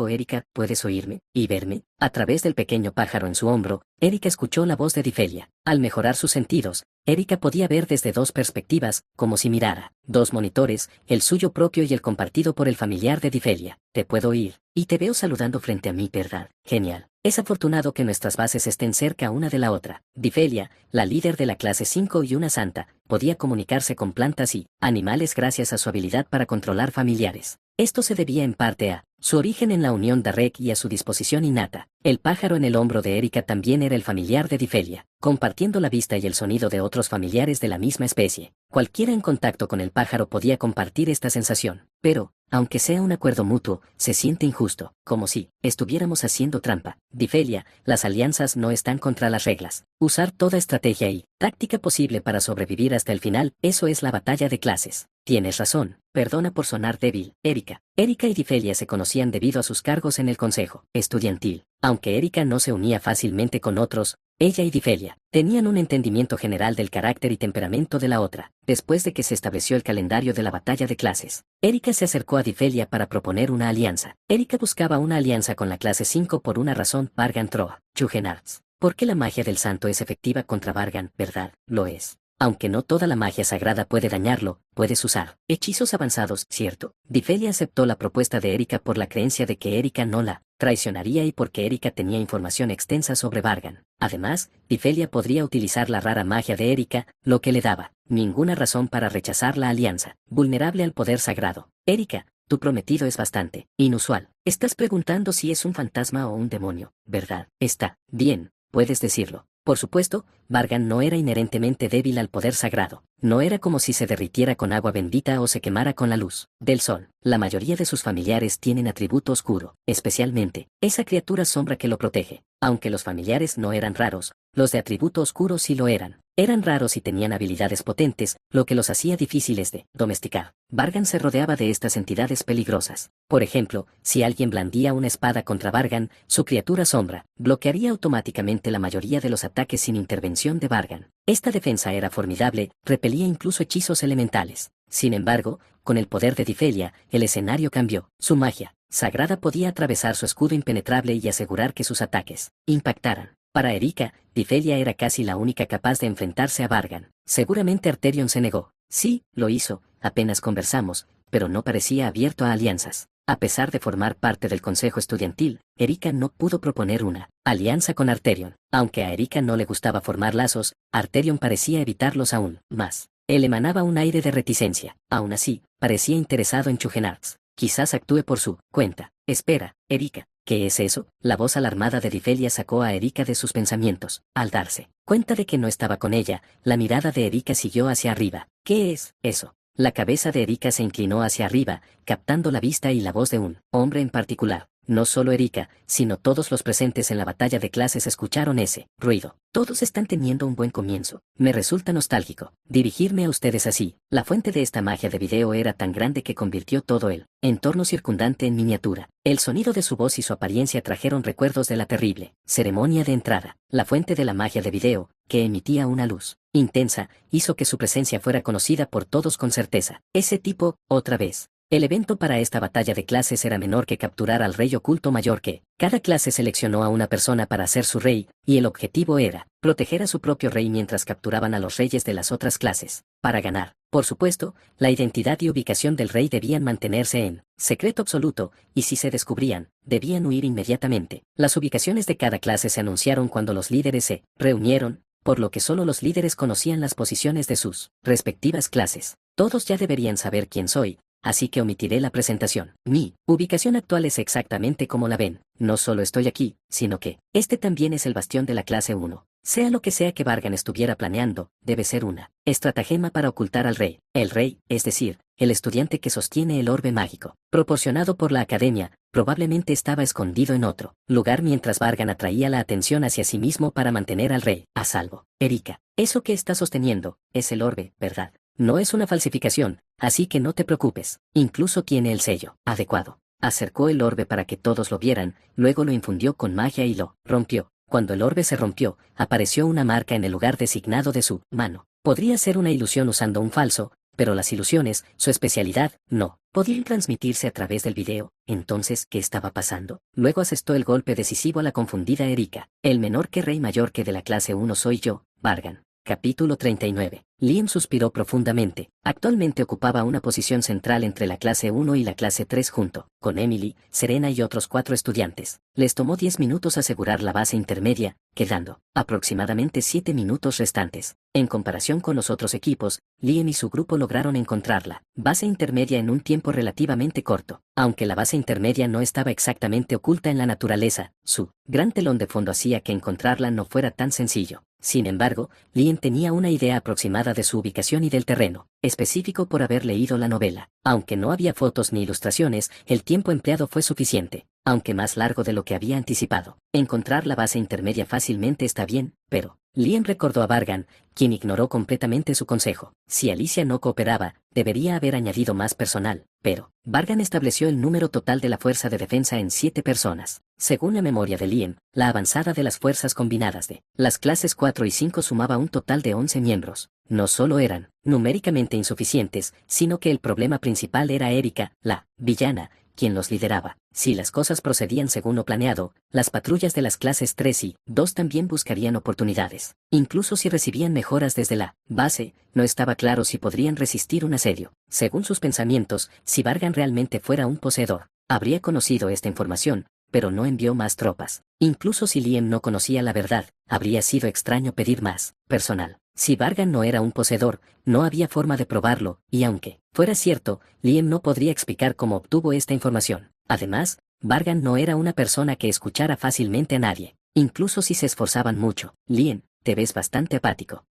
Erika, ¿puedes oírme y verme? A través del pequeño pájaro en su hombro, Erika escuchó la voz de Difelia. Al mejorar sus sentidos, Erika podía ver desde dos perspectivas, como si mirara dos monitores, el suyo propio y el compartido por el familiar de Difelia. Te puedo oír, y te veo saludando frente a mí, ¿verdad? Genial. Es afortunado que nuestras bases estén cerca una de la otra. Difelia, la líder de la clase 5 y una santa, podía comunicarse con plantas y animales gracias a su habilidad para controlar familiares. Esto se debía en parte a su origen en la unión Darek y a su disposición innata. El pájaro en el hombro de Erika también era el familiar de Difelia, compartiendo la vista y el sonido de otros familiares de la misma especie. Cualquiera en contacto con el pájaro podía compartir esta sensación. Pero, aunque sea un acuerdo mutuo, se siente injusto, como si estuviéramos haciendo trampa. Difelia, las alianzas no están contra las reglas. Usar toda estrategia y táctica posible para sobrevivir hasta el final, eso es la batalla de clases. Tienes razón, perdona por sonar débil, Erika. Erika y Difelia se conocían debido a sus cargos en el consejo estudiantil. Aunque Erika no se unía fácilmente con otros, ella y Difelia tenían un entendimiento general del carácter y temperamento de la otra. Después de que se estableció el calendario de la batalla de clases, Erika se acercó a Difelia para proponer una alianza. Erika buscaba una alianza con la clase 5 por una razón. Vargan Troa, Chugenarts. Porque la magia del santo es efectiva contra Vargan, ¿verdad? Lo es. Aunque no toda la magia sagrada puede dañarlo, puedes usar hechizos avanzados, ¿cierto? Difelia aceptó la propuesta de Erika por la creencia de que Erika no la traicionaría y porque Erika tenía información extensa sobre Vargan. Además, Difelia podría utilizar la rara magia de Erika, lo que le daba ninguna razón para rechazar la alianza. Vulnerable al poder sagrado. Erika, tu prometido es bastante inusual. Estás preguntando si es un fantasma o un demonio, ¿verdad? Está bien, puedes decirlo. Por supuesto, Vargan no era inherentemente débil al poder sagrado. No era como si se derritiera con agua bendita o se quemara con la luz del sol. La mayoría de sus familiares tienen atributo oscuro, especialmente esa criatura sombra que lo protege. Aunque los familiares no eran raros, los de atributo oscuro sí lo eran. Eran raros y tenían habilidades potentes, lo que los hacía difíciles de domesticar. Vargan se rodeaba de estas entidades peligrosas. Por ejemplo, si alguien blandía una espada contra Vargan, su criatura sombra bloquearía automáticamente la mayoría de los ataques sin intervención de Vargan. Esta defensa era formidable, repelía incluso hechizos elementales. Sin embargo, con el poder de Difelia, el escenario cambió. Su magia sagrada podía atravesar su escudo impenetrable y asegurar que sus ataques impactaran. Para Erika, Difelia era casi la única capaz de enfrentarse a Vargan. Seguramente Arterion se negó. Sí, lo hizo, apenas conversamos, pero no parecía abierto a alianzas. A pesar de formar parte del consejo estudiantil, Erika no pudo proponer una alianza con Arterion. Aunque a Erika no le gustaba formar lazos, Arterion parecía evitarlos aún más. Él emanaba un aire de reticencia. Aún así, parecía interesado en Chugenarts. Quizás actúe por su cuenta. Espera, Erika, ¿qué es eso? La voz alarmada de Difelia sacó a Erika de sus pensamientos. Al darse cuenta de que no estaba con ella, la mirada de Erika siguió hacia arriba. ¿Qué es eso? La cabeza de Erika se inclinó hacia arriba, captando la vista y la voz de un hombre en particular. No solo Erika, sino todos los presentes en la batalla de clases escucharon ese ruido. Todos están teniendo un buen comienzo. Me resulta nostálgico dirigirme a ustedes así. La fuente de esta magia de video era tan grande que convirtió todo el entorno circundante en miniatura. El sonido de su voz y su apariencia trajeron recuerdos de la terrible ceremonia de entrada. La fuente de la magia de video, que emitía una luz intensa, hizo que su presencia fuera conocida por todos con certeza. Ese tipo, otra vez. El evento para esta batalla de clases era menor que capturar al rey oculto mayor que. Cada clase seleccionó a una persona para ser su rey, y el objetivo era proteger a su propio rey mientras capturaban a los reyes de las otras clases. Para ganar, por supuesto, la identidad y ubicación del rey debían mantenerse en secreto absoluto, y si se descubrían, debían huir inmediatamente. Las ubicaciones de cada clase se anunciaron cuando los líderes se reunieron, por lo que solo los líderes conocían las posiciones de sus respectivas clases. Todos ya deberían saber quién soy, así que omitiré la presentación. Mi ubicación actual es exactamente como la ven. No solo estoy aquí, sino que este también es el bastión de la clase 1. Sea lo que sea que Vargan estuviera planeando, debe ser una estratagema para ocultar al rey. El rey, es decir, el estudiante que sostiene el orbe mágico, proporcionado por la academia, probablemente estaba escondido en otro lugar mientras Vargan atraía la atención hacia sí mismo para mantener al rey a salvo. Erika, eso que está sosteniendo, es el orbe, ¿verdad? No es una falsificación, así que no te preocupes, incluso tiene el sello adecuado. Acercó el orbe para que todos lo vieran, luego lo infundió con magia y lo rompió. Cuando el orbe se rompió, apareció una marca en el lugar designado de su mano. Podría ser una ilusión usando un falso, pero las ilusiones, su especialidad, no podían transmitirse a través del video. Entonces, ¿qué estaba pasando? Luego asestó el golpe decisivo a la confundida Erika. El menor que rey mayor que de la clase 1 soy yo, Vargan. Capítulo 39. Liam suspiró profundamente. Actualmente ocupaba una posición central entre la clase 1 y la clase 3 junto con Emily, Serena y otros 4 estudiantes. Les tomó 10 minutos asegurar la base intermedia, quedando aproximadamente 7 minutos restantes. En comparación con los otros equipos, Liam y su grupo lograron encontrar la base intermedia en un tiempo relativamente corto. Aunque la base intermedia no estaba exactamente oculta en la naturaleza, su gran telón de fondo hacía que encontrarla no fuera tan sencillo. Sin embargo, Liam tenía una idea aproximada de su ubicación y del terreno, específico por haber leído la novela. Aunque no había fotos ni ilustraciones, el tiempo empleado fue suficiente, aunque más largo de lo que había anticipado. Encontrar la base intermedia fácilmente está bien, pero Liam recordó a Vargan, quien ignoró completamente su consejo. Si Alicia no cooperaba, debería haber añadido más personal, pero Vargan estableció el número total de la fuerza de defensa en 7 personas. Según la memoria de Liam, la avanzada de las fuerzas combinadas de las clases 4 y 5 sumaba un total de 11 miembros. No solo eran numéricamente insuficientes, sino que el problema principal era Erika, la villana, quien los lideraba. Si las cosas procedían según lo planeado, las patrullas de las clases 3 y 2 también buscarían oportunidades. Incluso si recibían mejoras desde la base, no estaba claro si podrían resistir un asedio. Según sus pensamientos, si Vargan realmente fuera un poseedor, habría conocido esta información, pero no envió más tropas. Incluso si Liam no conocía la verdad, habría sido extraño pedir más personal. Si Vargan no era un poseedor, no había forma de probarlo, y aunque fuera cierto, Liam no podría explicar cómo obtuvo esta información. Además, Vargan no era una persona que escuchara fácilmente a nadie, incluso si se esforzaban mucho. Liam, te ves bastante apático.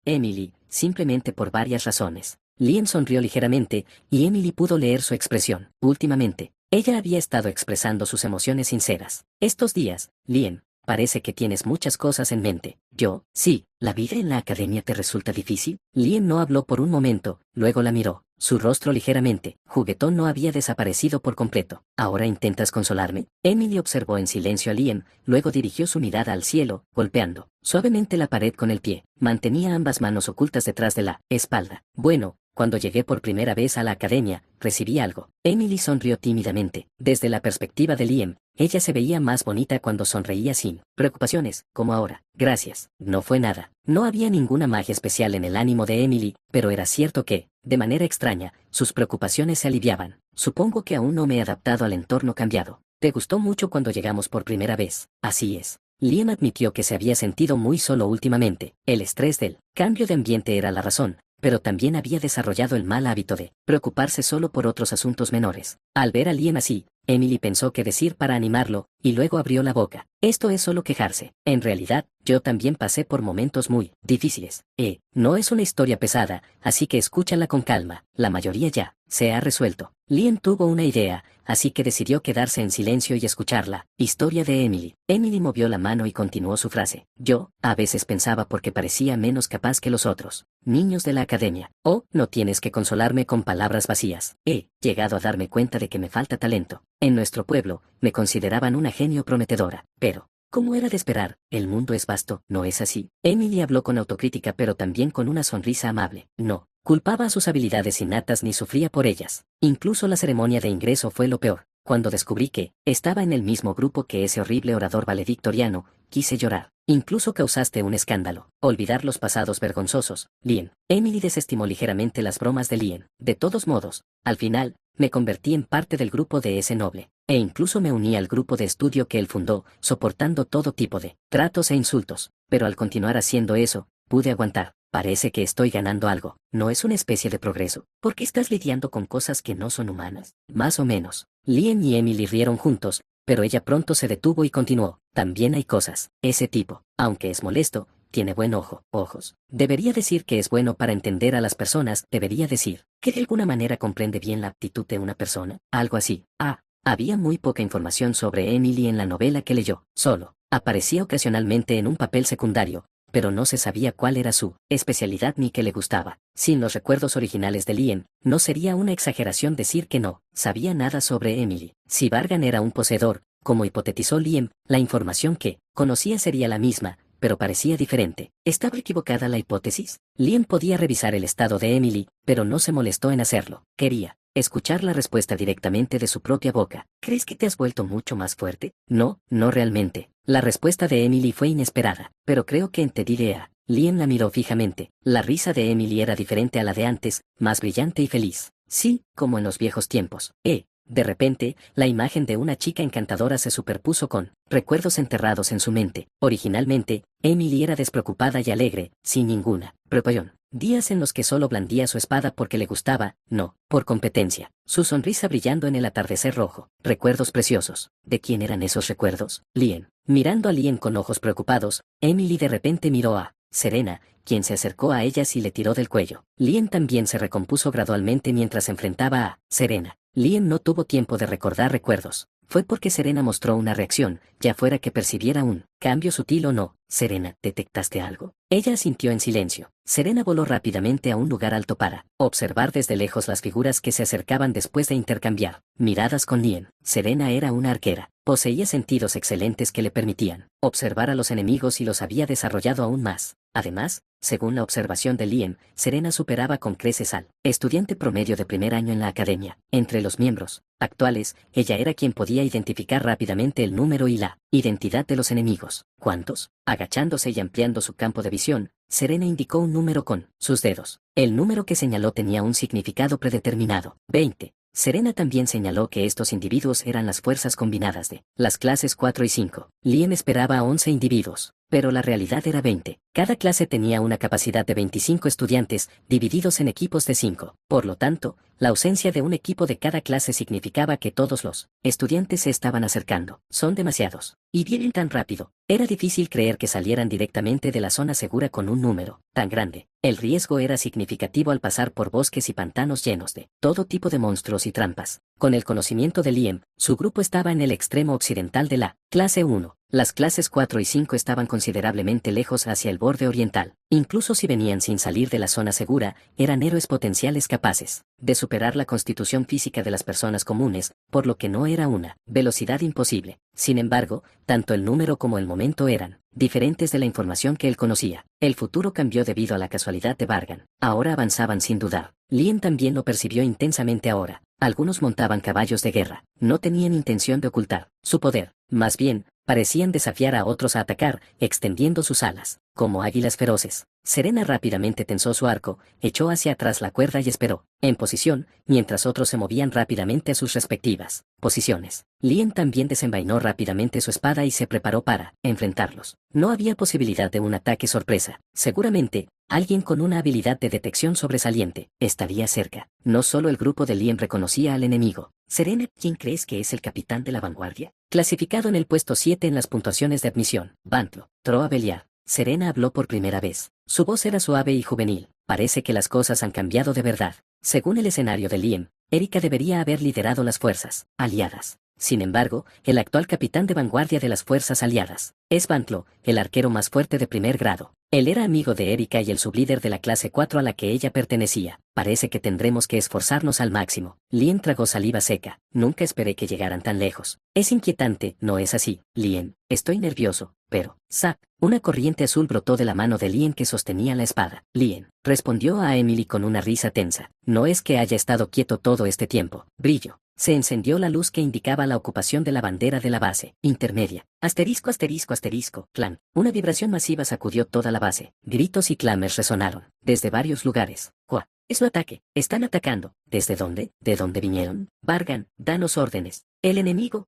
Emily, simplemente por varias razones. Liam sonrió ligeramente, y Emily pudo leer su expresión. Últimamente, ella había estado expresando sus emociones sinceras. Estos días, Liam, parece que tienes muchas cosas en mente. Yo, sí, ¿la vida en la academia te resulta difícil? Liam no habló por un momento, luego la miró. Su rostro ligeramente juguetón no había desaparecido por completo. ¿Ahora intentas consolarme? Emily observó en silencio a Liam, luego dirigió su mirada al cielo, golpeando suavemente la pared con el pie. Mantenía ambas manos ocultas detrás de la espalda. Bueno, cuando llegué por primera vez a la academia, recibí algo. Emily sonrió tímidamente. Desde la perspectiva de Liam, ella se veía más bonita cuando sonreía sin preocupaciones, como ahora. Gracias. No fue nada. No había ninguna magia especial en el ánimo de Emily, pero era cierto que, de manera extraña, sus preocupaciones se aliviaban. Supongo que aún no me he adaptado al entorno cambiado. Te gustó mucho cuando llegamos por primera vez. Así es. Liam admitió que se había sentido muy solo últimamente. El estrés del cambio de ambiente era la razón, pero también había desarrollado el mal hábito de preocuparse solo por otros asuntos menores. Al ver a Liam así, Emily pensó qué decir para animarlo, y luego abrió la boca. Esto es solo quejarse. En realidad, yo también pasé por momentos muy difíciles. No es una historia pesada, así que escúchala con calma, la mayoría ya se ha resuelto. Liam tuvo una idea, así que decidió quedarse en silencio y escucharla. Historia de Emily. Emily movió la mano y continuó su frase. Yo, a veces pensaba porque parecía menos capaz que los otros niños de la academia. Oh, no tienes que consolarme con palabras vacías. He llegado a darme cuenta de que me falta talento. En nuestro pueblo, me consideraban una genio prometedora, pero como era de esperar, el mundo es vasto, ¿no es así? Emily habló con autocrítica pero también con una sonrisa amable. No culpaba a sus habilidades innatas ni sufría por ellas. Incluso la ceremonia de ingreso fue lo peor. Cuando descubrí que estaba en el mismo grupo que ese horrible orador valedictoriano, quise llorar. Incluso causaste un escándalo. Olvidar los pasados vergonzosos, Liam. Emily desestimó ligeramente las bromas de Liam. De todos modos, al final, me convertí en parte del grupo de ese noble. E incluso me uní al grupo de estudio que él fundó, soportando todo tipo de tratos e insultos. Pero al continuar haciendo eso, pude aguantar. Parece que estoy ganando algo. ¿No es una especie de progreso? ¿Por qué estás lidiando con cosas que no son humanas? Más o menos. Liam y Emily rieron juntos, pero ella pronto se detuvo y continuó. También hay cosas. Ese tipo, aunque es molesto, tiene buen ojos. Debería decir que es bueno para entender a las personas, debería decir que de alguna manera comprende bien la aptitud de una persona. Algo así. Había muy poca información sobre Emily en la novela que leyó. Solo aparecía ocasionalmente en un papel secundario, pero no se sabía cuál era su especialidad ni qué le gustaba. Sin los recuerdos originales de Liam, no sería una exageración decir que no sabía nada sobre Emily. Si Bargan era un poseedor, como hipotetizó Liam, la información que conocía sería la misma, pero parecía diferente. ¿Estaba equivocada la hipótesis? Liam podía revisar el estado de Emily, pero no se molestó en hacerlo. Quería escuchar la respuesta directamente de su propia boca. ¿Crees que te has vuelto mucho más fuerte? No, no realmente. La respuesta de Emily fue inesperada, pero creo que entendí idea. Liam la miró fijamente. La risa de Emily era diferente a la de antes, más brillante y feliz. Sí, como en los viejos tiempos. De repente, la imagen de una chica encantadora se superpuso con recuerdos enterrados en su mente. Originalmente, Emily era despreocupada y alegre, sin ninguna preocupación. Días en los que solo blandía su espada porque le gustaba, no, por competencia. Su sonrisa brillando en el atardecer rojo. Recuerdos preciosos. ¿De quién eran esos recuerdos? Liam. Mirando a Liam con ojos preocupados, Emily de repente miró a Serena, quien se acercó a ellas y le tiró del cuello. Liam también se recompuso gradualmente mientras enfrentaba a Serena. Liam no tuvo tiempo de recordar recuerdos. Fue porque Serena mostró una reacción, ya fuera que percibiera un cambio sutil o no. Serena, ¿detectaste algo? Ella asintió en silencio. Serena voló rápidamente a un lugar alto para observar desde lejos las figuras que se acercaban después de intercambiar miradas con Liam. Serena era una arquera. Poseía sentidos excelentes que le permitían observar a los enemigos y los había desarrollado aún más. Además, según la observación de Liam, Serena superaba con creces al estudiante promedio de primer año en la academia. Entre los miembros actuales, ella era quien podía identificar rápidamente el número y la identidad de los enemigos. ¿Cuántos? Agachándose y ampliando su campo de visión, Serena indicó un número con sus dedos. El número que señaló tenía un significado predeterminado. 20. Serena también señaló que estos individuos eran las fuerzas combinadas de las clases 4 y 5. Liam esperaba a 11 individuos, pero la realidad era 20. Cada clase tenía una capacidad de 25 estudiantes, divididos en equipos de 5. Por lo tanto, la ausencia de un equipo de cada clase significaba que todos los estudiantes se estaban acercando. Son demasiados. Y vienen tan rápido. Era difícil creer que salieran directamente de la zona segura con un número tan grande. El riesgo era significativo al pasar por bosques y pantanos llenos de todo tipo de monstruos y trampas. Con el conocimiento de Liam, su grupo estaba en el extremo occidental de la clase 1. Las clases 4 y 5 estaban considerablemente lejos hacia el borde oriental. Incluso si venían sin salir de la zona segura, eran héroes potenciales capaces de superar la constitución física de las personas comunes, por lo que no era una velocidad imposible. Sin embargo, tanto el número como el momento eran diferentes de la información que él conocía. El futuro cambió debido a la casualidad de Bargan. Ahora avanzaban sin dudar. Liam también lo percibió intensamente ahora. Algunos montaban caballos de guerra. No tenían intención de ocultar su poder. Más bien, parecían desafiar a otros a atacar, extendiendo sus alas, como águilas feroces. Serena rápidamente tensó su arco, echó hacia atrás la cuerda y esperó, en posición, mientras otros se movían rápidamente a sus respectivas posiciones. Liam también desenvainó rápidamente su espada y se preparó para enfrentarlos. No había posibilidad de un ataque sorpresa. Seguramente, Alguien con una habilidad de detección sobresaliente estaría cerca. No solo el grupo de Lien reconocía al enemigo. Serena, ¿quién crees que es el capitán de la vanguardia? Clasificado en el puesto 7 en las puntuaciones de admisión. Bantlo, Troa Beliar. Serena habló por primera vez. Su voz era suave y juvenil. Parece que las cosas han cambiado de verdad. Según el escenario de Liem, Erika debería haber liderado las fuerzas aliadas. Sin embargo, el actual capitán de vanguardia de las fuerzas aliadas es Bantlo, el arquero más fuerte de primer grado. Él era amigo de Erika y el sublíder de la clase 4 a la que ella pertenecía. Parece que tendremos que esforzarnos al máximo. Lien tragó saliva seca. Nunca esperé que llegaran tan lejos. Es inquietante, ¿no es así, Lien? Estoy nervioso, pero, ¡zap! Una corriente azul brotó de la mano de Lien que sostenía la espada. Lien respondió a Emily con una risa tensa. No es que haya estado quieto todo este tiempo. Brillo. Se encendió la luz que indicaba la ocupación de la bandera de la base intermedia. Asterisco, asterisco, asterisco, clan. Una vibración masiva sacudió toda la base. Gritos y clames resonaron desde varios lugares. ¡Cuá! Es su ataque. Están atacando. ¿Desde dónde? ¿De dónde vinieron? Vargan, danos órdenes. El enemigo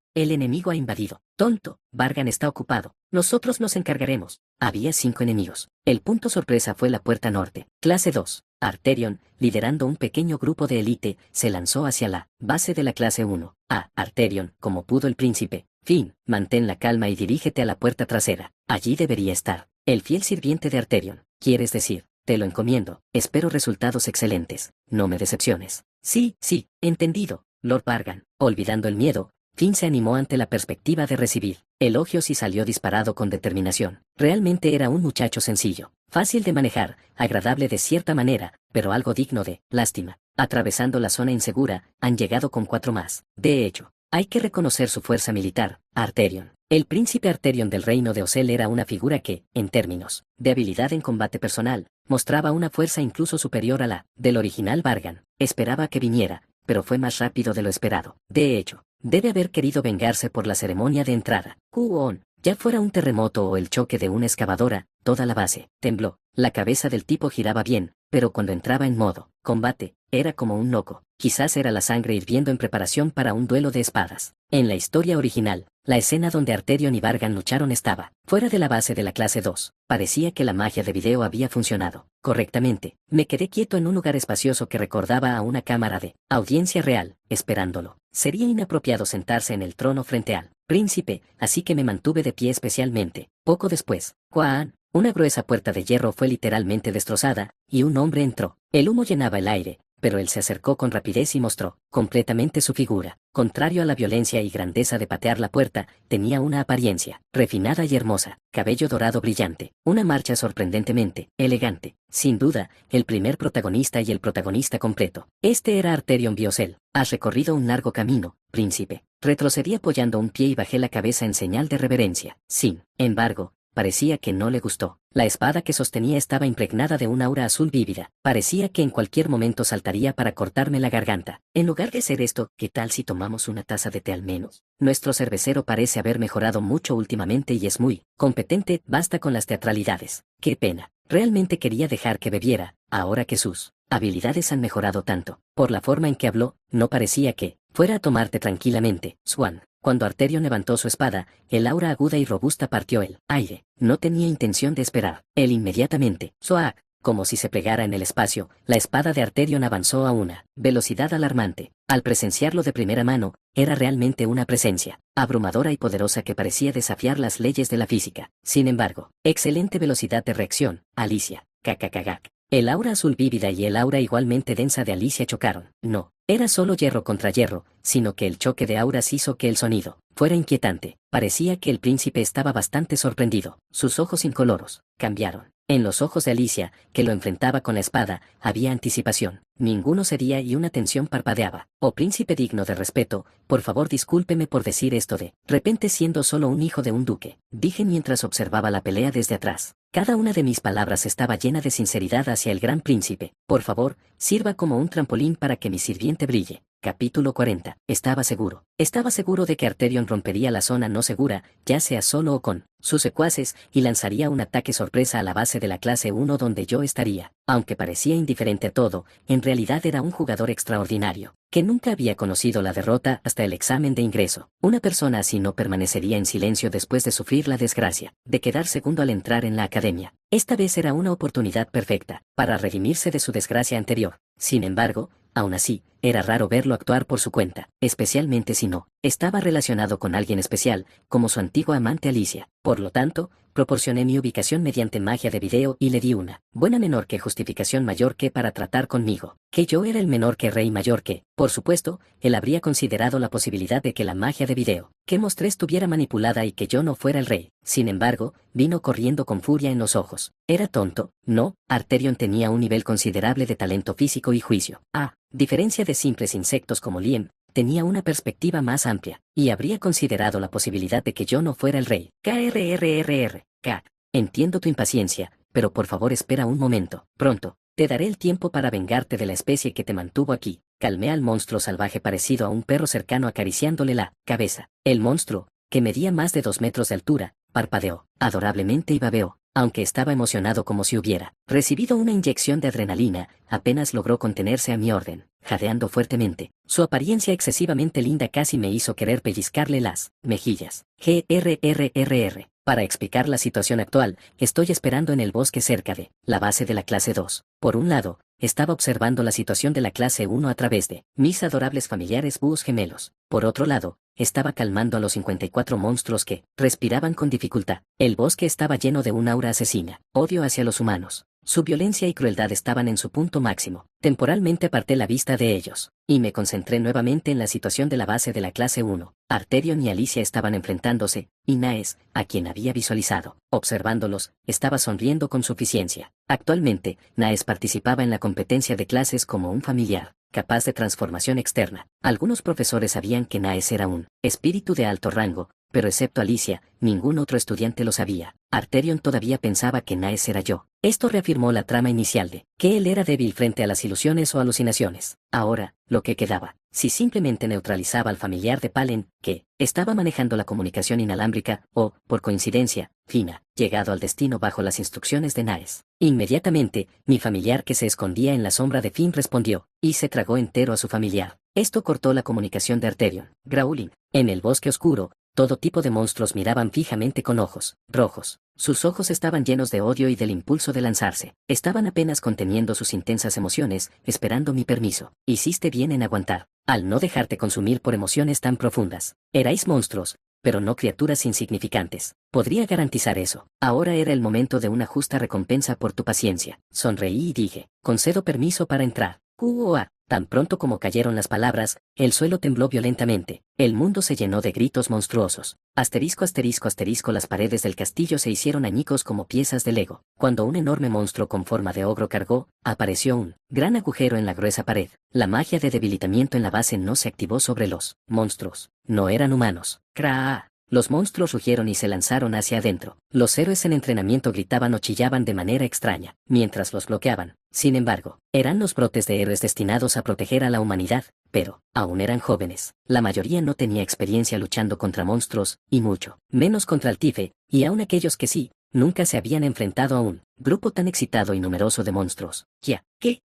ha invadido. Tonto, Vargan está ocupado. Nosotros nos encargaremos. Había 5 enemigos. El punto sorpresa fue la puerta norte. Clase 2. Arterion, liderando un pequeño grupo de élite, se lanzó hacia la base de la clase 1. Arterion, como pudo el príncipe. Fin, mantén la calma y dirígete a la puerta trasera. Allí debería estar el fiel sirviente de Arterion. ¿Quieres decir? Te lo encomiendo. Espero resultados excelentes. No me decepciones. Sí, entendido, Lord Vargan. Olvidando el miedo, Finn se animó ante la perspectiva de recibir elogios y salió disparado con determinación. Realmente era un muchacho sencillo, fácil de manejar, agradable de cierta manera, pero algo digno de lástima. Atravesando la zona insegura, han llegado con 4 más. De hecho, hay que reconocer su fuerza militar. Arterion. El príncipe Arterion del reino de Osel era una figura que, en términos de habilidad en combate personal, mostraba una fuerza incluso superior a la del original Vargan. Esperaba que viniera, pero fue más rápido de lo esperado. De hecho, debe haber querido vengarse por la ceremonia de entrada. Kuon, ya fuera un terremoto o el choque de una excavadora, toda la base tembló. La cabeza del tipo giraba bien, pero cuando entraba en modo combate, era como un loco. Quizás era la sangre hirviendo en preparación para un duelo de espadas. En la historia original, la escena donde Arterion y Vargan lucharon estaba fuera de la base de la clase 2. Parecía que la magia de video había funcionado correctamente. Me quedé quieto en un lugar espacioso que recordaba a una cámara de audiencia real, esperándolo. Sería inapropiado sentarse en el trono frente al príncipe, así que me mantuve de pie especialmente. Poco después, ¡cuán! Una gruesa puerta de hierro fue literalmente destrozada, y un hombre entró. El humo llenaba el aire, pero él se acercó con rapidez y mostró completamente su figura. Contrario a la violencia y grandeza de patear la puerta, tenía una apariencia refinada y hermosa, cabello dorado brillante, una marcha sorprendentemente elegante. Sin duda, el primer protagonista y el protagonista completo. Este era Arterion Biosel. Has recorrido un largo camino, príncipe. Retrocedí apoyando un pie y bajé la cabeza en señal de reverencia. Sin embargo, parecía que no le gustó. La espada que sostenía estaba impregnada de un aura azul vívida. Parecía que en cualquier momento saltaría para cortarme la garganta. En lugar de hacer esto, ¿qué tal si tomamos una taza de té al menos? Nuestro cervecero parece haber mejorado mucho últimamente y es muy competente. Basta con las teatralidades. Qué pena. Realmente quería dejar que bebiera, ahora que sus habilidades han mejorado tanto. Por la forma en que habló, no parecía que fuera a tomarte tranquilamente, Swan. Cuando Arterion levantó su espada, el aura aguda y robusta partió el aire. No tenía intención de esperar. Él inmediatamente, ¡Soak! Como si se pegara en el espacio, la espada de Arterion avanzó a una velocidad alarmante. Al presenciarlo de primera mano, era realmente una presencia abrumadora y poderosa que parecía desafiar las leyes de la física. Sin embargo, excelente velocidad de reacción, Alicia. Kakakagak. El aura azul vívida y el aura igualmente densa de Alicia chocaron. No era solo hierro contra hierro, sino que el choque de auras hizo que el sonido fuera inquietante. Parecía que el príncipe estaba bastante sorprendido. Sus ojos incoloros cambiaron. En los ojos de Alicia, que lo enfrentaba con la espada, había anticipación. Ninguno cedía y una tensión parpadeaba. Oh príncipe digno de respeto, por favor discúlpeme por decir esto de repente siendo solo un hijo de un duque, dije mientras observaba la pelea desde atrás. Cada una de mis palabras estaba llena de sinceridad hacia el gran príncipe. Por favor, sirva como un trampolín para que mi sirviente brille. Capítulo 40. Estaba seguro. Estaba seguro de que Arterion rompería la zona no segura, ya sea solo o con sus secuaces, y lanzaría un ataque sorpresa a la base de la clase 1 donde yo estaría. Aunque parecía indiferente a todo, en realidad era un jugador extraordinario, que nunca había conocido la derrota hasta el examen de ingreso. Una persona así no permanecería en silencio después de sufrir la desgracia de quedar segundo al entrar en la academia. Esta vez era una oportunidad perfecta para redimirse de su desgracia anterior. Sin embargo, aún así, era raro verlo actuar por su cuenta, especialmente si no estaba relacionado con alguien especial, como su antigua amante Alicia. Por lo tanto, proporcioné mi ubicación mediante magia de video y le di una buena menor que justificación mayor que para tratar conmigo, que yo era el menor que rey mayor que, por supuesto, él habría considerado la posibilidad de que la magia de video que mostré estuviera manipulada y que yo no fuera el rey. Sin embargo, vino corriendo con furia en los ojos. ¿Era tonto? No, Arterion tenía un nivel considerable de talento físico y juicio. Diferencia de simples insectos como Liem, tenía una perspectiva más amplia, y habría considerado la posibilidad de que yo no fuera el rey. K. Entiendo tu impaciencia, pero por favor espera un momento. Pronto, te daré el tiempo para vengarte de la especie que te mantuvo aquí. Calmé al monstruo salvaje parecido a un perro cercano acariciándole la cabeza. El monstruo, que medía más de 2 metros de altura, parpadeó adorablemente y babeó. Aunque estaba emocionado como si hubiera recibido una inyección de adrenalina, apenas logró contenerse a mi orden, jadeando fuertemente. Su apariencia excesivamente linda casi me hizo querer pellizcarle las mejillas. Para explicar la situación actual, estoy esperando en el bosque cerca de la base de la clase 2. Por un lado, estaba observando la situación de la clase 1 a través de mis adorables familiares búhos gemelos. Por otro lado, estaba calmando a los 54 monstruos que respiraban con dificultad. El bosque estaba lleno de un aura asesina, odio hacia los humanos. Su violencia y crueldad estaban en su punto máximo. Temporalmente aparté la vista de ellos, y me concentré nuevamente en la situación de la base de la clase 1. Arterion y Alicia estaban enfrentándose, y Naes, a quien había visualizado, observándolos, estaba sonriendo con suficiencia. Actualmente, Naes participaba en la competencia de clases como un familiar, capaz de transformación externa. Algunos profesores sabían que Naes era un espíritu de alto rango, pero excepto Alicia, ningún otro estudiante lo sabía. Arterion todavía pensaba que Naes era yo. Esto reafirmó la trama inicial de que él era débil frente a las ilusiones o alucinaciones. Ahora, lo que quedaba, si simplemente neutralizaba al familiar de Palen, que estaba manejando la comunicación inalámbrica, o, por coincidencia, Fina, llegado al destino bajo las instrucciones de Naes. Inmediatamente, mi familiar que se escondía en la sombra de Finn respondió, y se tragó entero a su familiar. Esto cortó la comunicación de Arterion. Growling. En el bosque oscuro, todo tipo de monstruos miraban fijamente con ojos rojos. Sus ojos estaban llenos de odio y del impulso de lanzarse. Estaban apenas conteniendo sus intensas emociones, esperando mi permiso. Hiciste bien en aguantar, al no dejarte consumir por emociones tan profundas. Erais monstruos, pero no criaturas insignificantes. Podría garantizar eso. Ahora era el momento de una justa recompensa por tu paciencia. Sonreí y dije, concedo permiso para entrar. Tan pronto como cayeron las palabras, el suelo tembló violentamente. El mundo se llenó de gritos monstruosos. Asterisco, asterisco, asterisco. Las paredes del castillo se hicieron añicos como piezas de Lego. Cuando un enorme monstruo con forma de ogro cargó, apareció un gran agujero en la gruesa pared. La magia de debilitamiento en la base no se activó sobre los monstruos. No eran humanos. ¡Craa! Los monstruos rugieron y se lanzaron hacia adentro. Los héroes en entrenamiento gritaban o chillaban de manera extraña, mientras los bloqueaban. Sin embargo, eran los brotes de héroes destinados a proteger a la humanidad, pero, aún eran jóvenes. La mayoría no tenía experiencia luchando contra monstruos, y mucho menos contra el Tife, y aun aquellos que sí, nunca se habían enfrentado a un grupo tan excitado y numeroso de monstruos.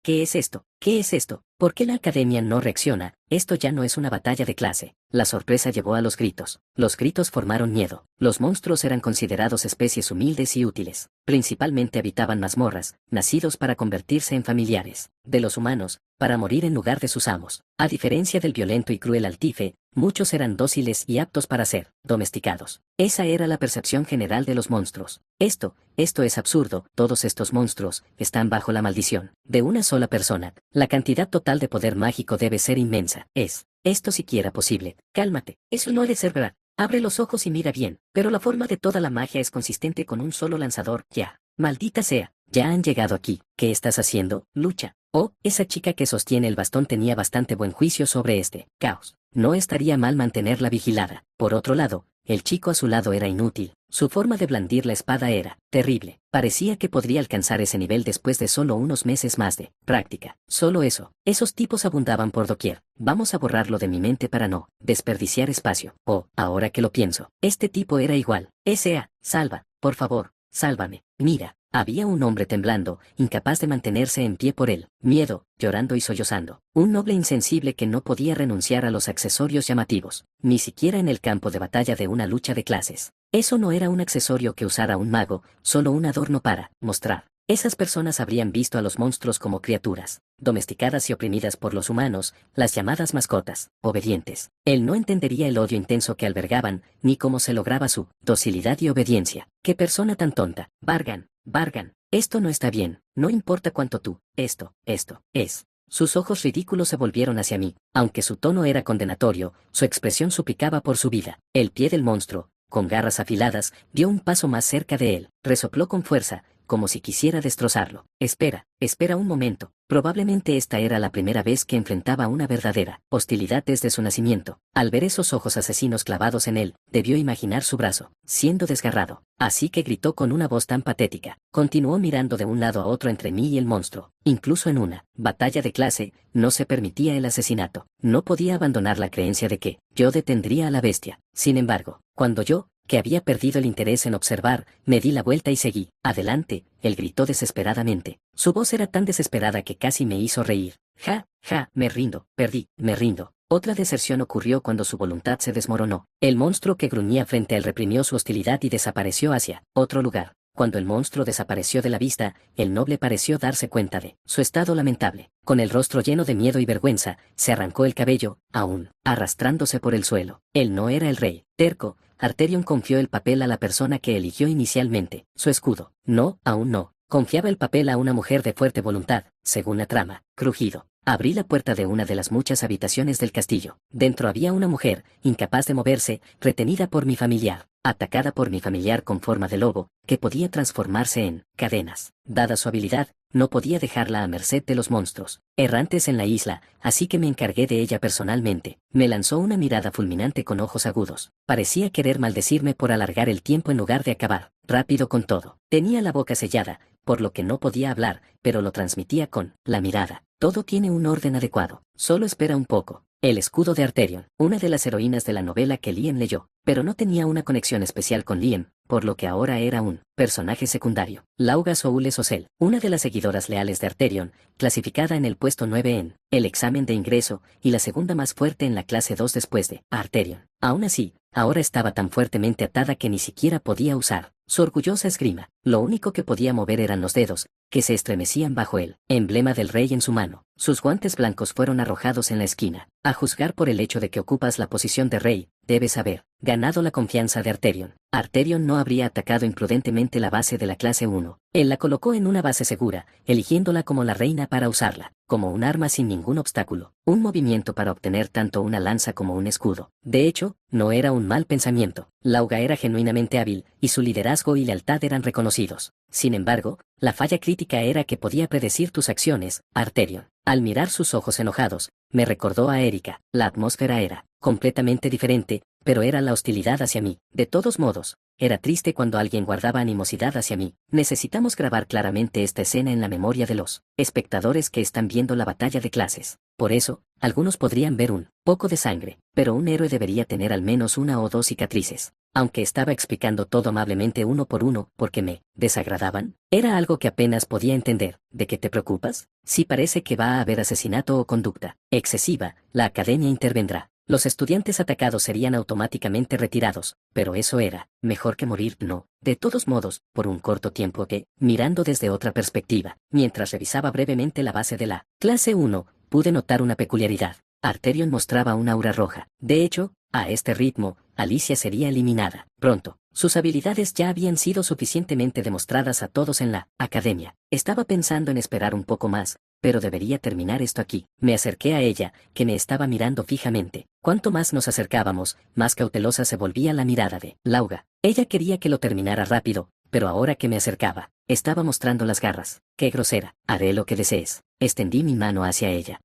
¿Qué es esto? ¿Qué es esto? ¿Por qué la academia no reacciona? Esto ya no es una batalla de clase. La sorpresa llevó a los gritos. Los gritos formaron miedo. Los monstruos eran considerados especies humildes y útiles. Principalmente habitaban mazmorras, nacidos para convertirse en familiares de los humanos, para morir en lugar de sus amos. A diferencia del violento y cruel Altife, muchos eran dóciles y aptos para ser domesticados. Esa era la percepción general de los monstruos. Esto es absurdo. Todos estos monstruos están bajo la maldición de una sola persona. La cantidad total de poder mágico debe ser inmensa. ¿Es esto siquiera posible? Cálmate. Eso no ha de ser verdad. Abre los ojos y mira bien. Pero la forma de toda la magia es consistente con un solo lanzador. Ya. Maldita sea. Ya han llegado aquí. ¿Qué estás haciendo? Lucha. Oh, esa chica que sostiene el bastón tenía bastante buen juicio sobre este caos. No estaría mal mantenerla vigilada. Por otro lado, El chico a su lado era inútil. Su forma de blandir la espada era terrible. Parecía que podría alcanzar ese nivel después de solo unos meses más de práctica. Solo eso. Esos tipos abundaban por doquier. Vamos a borrarlo de mi mente para no desperdiciar espacio. Oh, ahora que lo pienso, este tipo era igual. S.A. Salva, por favor, sálvame. Mira. Había un hombre temblando, incapaz de mantenerse en pie por él, miedo, llorando y sollozando. Un noble insensible que no podía renunciar a los accesorios llamativos, ni siquiera en el campo de batalla de una lucha de clases. Eso no era un accesorio que usara un mago, solo un adorno para mostrar. Esas personas habrían visto a los monstruos como criaturas, domesticadas y oprimidas por los humanos, las llamadas mascotas, obedientes. Él no entendería el odio intenso que albergaban, ni cómo se lograba su docilidad y obediencia. ¡Qué persona tan tonta! Bargan, esto no está bien, no importa cuánto tú, esto es. Sus ojos ridículos se volvieron hacia mí, aunque su tono era condenatorio, su expresión suplicaba por su vida. El pie del monstruo, con garras afiladas, dio un paso más cerca de él, resopló con fuerza, como si quisiera destrozarlo. Espera un momento. Probablemente esta era la primera vez que enfrentaba una verdadera hostilidad desde su nacimiento. Al ver esos ojos asesinos clavados en él, debió imaginar su brazo, siendo desgarrado. Así que gritó con una voz tan patética. Continuó mirando de un lado a otro entre mí y el monstruo. Incluso en una batalla de clase, no se permitía el asesinato. No podía abandonar la creencia de que yo detendría a la bestia. Sin embargo, cuando yo, que había perdido el interés en observar, me di la vuelta y seguí. Adelante, él gritó desesperadamente. Su voz era tan desesperada que casi me hizo reír. Me rindo, me rindo. Otra deserción ocurrió cuando su voluntad se desmoronó. El monstruo que gruñía frente a él reprimió su hostilidad y desapareció hacia otro lugar. Cuando el monstruo desapareció de la vista, el noble pareció darse cuenta de su estado lamentable. Con el rostro lleno de miedo y vergüenza, se arrancó el cabello, aún arrastrándose por el suelo. Él no era el rey. Terco, Arterion confió el papel a la persona que eligió inicialmente, su escudo. No, aún no. Confiaba el papel a una mujer de fuerte voluntad, según la trama. Crujido. Abrí la puerta de una de las muchas habitaciones del castillo. Dentro había una mujer, incapaz de moverse, retenida por mi familiar, atacada por mi familiar con forma de lobo, que podía transformarse en cadenas. Dada su habilidad, no podía dejarla a merced de los monstruos errantes en la isla, así que me encargué de ella personalmente. Me lanzó una mirada fulminante con ojos agudos. Parecía querer maldecirme por alargar el tiempo en lugar de acabar rápido con todo. Tenía la boca sellada, por lo que no podía hablar, pero lo transmitía con la mirada. Todo tiene un orden adecuado. Solo espera un poco. El escudo de Arterion, una de las heroínas de la novela que Liam leyó, pero no tenía una conexión especial con Liam, por lo que ahora era un personaje secundario. Lauga Soule Sosel, una de las seguidoras leales de Arterion, clasificada en el puesto 9 en el examen de ingreso y la segunda más fuerte en la clase 2 después de Arterion. Aún así, ahora estaba tan fuertemente atada que ni siquiera podía usar su orgullosa esgrima. Lo único que podía mover eran los dedos, que se estremecían bajo el emblema del rey en su mano. Sus guantes blancos fueron arrojados en la esquina. A juzgar por el hecho de que ocupas la posición de rey, debes haber ganado la confianza de Arterion. Arterion no habría atacado imprudentemente la base de la clase 1. Él la colocó en una base segura, eligiéndola como la reina para usarla, como un arma sin ningún obstáculo. Un movimiento para obtener tanto una lanza como un escudo. De hecho, no era un mal pensamiento. Lauga era genuinamente hábil, y su liderazgo y lealtad eran reconocidos. Sin embargo, la falla crítica era que podía predecir tus acciones, Arterion. Al mirar sus ojos enojados, me recordó a Erika. La atmósfera era completamente diferente, pero era la hostilidad hacia mí. De todos modos, era triste cuando alguien guardaba animosidad hacia mí. Necesitamos grabar claramente esta escena en la memoria de los espectadores que están viendo la batalla de clases. Por eso, algunos podrían ver un poco de sangre, pero un héroe debería tener al menos una o dos cicatrices. Aunque estaba explicando todo amablemente uno por uno porque me desagradaban, era algo que apenas podía entender. ¿De qué te preocupas? Si parece que va a haber asesinato o conducta excesiva, la academia intervendrá. Los estudiantes atacados serían automáticamente retirados, pero eso era mejor que morir, no. De todos modos, por un corto tiempo mirando desde otra perspectiva, mientras revisaba brevemente la base de la clase 1, pude notar una peculiaridad. Arterion mostraba un aura roja. De hecho, a este ritmo, Alicia sería eliminada pronto. Sus habilidades ya habían sido suficientemente demostradas a todos en la academia. Estaba pensando en esperar un poco más, pero debería terminar esto aquí. Me acerqué a ella, que me estaba mirando fijamente. Cuanto más nos acercábamos, más cautelosa se volvía la mirada de Lauga. Ella quería que lo terminara rápido, pero ahora que me acercaba, estaba mostrando las garras. ¡Qué grosera! Haré lo que desees. Extendí mi mano hacia ella.